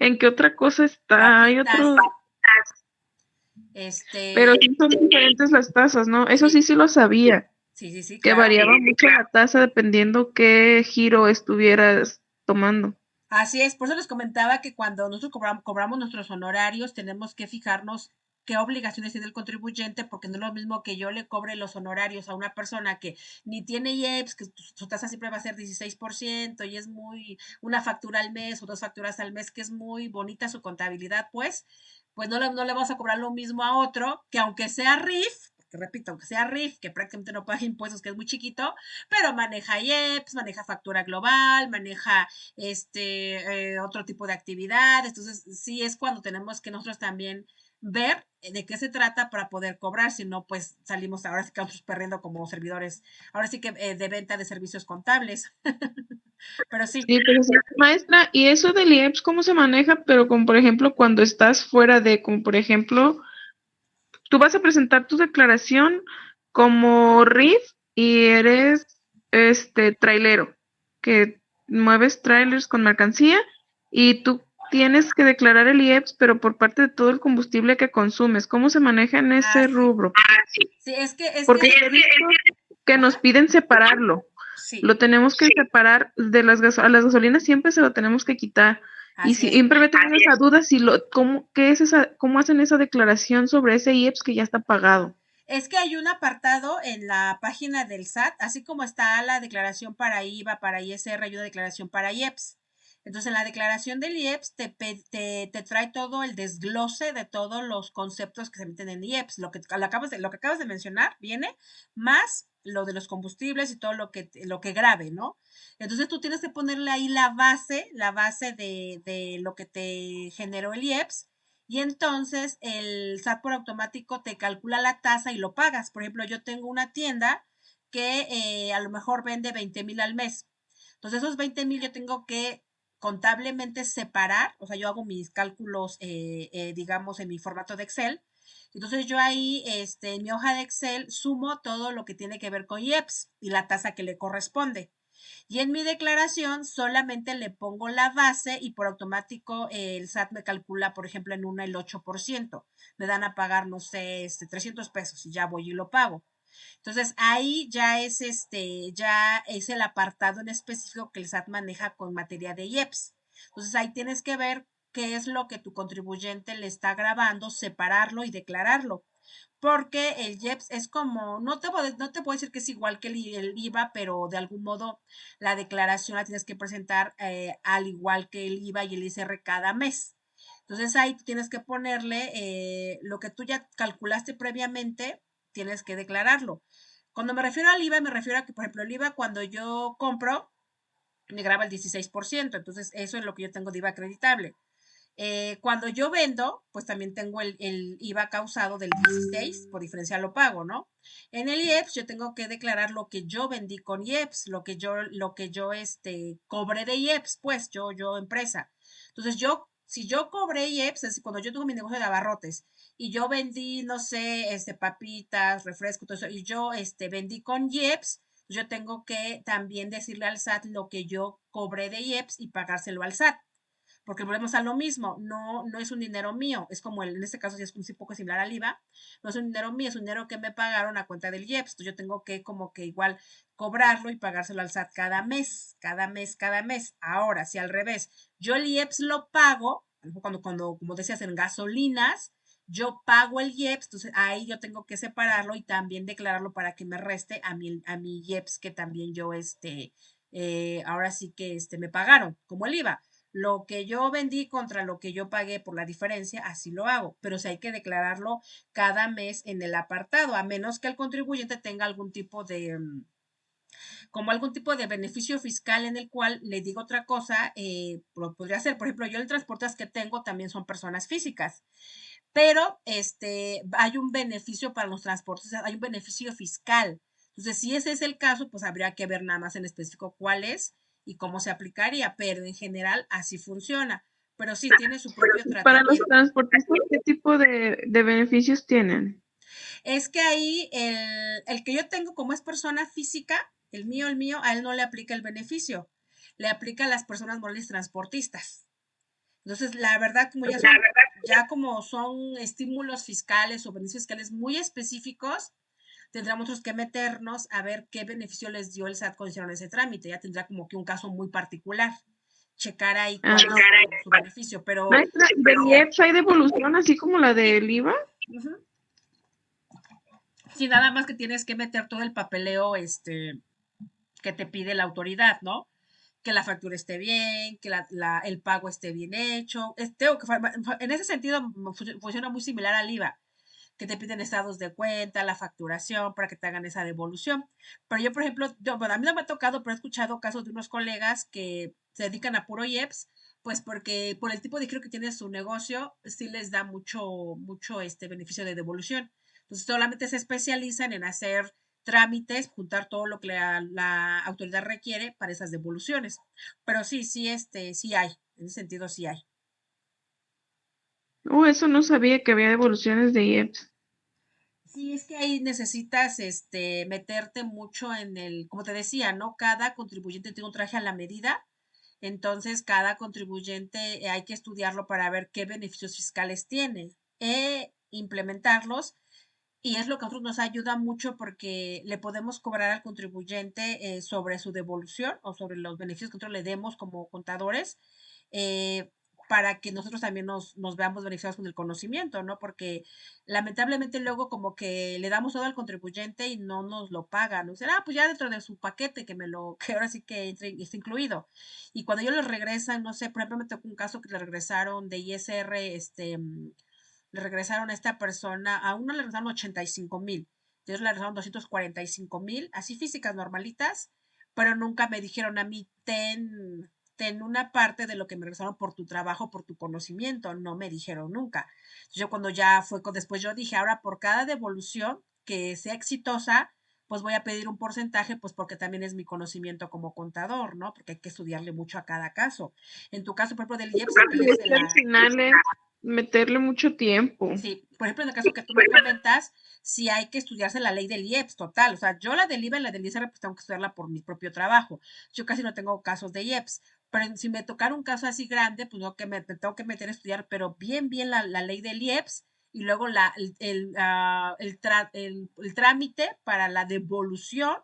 en qué otra cosa está. Hay papitas, otro, pero este, sí son diferentes las tasas, ¿no? Eso sí, sí lo sabía, sí, sí, sí, que claro. variaba mucho la tasa dependiendo qué giro estuvieras tomando. Así es, por eso les comentaba que cuando nosotros cobramos nuestros honorarios, tenemos que fijarnos qué obligaciones tiene el contribuyente, porque no es lo mismo que yo le cobre los honorarios a una persona que ni tiene IEPS, que su tasa siempre va a ser 16% y es una factura al mes o dos facturas al mes, que es muy bonita su contabilidad, pues no le vamos a cobrar lo mismo a otro, que aunque sea RIF, que repito, aunque sea RIF, que prácticamente no paga impuestos, que es muy chiquito, pero maneja IEPS, maneja factura global, maneja otro tipo de actividades. Entonces, sí es cuando tenemos que nosotros también ver de qué se trata para poder cobrar, si no, pues salimos ahora sí que nosotros perdiendo como servidores, ahora sí que de venta de servicios contables. Pero sí, Sí, pero sí, maestra, ¿y eso del IEPS cómo se maneja? Pero como por ejemplo cuando estás fuera de, como por ejemplo, tú vas a presentar tu declaración como RIF y eres trailero, que mueves trailers con mercancía y tú tienes que declarar el IEPS, pero por parte de todo el combustible que consumes. ¿Cómo se maneja en ese sí, rubro? sí, es que, Porque yo he visto que nos ajá, piden separarlo. sí, Lo tenemos que separar de a las gasolinas, siempre se lo tenemos que quitar. Y así es. siempre me tengo esa duda si qué es cómo hacen esa declaración sobre ese IEPS que ya está pagado. Es que hay un apartado en la página del SAT, así como está la declaración para IVA, para ISR, hay una declaración para IEPS. Entonces, en la declaración del IEPS te trae todo el desglose de todos los conceptos que se meten en IEPS. Lo que acabas de mencionar viene más lo de los combustibles y todo lo que grave, ¿no? Entonces, tú tienes que ponerle ahí la base de lo que te generó el IEPS. Y entonces el SAT por automático te calcula la tasa y lo pagas. Por ejemplo, yo tengo una tienda que a lo mejor vende 20,000 al mes. Entonces, esos 20,000 yo tengo que contablemente separar, o sea, yo hago mis cálculos, digamos, en mi formato de Excel. Entonces, yo ahí, en mi hoja de Excel, sumo todo lo que tiene que ver con IEPS y la tasa que le corresponde. Y en mi declaración solamente le pongo la base y por automático el SAT me calcula, por ejemplo, en una el 8%. Me dan a pagar, no sé, 300 pesos y ya voy y lo pago. Entonces ahí ya es el apartado en específico que el SAT maneja con materia de IEPS. Entonces ahí tienes que ver qué es lo que tu contribuyente le está grabando, separarlo y declararlo. Porque el IEPS es como, no te puedo decir que es igual que el IVA, pero de algún modo la declaración la tienes que presentar al igual que el IVA y el ISR cada mes. Entonces ahí tienes que ponerle lo que tú ya calculaste previamente, tienes que declararlo. Cuando me refiero al IVA, me refiero a que, por ejemplo, el IVA cuando yo compro, me graba el 16%, entonces eso es lo que yo tengo de IVA acreditable. Cuando yo vendo, pues también tengo el IVA causado del 16, por diferencia lo pago, ¿no? En el IEPS yo tengo que declarar lo que yo vendí con IEPS, lo que yo cobré de IEPS, pues yo empresa. Entonces si yo cobré IEPS, es decir, cuando yo tuve mi negocio de abarrotes y yo vendí, no sé, papitas, refresco, todo eso, y yo vendí con IEPS, yo tengo que también decirle al SAT lo que yo cobré de IEPS y pagárselo al SAT porque volvemos a lo mismo, no es un dinero mío, es como en este caso sí es un poco similar al IVA, no es un dinero mío, es un dinero que me pagaron a cuenta del IEPS, entonces yo tengo que como que igual cobrarlo y pagárselo al SAT cada mes, cada mes, cada mes. Ahora, si al revés, yo el IEPS lo pago, como decías, en gasolinas, yo pago el IEPS, entonces ahí yo tengo que separarlo y también declararlo para que me reste a mi IEPS que también yo, ahora sí que me pagaron, como el IVA. Lo que yo vendí contra lo que yo pagué por la diferencia, así lo hago, pero si hay que declararlo cada mes en el apartado, a menos que el contribuyente tenga como algún tipo de beneficio fiscal en el cual le digo otra cosa, podría ser, por ejemplo, yo el transportes que tengo también son personas físicas, pero hay un beneficio para los transportes, hay un beneficio fiscal. Entonces, si ese es el caso, pues habría que ver nada más en específico cuál es y cómo se aplicaría, pero en general así funciona. Pero sí, tiene su propio Para los tratamiento. transportistas, ¿qué tipo de beneficios tienen? Es que ahí el que yo tengo como es persona física, el mío, a él no le aplica el beneficio, le aplica a las personas morales transportistas. Entonces, la verdad, ya como son estímulos fiscales o beneficios fiscales muy específicos, tendremos nosotros que meternos a ver qué beneficio les dio el SAT cuando hicieron ese trámite. Ya tendrá como que un caso muy particular. Checar ahí Ah, cuál es su beneficio. Pero, maestra, ¿y del IEPS hay devolución así como la del IVA? uh-huh, sí, nada más que tienes que meter todo el papeleo que te pide la autoridad, ¿no? Que la factura esté bien, que el pago esté bien hecho. En ese sentido funciona muy similar al IVA, que te piden estados de cuenta, la facturación para que te hagan esa devolución. Pero yo, por ejemplo, bueno, a mí no me ha tocado, pero he escuchado casos de unos colegas que se dedican a puro IEPS, pues porque por el tipo de giro que tiene su negocio, sí les da mucho beneficio de devolución. Entonces solamente se especializan en hacer trámites, juntar todo lo que la autoridad requiere para esas devoluciones. Pero sí, sí, sí hay, en ese sentido sí hay. Eso no sabía que había devoluciones de IEPS. Sí, es que ahí necesitas meterte mucho como te decía, ¿no? Cada contribuyente tiene un traje a la medida, entonces cada contribuyente hay que estudiarlo para ver qué beneficios fiscales tiene e implementarlos. Y es lo que a nosotros nos ayuda mucho porque le podemos cobrar al contribuyente sobre su devolución o sobre los beneficios que nosotros le demos como contadores. eh, para que nosotros también nos veamos beneficiados con el conocimiento, ¿no? Porque lamentablemente luego como que le damos todo al contribuyente y no nos lo pagan, ¿no? Será, pues ya dentro de su paquete que ahora sí que está incluido. Y cuando ellos lo regresan, no sé, por ejemplo, me tocó un caso que le regresaron de ISR, le regresaron a esta persona, a uno le regresaron 85,000, ellos le regresaron 245,000, así físicas normalitas, pero nunca me dijeron a mí, ten una parte de lo que me regresaron por tu trabajo, por tu conocimiento, no me dijeron nunca. Yo cuando ya fue, después yo dije, ahora por cada devolución que sea exitosa, pues voy a pedir un porcentaje, pues porque también es mi conocimiento como contador, ¿no? Porque hay que estudiarle mucho a cada caso. En tu caso, por ejemplo, del IEPS, que Y es es de que al la, final es meterle mucho tiempo. sí, por ejemplo, en el caso que tú me comentas, sí hay que estudiarse la ley del IEPS, total. O sea, yo la del IVA y la del ISR, pues tengo que estudiarla por mi propio trabajo. Yo casi no tengo casos de IEPS, pero si me tocara un caso así grande, pues no que me tengo que meter a estudiar, pero bien la ley del IEPS y luego el trámite para la devolución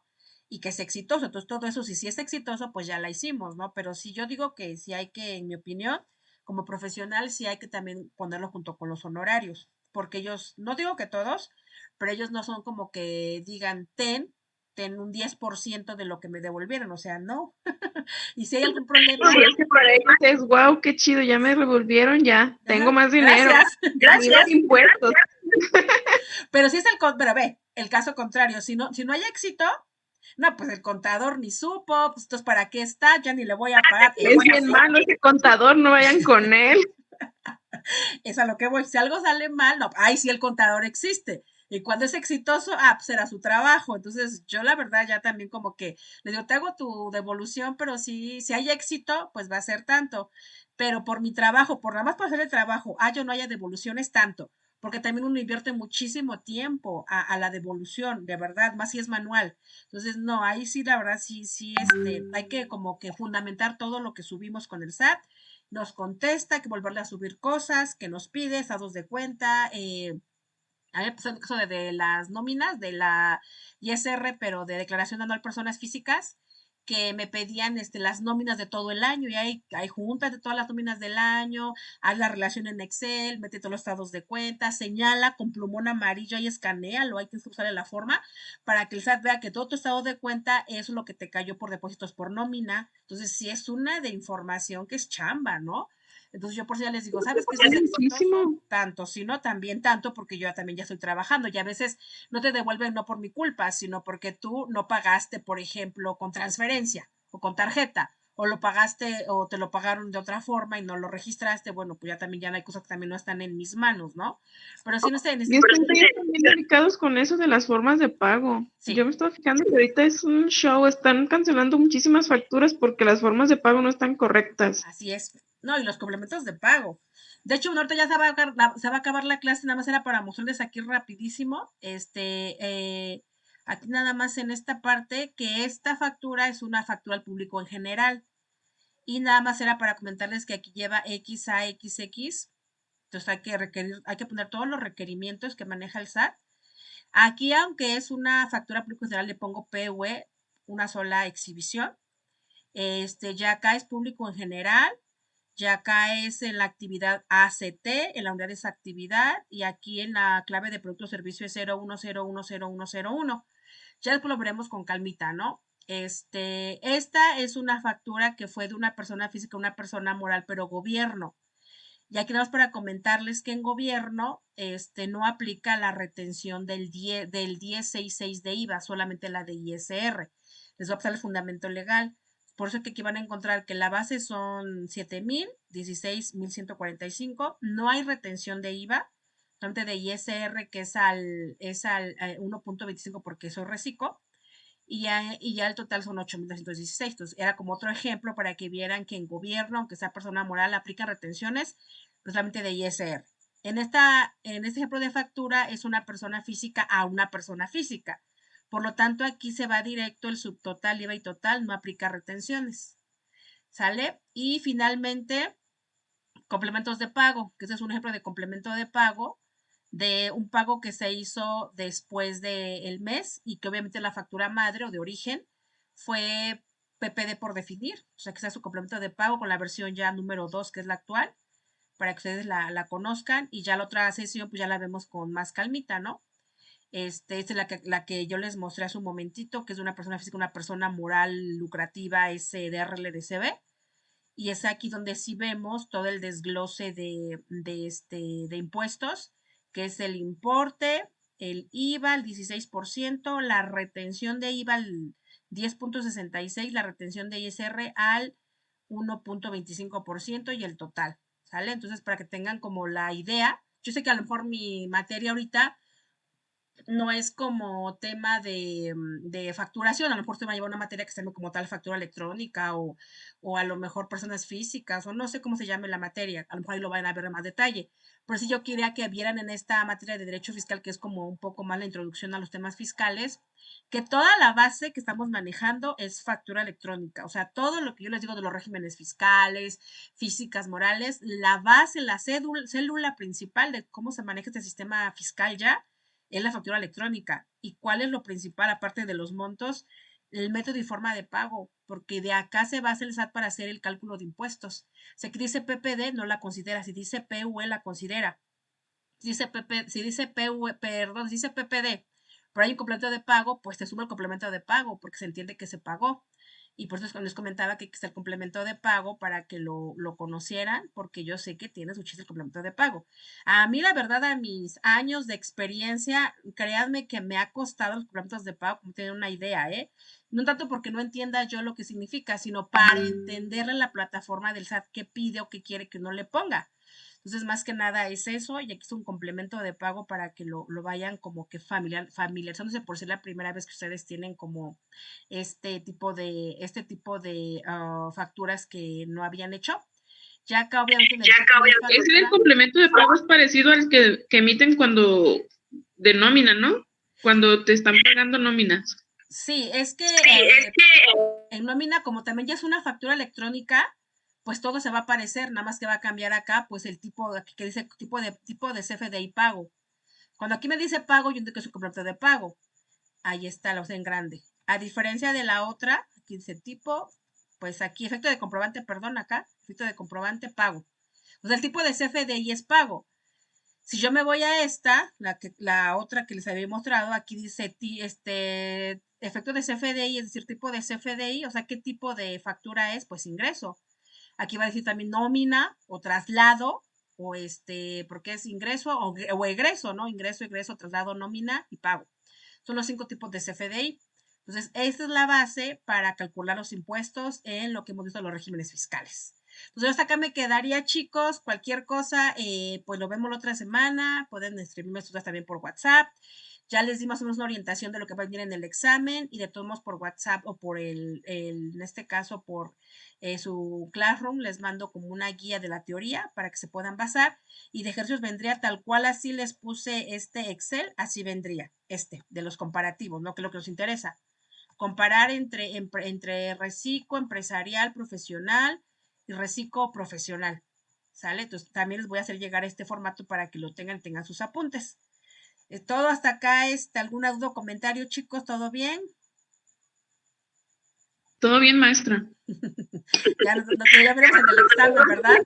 y que es exitoso. Entonces, todo eso, si sí es exitoso, pues ya la hicimos, ¿no? Pero sí, yo digo que sí hay que, en mi opinión, como profesional sí hay que también ponerlo junto con los honorarios, porque ellos, no digo que todos, pero ellos no son como que digan, ten un 10% de lo que me devolvieron, o sea, no. Y si hay algún No, problema, pero es que para ellos es wow, qué chido, ya me revolvieron, ya tengo ajá, más dinero, gracias, ni los gracias. impuestos. Pero si es pero ve, el caso contrario, si no hay éxito, no, pues el contador ni supo, pues entonces ¿para qué está? Ya ni le voy a pagar. Es bien malo ese contador, no vayan con él. Es a lo que voy. Si algo sale mal, no, ay, sí, el contador existe. Y cuando es exitoso, pues será su trabajo. Entonces, yo la verdad ya también como que le digo, te hago tu devolución, pero si hay éxito, pues va a ser tanto. Pero por mi trabajo, por nada más por hacer el trabajo, yo no haya devoluciones tanto, porque también uno invierte muchísimo tiempo a la devolución, de verdad, más si es manual. Entonces, no, ahí sí, la verdad, sí, hay que como que fundamentar todo lo que subimos con el SAT, nos contesta, que volverle a subir cosas, que nos pide estados de cuenta. A mí me pasó el caso de las nóminas, de la ISR, pero de declaración anual personas físicas, que me pedían las nóminas de todo el año, y hay juntas de todas las nóminas del año, haz la relación en Excel, mete todos los estados de cuenta, señala con plumón amarillo y escanealo, hay que usar la forma para que el SAT vea que todo tu estado de cuenta es lo que te cayó por depósitos por nómina. Entonces, sí es una de información que es chamba, ¿no? Entonces yo por si ya les digo, ¿sabes qué? Si es exitoso, Muchísimo. tanto, si no, también tanto, porque yo también ya estoy trabajando y a veces no te devuelven no por mi culpa, sino porque tú no pagaste, por ejemplo, con transferencia o con tarjeta, o lo pagaste o te lo pagaron de otra forma y no lo registraste, bueno, pues ya no hay cosas que también no están en mis manos, ¿no? Pero sí, no sé, Y están bien delicados con eso de las formas de pago. Yo sí, me estaba fijando que ahorita es un show, están cancelando muchísimas facturas porque las formas de pago no están correctas. así es. No, y los complementos de pago. De hecho, ahorita ya se va a acabar la clase, nada más era para mostrarles aquí rapidísimo. Aquí nada más en esta parte, que esta factura es una factura al público en general. Y nada más era para comentarles que aquí lleva XAXX. Entonces hay que poner todos los requerimientos que maneja el SAT. Aquí, aunque es una factura público en general, le pongo PV, una sola exhibición. Ya acá es público en general, ya acá es en la actividad ACT, en la unidad de esa actividad, y aquí en la clave de producto o servicio es 01010101. Ya después lo veremos con calmita, ¿no? Esta es una factura que fue de una persona física a una persona moral, pero gobierno. Y aquí nada más para comentarles que en gobierno no aplica la retención del 1066 de IVA, solamente la de ISR. Les voy a pasar el fundamento legal. Por eso que aquí van a encontrar que la base son 7,000, 16,145. No hay retención de IVA, solamente de ISR, que es al 1.25 porque eso es reciclo, y ya el total son 8,216. Entonces, era como otro ejemplo para que vieran que en gobierno, aunque sea persona moral, aplican retenciones, pues solamente de ISR. En este ejemplo de factura es una persona física a una persona física. Por lo tanto, aquí se va directo el subtotal, IVA y total, no aplica retenciones. ¿Sale? Y finalmente, complementos de pago, que ese es un ejemplo de complemento de pago, de un pago que se hizo después del mes y que obviamente la factura madre o de origen fue PPD por definir, o sea que sea su complemento de pago con la versión ya número 2, que es la actual. para que ustedes la conozcan y ya la otra sesión pues ya la vemos con más calmita, ¿no? Esta es la que yo les mostré hace un momentito, que es de una persona física, una persona moral lucrativa, SDRLDCB. Y es aquí donde sí vemos todo el desglose de impuestos, que es el importe, el IVA al 16%, la retención de IVA al 10.66%, la retención de ISR al 1.25% y el total, ¿sale? Entonces, para que tengan como la idea, yo sé que a lo mejor mi materia ahorita no es como tema de facturación, a lo mejor usted va a llevar una materia que se llame como tal factura electrónica o a lo mejor personas físicas o no sé cómo se llame la materia, a lo mejor ahí lo van a ver en más detalle, pero sí yo quería que vieran en esta materia de derecho fiscal que es como un poco más la introducción a los temas fiscales, que toda la base que estamos manejando es factura electrónica, o sea, todo lo que yo les digo de los regímenes fiscales, físicas, morales, la base, la célula principal de cómo se maneja este sistema fiscal ya es la factura electrónica. ¿Y cuál es lo principal, aparte de los montos? El método y forma de pago, porque de acá se basa el SAT para hacer el cálculo de impuestos. Si aquí dice PPD, no la considera. Si dice PUE, la considera. Si dice PPD, pero hay un complemento de pago, pues te suma el complemento de pago, porque se entiende que se pagó. Y por eso les comentaba que está el complemento de pago para que lo conocieran, porque yo sé que tiene su chiste el complemento de pago. A mí, la verdad, a mis años de experiencia, créanme que me ha costado los complementos de pago, como tienen una idea, ¿eh? No tanto porque no entienda yo lo que significa, sino para entenderle la plataforma del SAT qué pide o qué quiere que uno le ponga. Entonces, más que nada es eso, y aquí es un complemento de pago para que lo vayan como que familiarizándose por ser la primera vez que ustedes tienen como este tipo de facturas que no habían hecho. Ya acá obviamente en el tipo de Ese del factura, complemento de pago es parecido al que emiten cuando de nómina, ¿no? Cuando te están pagando nóminas. sí, es que en nómina, como también ya es una factura electrónica, pues todo se va a aparecer, nada más que va a cambiar acá, pues el tipo que dice tipo de CFDI pago. Cuando aquí me dice pago, yo entiendo que es un complemento de pago. Ahí está la opción en grande. A diferencia de la otra, aquí dice tipo, pues aquí efecto de comprobante, perdón, acá, efecto de comprobante pago. O sea, el tipo de CFDI es pago. Si yo me voy a esta, la otra que les había mostrado, aquí dice efecto de CFDI, es decir, tipo de CFDI, o sea, ¿qué tipo de factura es? Pues ingreso. Aquí va a decir también nómina o traslado, o porque es ingreso o egreso, ¿no? Ingreso, egreso, traslado, nómina y pago. Son los 5 tipos de CFDI. Entonces, esta es la base para calcular los impuestos en lo que hemos visto en los regímenes fiscales. Entonces, hasta acá me quedaría, chicos. Cualquier cosa, pues lo vemos la otra semana. Pueden escribirme sus dudas también por WhatsApp. Ya les di más o menos una orientación de lo que va a venir en el examen y de todos modos por WhatsApp o por en este caso por su Classroom, les mando como una guía de la teoría para que se puedan basar y de ejercicios vendría tal cual así les puse este Excel, así vendría de los comparativos, ¿no? Que es lo que nos interesa. Comparar entre reciclo empresarial profesional y reciclo profesional, ¿sale? Entonces también les voy a hacer llegar este formato para que lo tengan sus apuntes. Todo hasta acá, ¿alguna duda o comentario, chicos? ¿Todo bien? Todo bien, maestra. Ya veremos en el examen, ¿verdad?